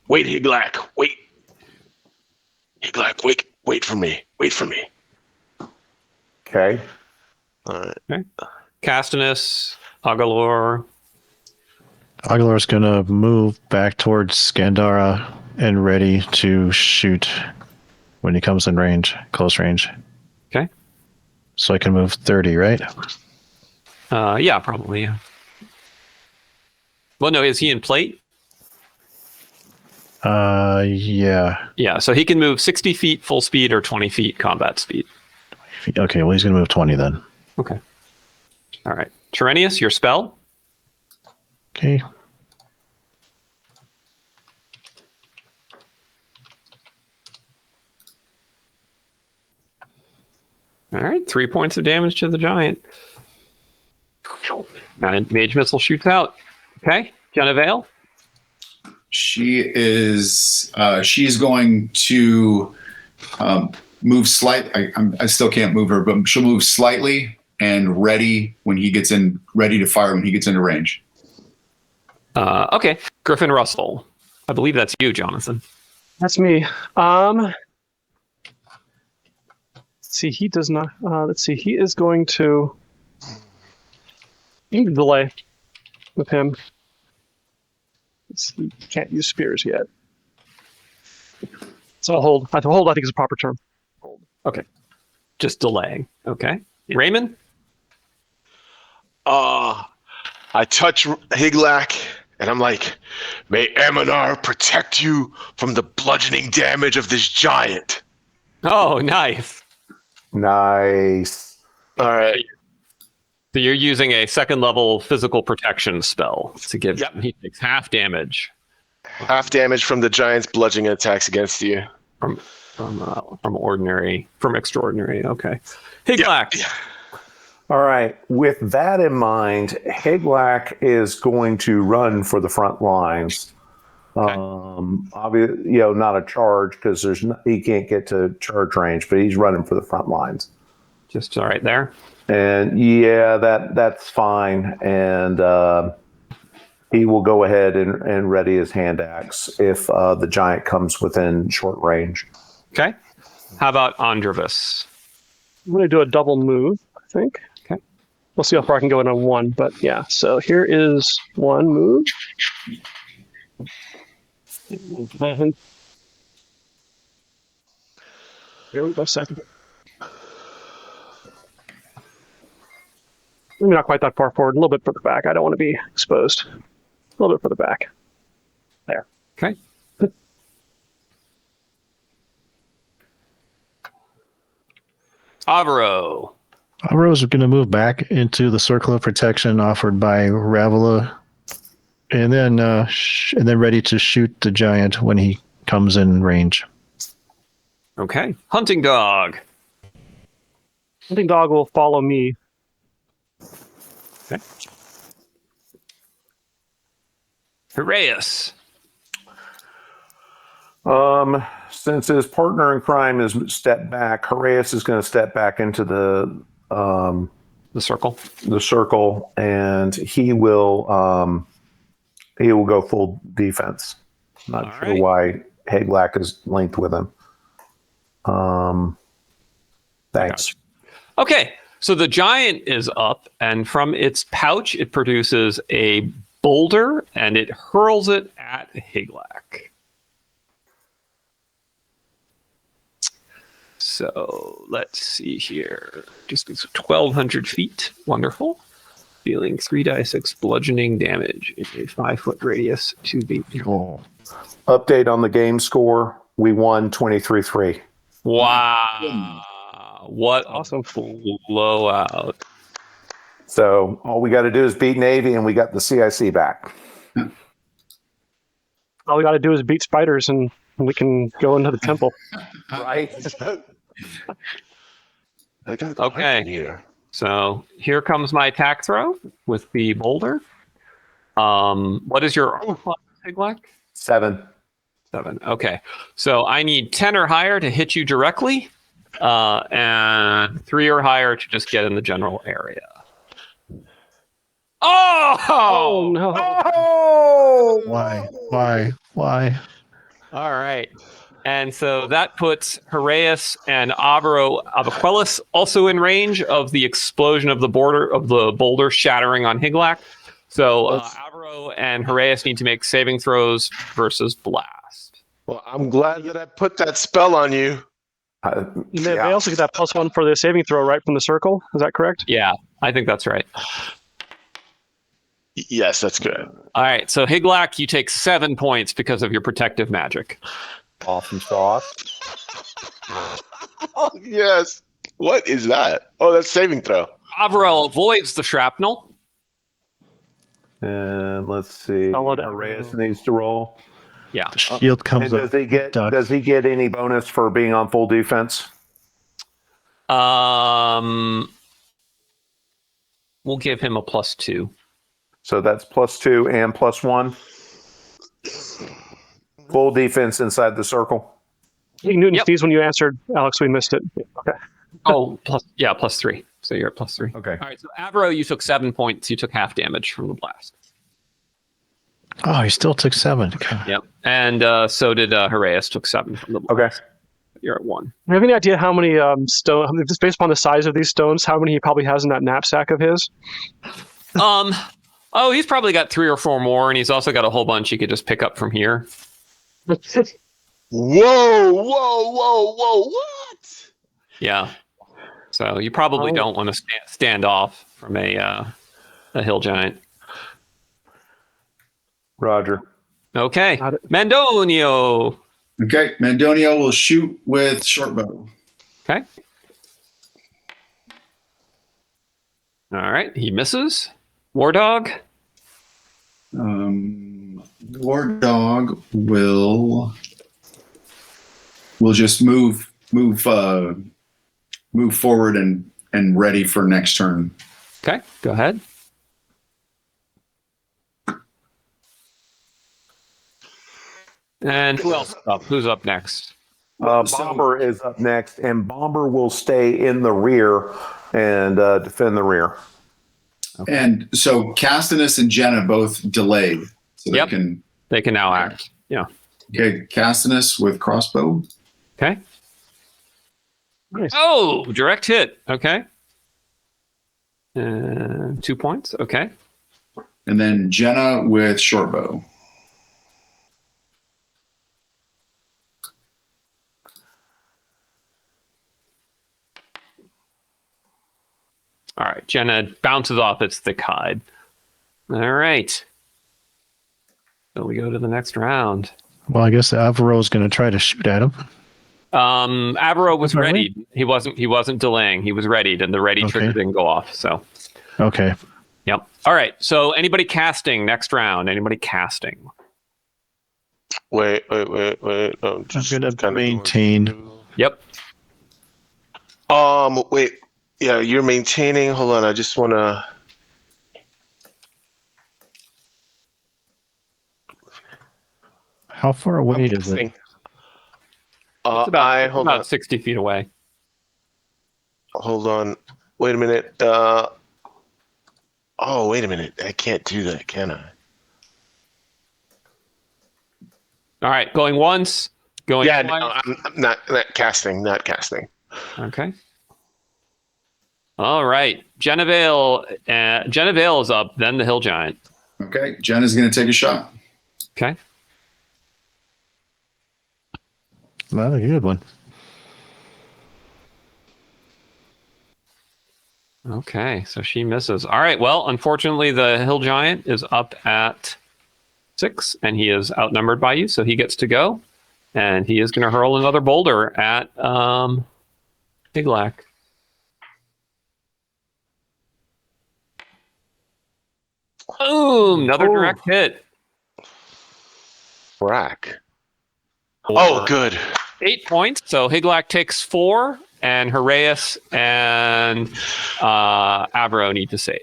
Wait, Higlak. Wait. Higlak, wait for me. Wait for me. Okay. All right. Okay. Castinus, Agalor. Aguilar's going to move back towards Scandara and ready to shoot when he comes in range, close range. Okay. So I can move 30, right? Yeah, probably. Yeah. Well, no, is he in plate? Yeah. Yeah, so he can move 60 feet full speed or 20 feet combat speed. Okay, well, he's going to move 20 then. Okay. All right. Tyrenius, your spell? Okay. All right, 3 points of damage to the giant. And Mage Missile shoots out. Okay, Genevieve? She's going to move slightly. I still can't move her, but she'll move slightly and ready to fire when he gets into range. Okay, Griffin Russell. I believe that's you, Jonathan. That's me. Let's see, he does not. Let's see, he is going to delay with him. He can't use spears yet. So I'll hold. I think is a proper term. Hold. Okay, just delaying. Okay, Raymond. I touch Higlak, and I'm like, may Aminar protect you from the bludgeoning damage of this giant. Oh, nice. Nice. All right. So you're using a second level physical protection spell to give him. He takes half damage. Half damage from the giant's bludgeoning attacks against you. From extraordinary. Okay. Higlak. Yeah. All right. With that in mind, Higlak is going to run for the front lines. Okay. Obviously, not a charge because he can't get to charge range, but he's running for the front lines. Just right there. And that's fine. And he will go ahead and ready his hand axe if the giant comes within short range. Okay. How about Androvus? I'm going to do a double move, I think. Okay. We'll see how far I can go in on one, but yeah. So here is one move. Here we go, second. Maybe not quite that far forward, a little bit further back. I don't want to be exposed. A little bit further back. There. Okay. Avro. Avro's going to move back into the circle of protection offered by Ravela, and then ready to shoot the giant when he comes in range. Okay. Hunting dog. Hunting dog will follow me. Okay. Heraeus. Since his partner in crime has stepped back, Heraeus is going to step back into the circle. The circle, and he will go full defense. Not sure why Higlak is linked with him. Thanks. Okay, so the giant is up, and from its pouch, it produces a boulder, and it hurls it at Higlak. So let's see here. Just 1,200 feet. Wonderful. Dealing 3d6 bludgeoning damage in a 5-foot radius to the. Cool. Update on the game score. We won 23-3. Wow. What Awesome. a blowout. So all we got to do is beat Navy, and we got the CIC back. All we got to do is beat spiders, and we can go into the temple. Right? I got Okay. here. So here comes my attack throw with the boulder. What is your armor class, Higlak? 7. 7. Okay. So I need 10 or higher to hit you directly, and 3 or higher to just get in the general area. Oh no! Oh! Why? All right. And so that puts Heraeus and Abaquelis also in range of the explosion of the boulder shattering on Higlak. So Avro and Heraeus need to make saving throws versus blast. Well, I'm glad that I put that spell on you. They also get that +1 for the saving throw right from the circle. Is that correct? Yeah, I think that's right. Yes, that's good. All right. So Higlak, you take 7 points because of your protective magic. Awesome sauce. Oh, yes. What is that? Oh, that's saving throw. Avril avoids the shrapnel. And let's see. Solid. Reyes needs to roll. Yeah. The shield comes And up. does he get any bonus for being on full defense? We'll give him a +2. So that's +2 and +1. Full defense inside the circle. Newton Yep. sneezed when you answered, Alex. We missed it. Okay. Oh, +3. So you're at +3. Okay. All right. So Avro, you took 7 points. You took half damage from the blast. Oh, he still took 7. God. Yep. And so did Heraeus, took 7 from the blast. Okay. You're at 1. Do you have any idea how many stones, just based upon the size of these stones, how many he probably has in that knapsack of his? Oh, he's probably got 3 or 4 more, and he's also got a whole bunch he could just pick up from here. Whoa, what? Yeah. So you probably don't want to stand off from a hill giant. Roger. Okay. Got it. Mandonio. Okay, Mandonio will shoot with short bow. Okay. All right. He misses. War Dog. War Dog will just move forward and ready for next turn. Okay. Go ahead. And who else is up? Who's up next? Bomber is up next, and Bomber will stay in the rear and defend the rear. And so Castinus and Jenna both delayed. So Yep. they They can now act. Yeah. okay, Castinus with crossbow. Okay. Nice. Oh, direct hit. Okay. 2 points. Okay. And then Jenna with short bow. All right. Jenna bounces off its thick hide. All right. So we go to the next round. Well, I guess Avro is going to try to shoot at him. Avro was All right. ready. He wasn't delaying. He was readied, and the ready Okay. trigger didn't go off. So, Okay. yep. All right. So anybody casting next round? Anybody casting? Wait. I'm I'm just going to kinda maintain. Yep. Wait. Yeah, you're maintaining. Hold on. I just want to. How far away is it? It's about 60 feet away. Hold on. Wait a minute. Wait a minute. I can't do that, can I? All right. Going once. Going Yeah, twice. no, I'm not casting. Not casting. Okay. All right. Genevale is up, then the hill giant. Okay, Jenna's going to take a shot. Okay. Well, a good one. Okay, so she misses. All right, well, unfortunately, the hill giant is up at 6, and he is outnumbered by you, so he gets to go. And he is going to hurl another boulder at Higlak. Boom! Another direct hit. Rack. Oh, good. 8 points. So Higlak takes 4, and Haraeus and Avro need to save.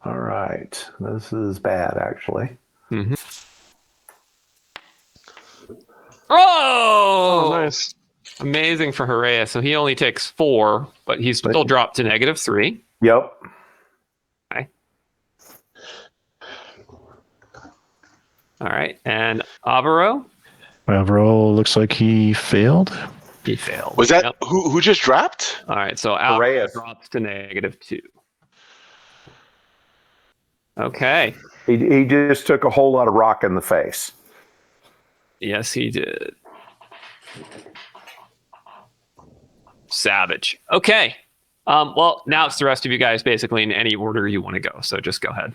All right. This is bad, actually. Mm-hmm. Oh! Nice. Amazing for Haraeus. So he only takes 4, but he's still dropped to -3. Yep. Okay. All right. And Avro? Avro looks like he failed. He failed. Was that Yep. who just dropped? All right. So Avro Haraeus. drops to -2. Okay. He just took a whole lot of rock in the face. Yes, he did. Savage. Okay. Well, now it's the rest of you guys basically in any order you want to go. So just go ahead.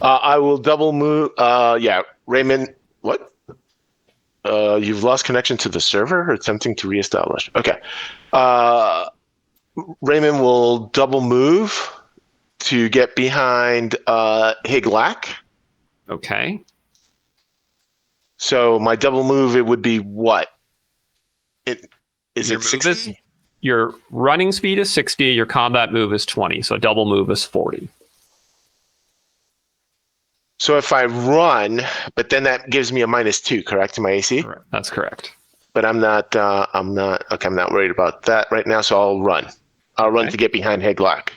I will double move. Yeah, Raymond. What? You've lost connection to the server or attempting to reestablish. Okay. Raymond will double move to get behind Higlak. Okay. So my double move, it would be what? Is Your it move is- 60? Your running speed is 60. Your combat move is 20. So double move is 40. So if I run, but then that gives me a -2, correct, to my AC? Correct. That's correct. But I'm not worried about that right now, so I'll run. I'll run Okay. to get behind Higlak.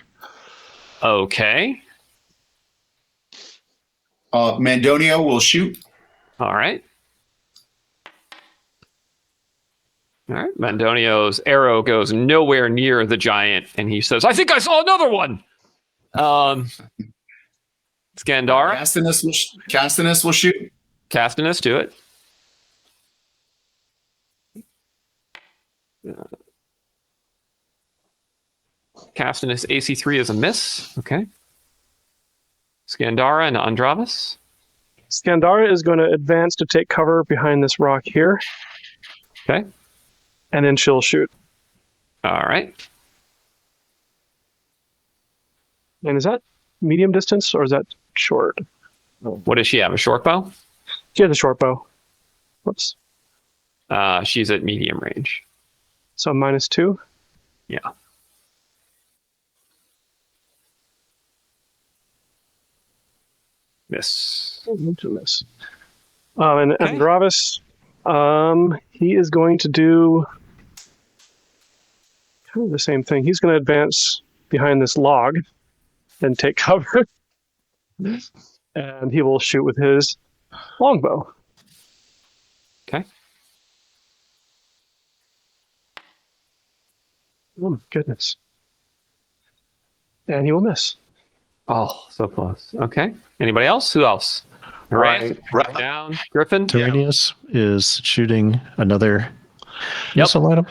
Okay. Mandonio will shoot. All right. All right. Mandonio's arrow goes nowhere near the giant, and he says, I think I saw another one. Scandara, Castinus will shoot. Castinus, do it. Castinus AC3 is a miss. Okay. Scandara and Andravis. Scandara is going to advance to take cover behind this rock here, Okay. and then she'll shoot. All right. And is that medium distance or is that short? What does she have? A short bow? She has a short bow. Whoops. She's at medium range. So -2. Yeah. Miss. To miss. And Okay. Andravis, he is going to do kind of the same thing. He's going to advance behind this log and take cover. And he will shoot with his longbow. Okay. Oh my goodness. And he will miss. Oh, so close. Okay. Anybody else? Who else? Right. Down. Griffin. Tyranius is shooting another Yep. missile at him.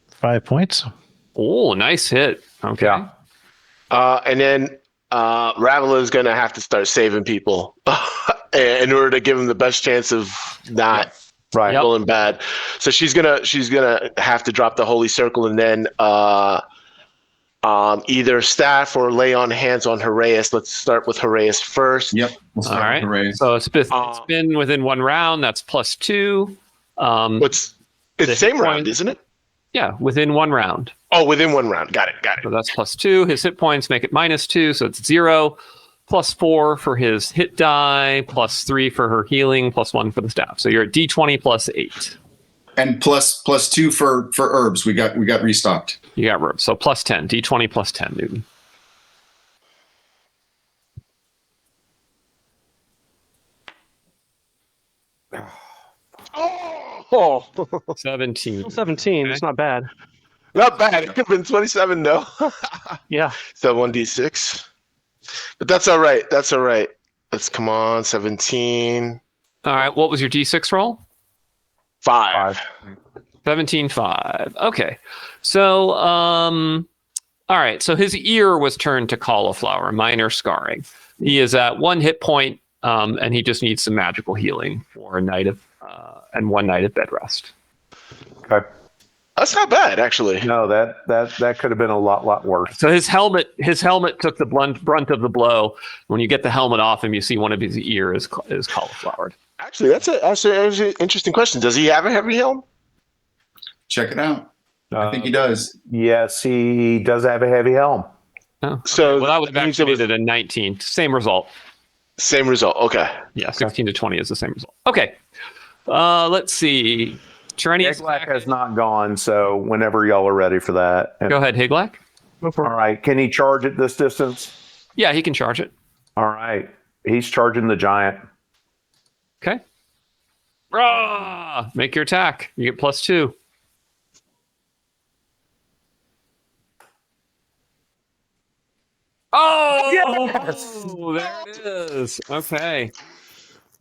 5 points. Oh, nice hit. Okay. Yeah. And then Ravela is going to have to start saving people in order to give him the best chance of not Right. Yep. rolling bad. So she's gonna have to drop the holy circle and then either staff or lay on hands on Haraeus. Let's start with Haraeus first. Yep. We'll All start right. with Haraeus. So it's been within one round. That's +2. It's The the same hit round, point- isn't it? Yeah, within one round. Oh, within one round. Got it. So that's +2. His hit points make it -2, so it's 0. +4 for his hit die, +3 for her healing, +1 for the staff. So you're at D20 +8. And plus 2 for herbs. We got restocked. You got room. So +10. D20 +10, Newton. Oh, 17. 17. It's not bad. not bad. It could have been 27, though. Yeah. So 1d6. But that's all right. That's all right. Let's come on. 17. All right. What was your D6 roll? 5. 17.5. Okay. So, all right. So his ear was turned to cauliflower, minor scarring. He is at 1 hit point, and he just needs some magical healing for a night of and 1 night of bed rest. Okay. That's not bad, actually. No, that could have been a lot worse. So his helmet took the brunt of the blow. When you get the helmet off him, you see one of his ears is cauliflowered. Actually, that's an interesting question. Does he have a heavy helm? Check it out. I think he does. Yes, he does have a heavy helm. Oh. So Well, that would have that means it was- activated a 19. Same result. Same result. Okay. Yeah, 16 to 20 is the same result. Okay. Let's see. Tyrannius Higlak has not gone, so whenever y'all are ready for that. Go ahead, Higlak. Go for All it. right. Can he charge at this distance? Yeah, he can charge it. All right. He's charging the giant. Okay. Rah! Make your attack. You get +2. Oh, yes! There it is. Okay.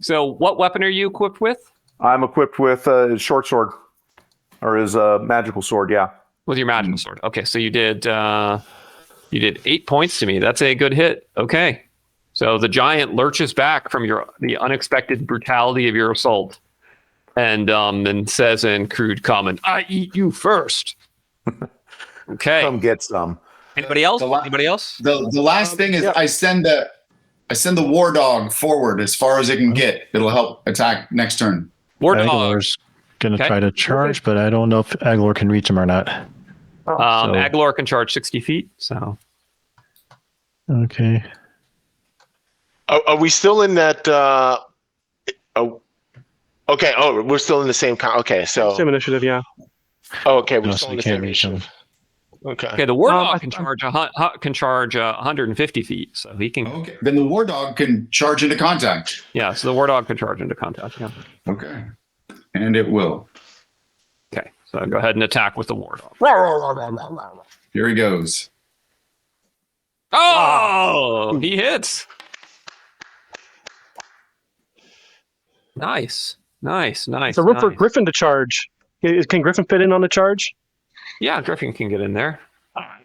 So, what weapon are you equipped with? I'm equipped with his short sword, or his magical sword. Yeah. With your magical sword. Okay, so you did 8 points to me. That's a good hit. Okay. So the giant lurches back from the unexpected brutality of your assault, and then says in crude common, "I eat you first." Okay. Come get some. Anybody else? The la- Anybody else? The last thing is yeah. I send the war dog forward as far as it can get. It'll help attack next turn. War dog. Aglor's going to Okay. try to charge, but I don't know if Aglor can reach him or not. So- Aglor can charge 60 feet. So Okay. Are we still in that? Okay. Oh, we're still in the same. Okay. So. Same initiative, yeah. Oh, okay. We're No, still so in we the same can't reach him. initiative. Okay. okay, the war dog I- can charge 150 feet. So he can. Okay. Then the war dog can charge into contact. Yeah. So the war dog can charge into contact. Yeah. Okay. And it will. Okay. So go ahead and attack with the war dog. Here he goes. Oh, he hits. Nice. It's a room for Griffin to charge. Can Griffin fit in on the charge? Yeah, Griffin can get in there.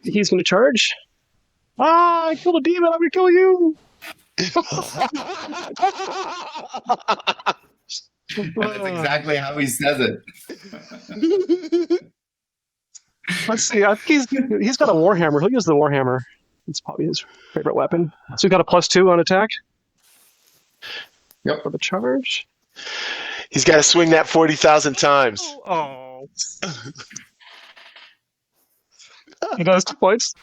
He's going to charge. I killed a demon. I'm going to kill you. That's exactly how he says it. Let's see. I think he's got a warhammer. He'll use the warhammer. It's probably his favorite weapon. So he's got a +2 on attack. Yep. For the charge. He's got to swing that 40,000 times. Oh. He does 2 points.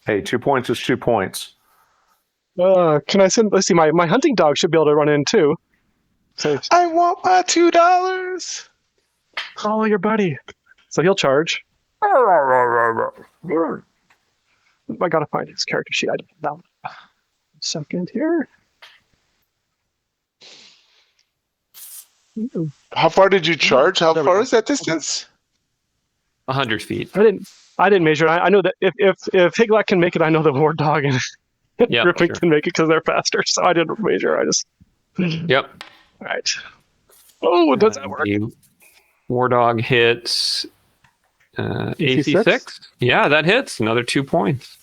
Hey, 2 points is 2 points. Can I send? Let's see. My hunting dog should be able to run in too. So I want my $2. follow your buddy. So he'll charge. I gotta find his character sheet. I don't know. Second here. How far did you charge? How There we far go. is that distance? 100 feet. I didn't measure. I know that if Higlak can make it, I know the war dog and Yeah, Griffin sure. can make it because they're faster. So I didn't measure. I just Yep. all right. Oh, does that work? The war dog hits AC 6? 6. Yeah, that hits. Another 2 points.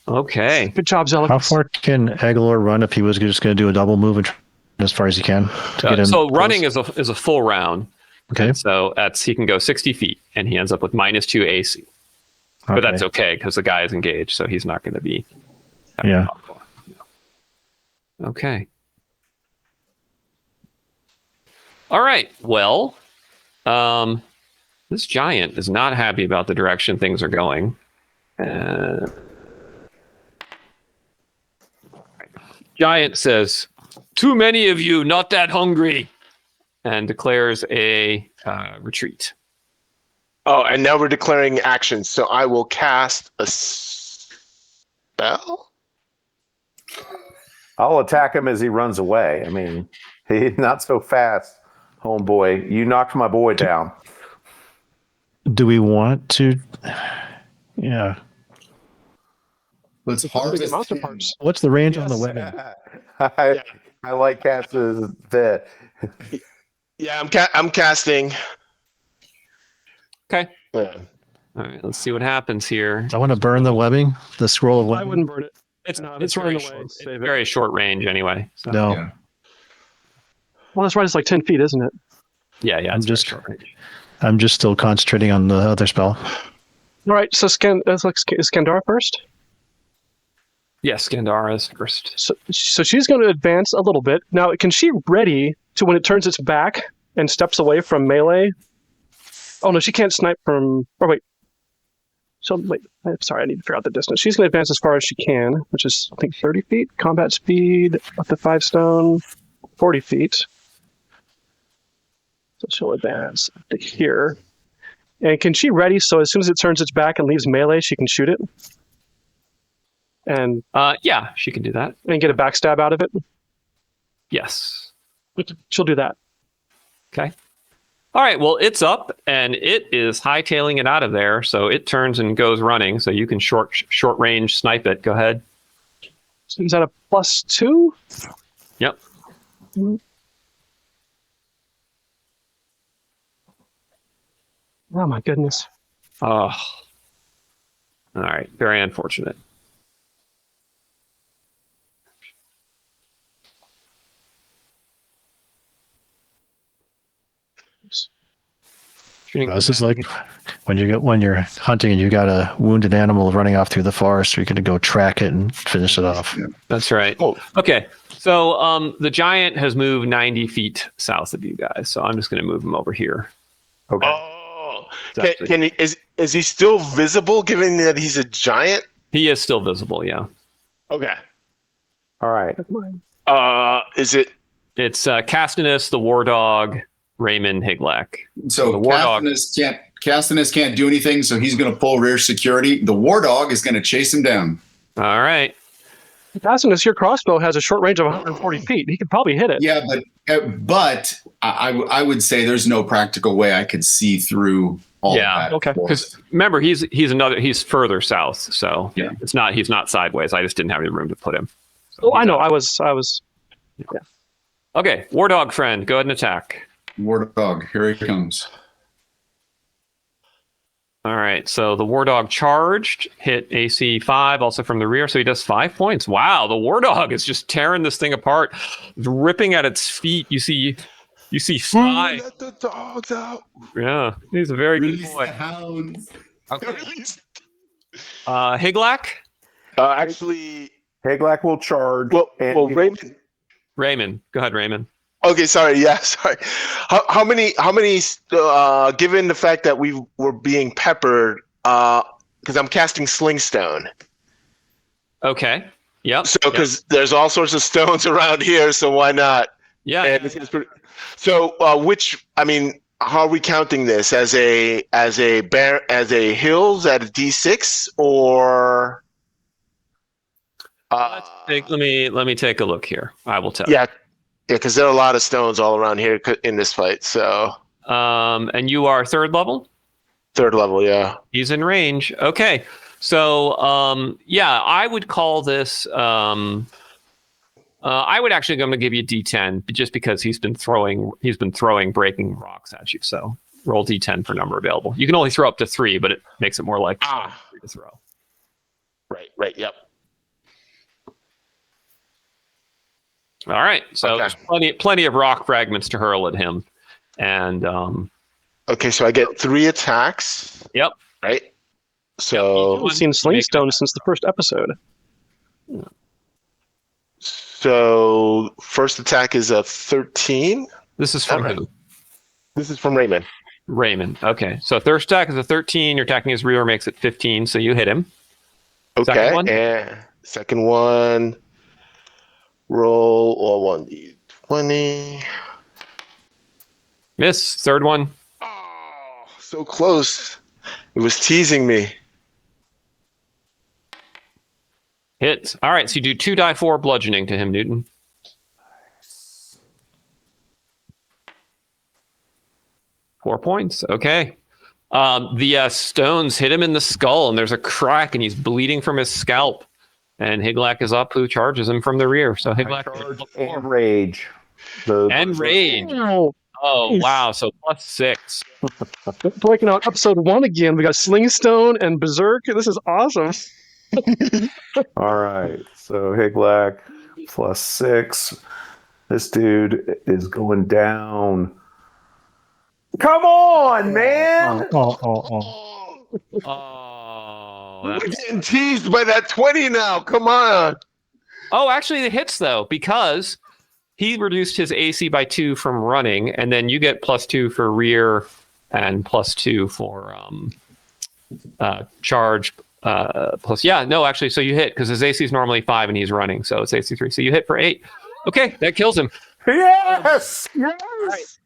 Okay. Good job, Zealot. How far can Aglor run if he was just going to do a double move and try as far as he can to get in? So close? running is a full round. Okay. So he can go 60 feet, and he ends up with -2 AC. But that's okay because the guy is engaged, so he's not going to be. Yeah. Okay. All right. Well, this giant is not happy about the direction things are going. Giant says, "Too many of you, not that hungry," and declares a retreat. Oh, and now we're declaring actions. So I will cast a spell. I'll attack him as he runs away. I mean, he's not so fast, homeboy. You knocked my boy down. Do we want to? Yeah. Let's Big harvest amounts of him. parts. What's the range on the weapon? I like Cass's bit. Yeah, I'm casting. Okay. Yeah. All right. Let's see what happens here. I want to burn the webbing, the scroll of I webbing. wouldn't burn it. It's No, it's it's running very away. short. It's Save it. very short range anyway. So. No, Yeah. Well, that's right. It's like 10 feet, isn't it? Yeah. I'm It's very just- short range. I'm just still concentrating on the other spell. All right. So Skandar first. Yes, Gandara is first. So she's going to advance a little bit. Now, can she ready to when it turns its back and steps away from melee? Oh, no, she can't snipe from... Oh, wait. So, wait. I'm sorry, I need to figure out the distance. She's going to advance as far as she can, which is, I think, 30 feet. Combat speed, up to 5 stone, 40 feet. So she'll advance up to here. And can she ready so as soon as it turns its back and leaves melee, she can shoot it? And Yeah, she can do that. get a backstab out of it? Yes. She'll do that. Okay. All right. Well, it's up and it is hightailing it out of there. So it turns and goes running. So you can short range snipe it. Go ahead. So is that a +2? Yep. Oh my goodness. Oh. All right. Very unfortunate. Shooting- This is like when you're hunting and you got a wounded animal running off through the forest. You're going to go track it and finish it off. That's right. Oh. Okay. So the giant has moved 90 feet south of you guys. So I'm just going to move him over here. Okay. Oh, Exactly. can he, is he still visible given that he's a giant? He is still visible. Yeah. Okay. All right. Is it? It's Castanus, the War Dog, Raymond, Higlak. So The war dog. Castanus can't do anything, so he's going to pull rear security. The war dog is going to chase him down. All right. Castanus, your crossbow has a short range of 140 feet. He could probably hit it. Yeah, but I would say there's no practical way I could see through all Yeah, of that. okay. Because remember, he's further south, so Yeah. he's not sideways. I just didn't have any room to put him. So Oh, I he's know. out. I was. Okay, War Dog friend, go ahead and attack. War dog, here he comes. All right, so the War Dog charged, hit AC 5, also from the rear, so he does 5 points. Wow, the War Dog is just tearing this thing apart, ripping at its feet. You see thigh. Let the dogs out. Yeah, he's a very good Release the boy. hounds. Okay. Higlak, Actually, Higlak will charge. well, and Raymond. Raymond, go ahead, Raymond. Okay, sorry. Yeah, sorry. How many? Given the fact that we were being peppered, because I'm casting Slingstone. Okay. Yep. So, because there's all sorts of stones around here, so why not? Yeah. And it's pretty, so, how are we counting this as a hills at a D6 or? Let me take a look here. I will tell. Yeah, because there are a lot of stones all around here in this fight. So, And you are third level? third level, yeah. He's in range. Okay. So, I would call this. I would actually. I'm going to give you a D10 just because he's been throwing breaking rocks at you. So roll D10 for number available. You can only throw up to 3, but it makes it more likely to throw. Right, yep. All right. So Okay. there's plenty of rock fragments to hurl at him, and Okay, so I get 3 attacks. Yep. Right. I So, haven't seen Slingstone since the first episode. first attack is a 13. this is from All right. who? This is from Raymond. Raymond. Okay. So first attack is a 13. Your attacking his rear makes it 15. So you hit him. Okay, Second one? and second one. Roll 1d20. Miss. Third one. Oh, so close. It was teasing me. Hit. All right. So you do 2d4 bludgeoning to him, Newton. Four points. Okay. The stones hit him in the skull, and there's a crack, and he's bleeding from his scalp. And Higlak is up, who charges him from the rear. So Higlak and rage. and rage. Oh, Oh, Nice. wow. So +6. Breaking out episode 1 again. We got Slingstone and Berserk. This is awesome. All right. So Higlak +6. This dude is going down. Come on, man! Oh, We're getting teased by that 20 now. Come on. Oh, actually, it hits though, because he reduced his AC by 2 from running, and then you get +2 for rear and +2 for charge. Plus, yeah, no, actually, so you hit because his AC is normally 5 and he's running, so it's AC 3. So you hit for 8. Okay, that kills him. Yes! Yes!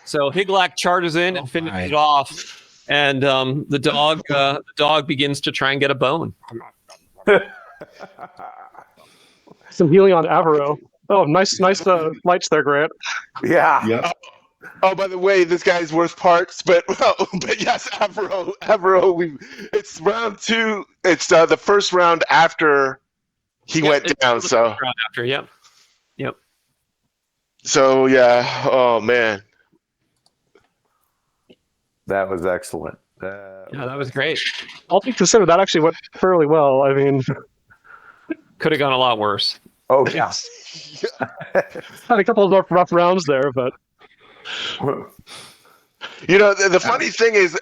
So Higlak charges in and finishes it off, and the dog begins to try and get a bone. Some healing on Avaro. Oh, nice lights there, Grant. Yeah. Yep. Oh, by the way, this guy's worst parts, but yes, Avro, it's round 2. It's the first round after he went down. So Round after, yep. So yeah. Oh man. That was excellent. Yeah, that was great. All things considered, that actually went fairly well. I mean, Could have gone a lot worse. Oh, yeah. had a couple of rough rounds there, but You know, the funny thing is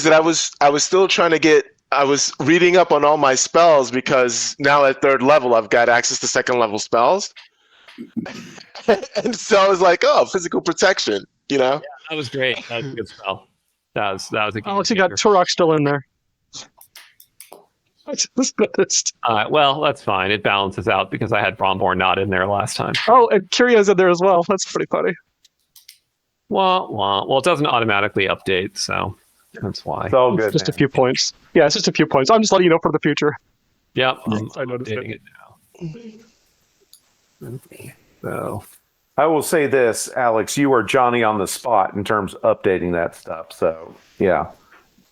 that I was still trying to I was reading up on all my spells because now at 3rd level I've got access to 2nd level spells. And so I was like, oh, physical protection, you know? Yeah, that was great. That was a good spell. That was a game Alex, you got changer. Turok still in there. Let's put this. Well, that's fine. It balances out because I had Bromborn not in there last time. Oh, and Kyria's in there as well. That's pretty funny. Well, it doesn't automatically update, so that's why. It's all good. Just a man. few points. Yeah, it's just a few points. I'm just letting you know for the future. Yep, I I'm noticed updating it now. So, I will say this, Alex, you are Johnny on the spot in terms of updating that stuff. So, yeah,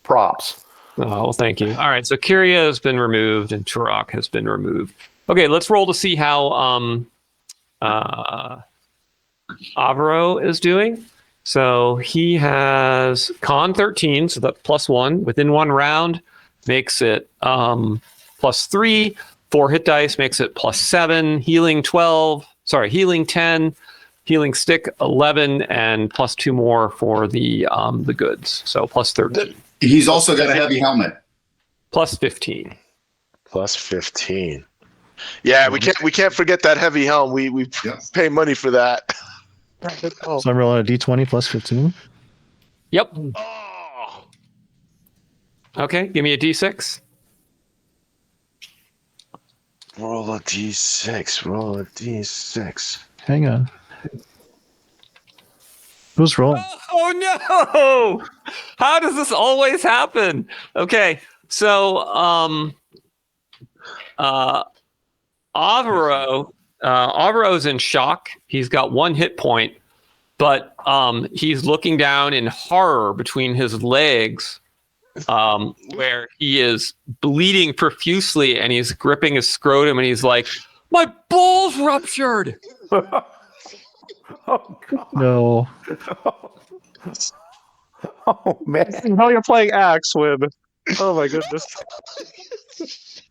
props. oh, well, thank you. All right, so Kyria has been removed and Turok has been removed. Okay, let's roll to see how Avro is doing. So he has con 13, so that's +1 within 1 round, makes it +3. 4 hit dice makes it +7. Healing 10. Healing stick 11, and +2 more for the goods. So +13. He's also got a heavy helmet. +15. +15. Yeah, we can't forget that heavy helm. We Yep. pay money for that. Oh, So I'm rolling a d20 +15. Yep. Oh. Okay, give me a d6. Roll a d6. Roll a d6. Hang on. Who's rolling? Oh no! How does this always happen? Okay, so Avaro's in shock. He's got 1 hit point, but he's looking down in horror between his legs, where he is bleeding profusely, and he's gripping his scrotum, and he's like, "My balls ruptured." Oh, God. No. Oh, man. now you're playing Axe, Wib. Oh my goodness. This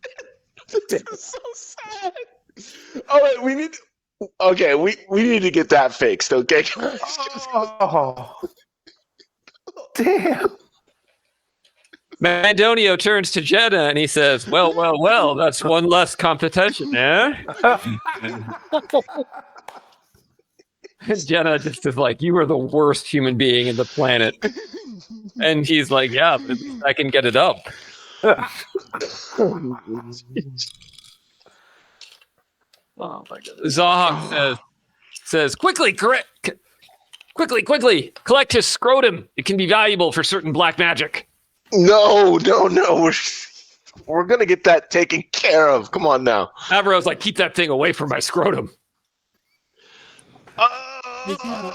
is so sad. Oh wait, we need to get that fixed, okay? Oh. Damn. Mandonio turns to Jenna and he says, well, that's one less competition, eh? And Jenna just is like, you are the worst human being in the planet. And he's like, yeah, but I can get it up. Oh my God. Zahak says, quickly, collect his scrotum. It can be valuable for certain black magic. No. We're gonna get that taken care of. Come on now. Avaro's like, keep that thing away from my scrotum.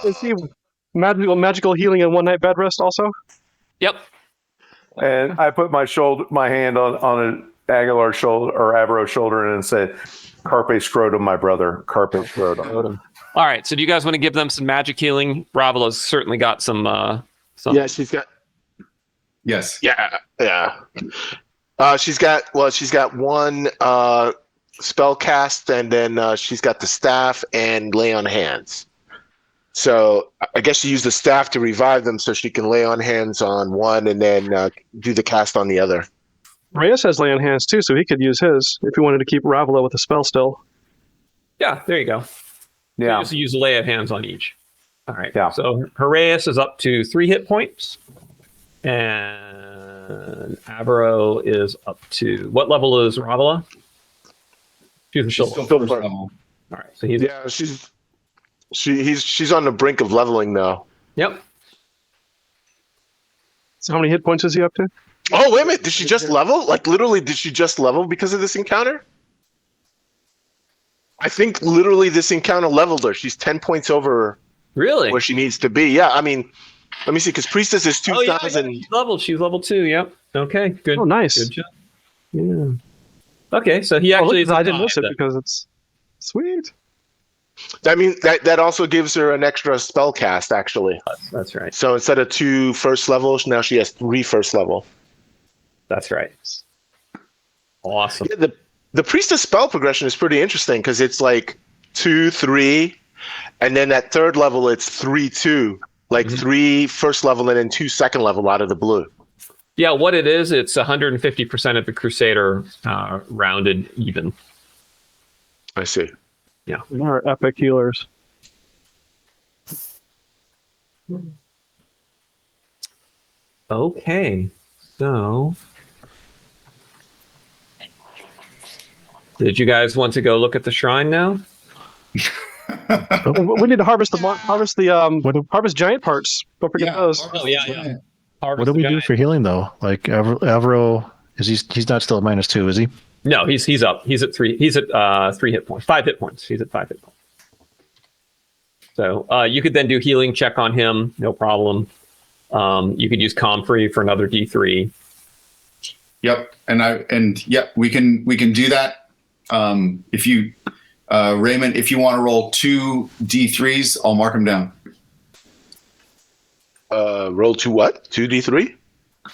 Is he magical healing and 1 night bed rest also? Yep. And I put my hand on an Aguilar's shoulder or Avaro's shoulder and said, "Carpe scrotum, my brother. Carpe scrotum." All right. So do you guys want to give them some magic healing? Ravala's certainly got some. Yeah, she's got. Yes. Yeah. She's got one spell cast, and then she's got the staff and lay on hands. So I guess she used the staff to revive them, so she can lay on hands on one, and then do the cast on the other. Reyes has lay on hands too, so he could use his if he wanted to keep Ravala with a spell still. Yeah, there you go. Yeah. Just use a lay of hands on each. All right. Yeah. So Horaeus is up to 3 hit points. And Avro is up to... What level is Ravala? She's a Still silver. first level. All right. So he's... Yeah, she's on the brink of leveling though. Yep. So how many hit points is he up to? Oh, wait a minute. Did she just level? Like, literally, did she just level because of this encounter? I think literally this encounter leveled her. She's 10 points over Really? where she needs to be. Yeah, I mean, let me see, because Priestess is Oh, yeah, 2,000. she's leveled. She's level 2. Yep. Okay. Good. Oh, nice. Good job. Yeah. Okay. So he Oh, actually look, is... I didn't miss it then. because it's sweet. I mean, that also gives her an extra spell cast, actually. That's right. So instead of 2 first levels, now she has 3 first level. That's right. Awesome. Yeah, the Priestess spell progression is pretty interesting because it's like 2, 3, and then at 3rd level it's 3, 2. Like 3 first level and then 2 second level out of the blue. Yeah, what it is, it's 150% of the Crusader rounded even. I see. We are epic healers. Okay, so did you guys want to go look at the shrine now? We need to harvest harvest giant parts. Don't forget those. Oh, yeah. What do we do for healing though? Like Avro, he's not still at -2, is he? No, he's up. He's at 3. He's at 3 hit points. 5 hit points. He's at 5 hit points. So you could then do healing check on him, no problem. You could use Comfrey for another D3. Yep, we can do that. If you, Raymond, if you want to roll 2 D3s, I'll mark them down. Roll 2 what? 2 D3?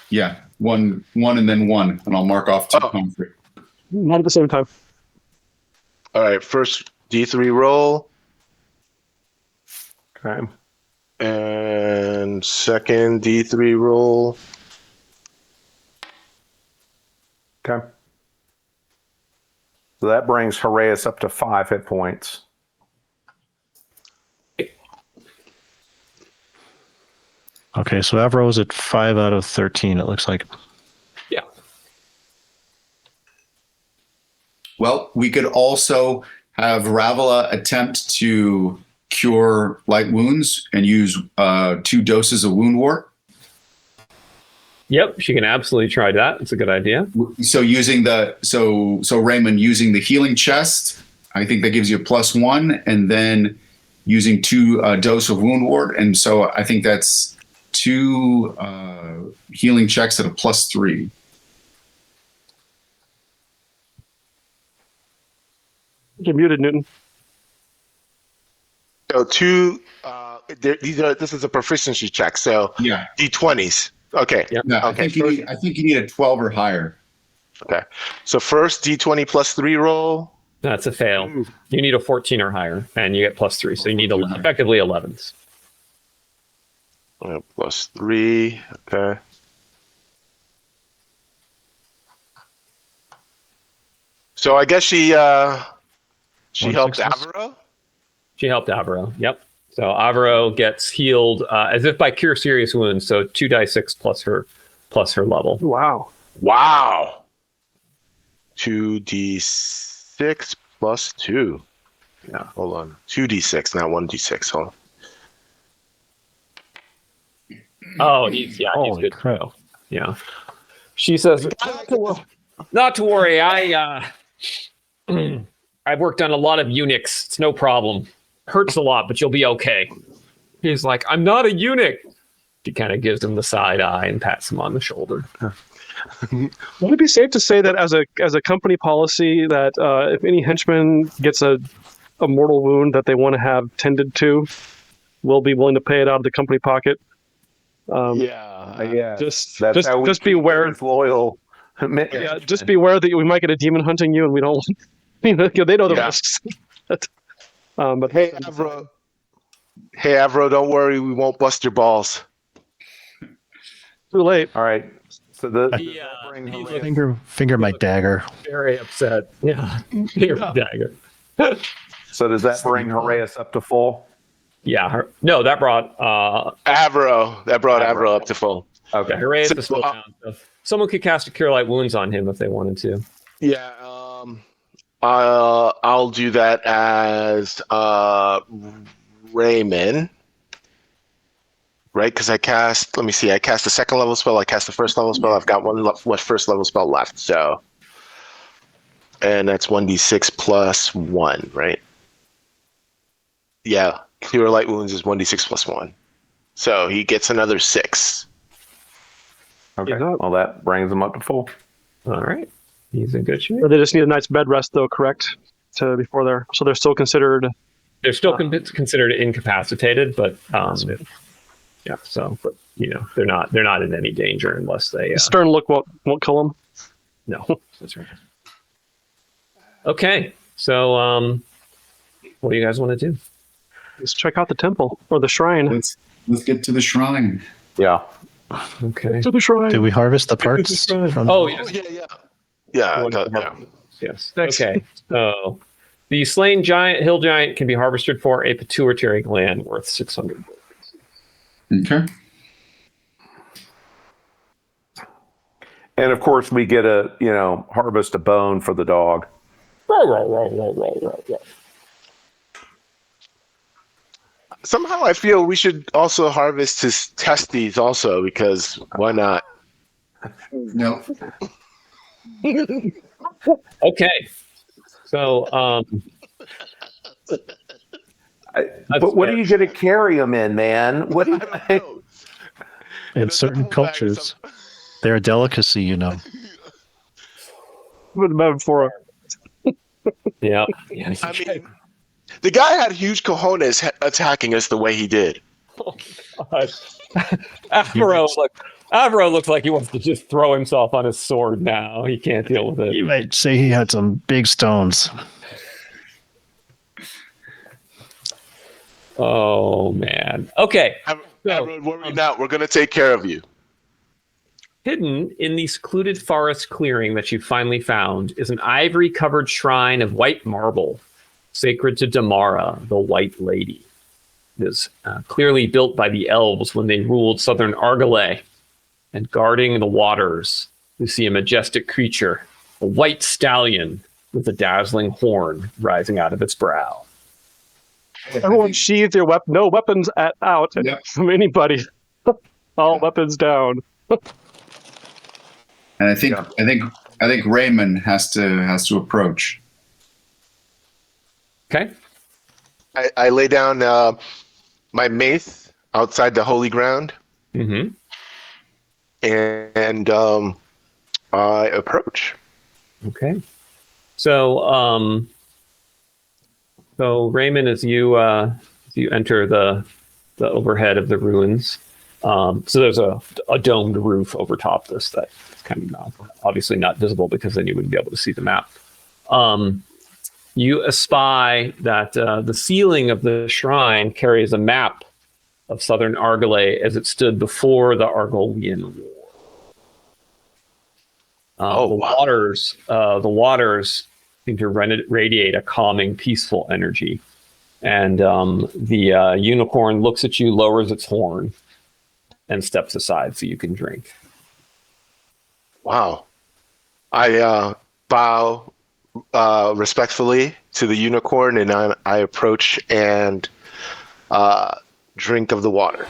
Yeah, one and then 1, and I'll mark off 2 Comfrey. Not at the same time. All right, first D3 roll. Okay. And second D3 roll. Okay. So that brings Horaeus up to 5 hit points. Okay, so Avro's at 5 out of 13, it looks like. Yeah. Well, we could also have Ravala attempt to cure light wounds and use 2 doses of wound wart. Yep, she can absolutely try that. It's a good idea. So using Raymond, using the healing chest, I think that gives you a +1, and then using 2 dose of wound wart, and so I think that's 2 healing checks at a +3. You're muted, Newton. So 2, this is a proficiency check, so Yeah. D20s. Okay. Yep. No, Okay. I think you need a 12 or higher. Okay. So first D20 +3 roll. That's a fail. You need a 14 or higher, and you get +3, so you need effectively 11s. +3. Okay. So I guess she helped success. Avro. She helped Avro. Yep. So Avro gets healed as if by cure serious wounds. So 2d6 plus her level. Wow. Wow. 2d6 +2. Yeah. Hold on. 2d6, not 1d6. Hold on. Oh, he's Holy good. crap. To go. Yeah. She says, "Not to worry. I've worked on a lot of eunuchs. It's no problem. Hurts a lot, but you'll be okay." He's like, "I'm not a eunuch." She kind of gives him the side eye and pats him on the shoulder. Would it be safe to say that as a company policy that if any henchman gets a a mortal wound that they want to have tended to, we'll be willing to pay it out of the company pocket. Yeah, Just how we just keep beware. things loyal. Yeah, just beware that we might get a demon hunting you, and we don't. They know the risks. But Hey, Avro, don't worry, we won't bust your balls. too late. All right. So the Finger my dagger. Very upset. Yeah. Dagger. so does that bring Haraeus up to full? Yeah. No, that brought Avro. That brought Avro up to full. Okay. Haraeus is still down. So someone could cast a Cure Light Wounds on him if they wanted to. Yeah. I'll do that as Raymond. Right, because I cast the second level spell, I cast the first level spell, I've got one first level spell left, so. And that's 1d6 plus 1, right? Yeah, Cure Light Wounds is 1d6 plus 1. So he gets another 6. Okay, well that brings him up to full. All right. He's in good shape. Or they just need a night's bed rest, though, correct? So they're still considered. They're still considered incapacitated, but yeah. So, but they're not in any danger unless they. Stern look won't kill them. No, that's right. Okay, so what do you guys want to do? Let's check out the temple or the shrine. Let's get to the shrine. Yeah. Okay. To the shrine. Did we harvest the parts? From... Oh yes. Yeah. Yes. Okay. So the slain hill giant can be harvested for a pituitary gland worth 600. Okay. And of course we get harvest a bone for the dog. Somehow I feel we should also harvest his testes also, because why not? No. Okay. So but what are you going to carry them in, man? What do you In certain cultures, they're a delicacy, For yeah. I mean, the guy had huge cojones attacking us the way he did. Oh, God. Avro looks like he wants to just throw himself on his sword now. He can't deal with it. You might say he had some big stones. Oh, man. Okay. Avro, worry not. We're going to take care of you. Hidden in the secluded forest clearing that you finally found is an ivory-covered shrine of white marble, sacred to Damara, the White Lady. It is clearly built by the elves when they ruled southern Argyle. And guarding the waters, you see a majestic creature, a white stallion with a dazzling horn rising out of its brow. everyone, sheathe your weapon. No weapons out from anybody. All weapons down. And I think Raymond has to approach. Okay. I lay down my mace outside the holy ground. Mm-hmm. And I approach. Okay. So Raymond, as you enter the overhead of the ruins, so there's a domed roof over top this that's kind of obviously not visible, because then you wouldn't be able to see the map. You espy that the ceiling of the shrine carries a map of southern Argyle as it stood before the Argolian War. The waters seem to radiate a calming, peaceful energy. And the unicorn looks at you, lowers its horn, and steps aside so you can drink. Wow. I bow respectfully to the unicorn, and I approach and drink of the water.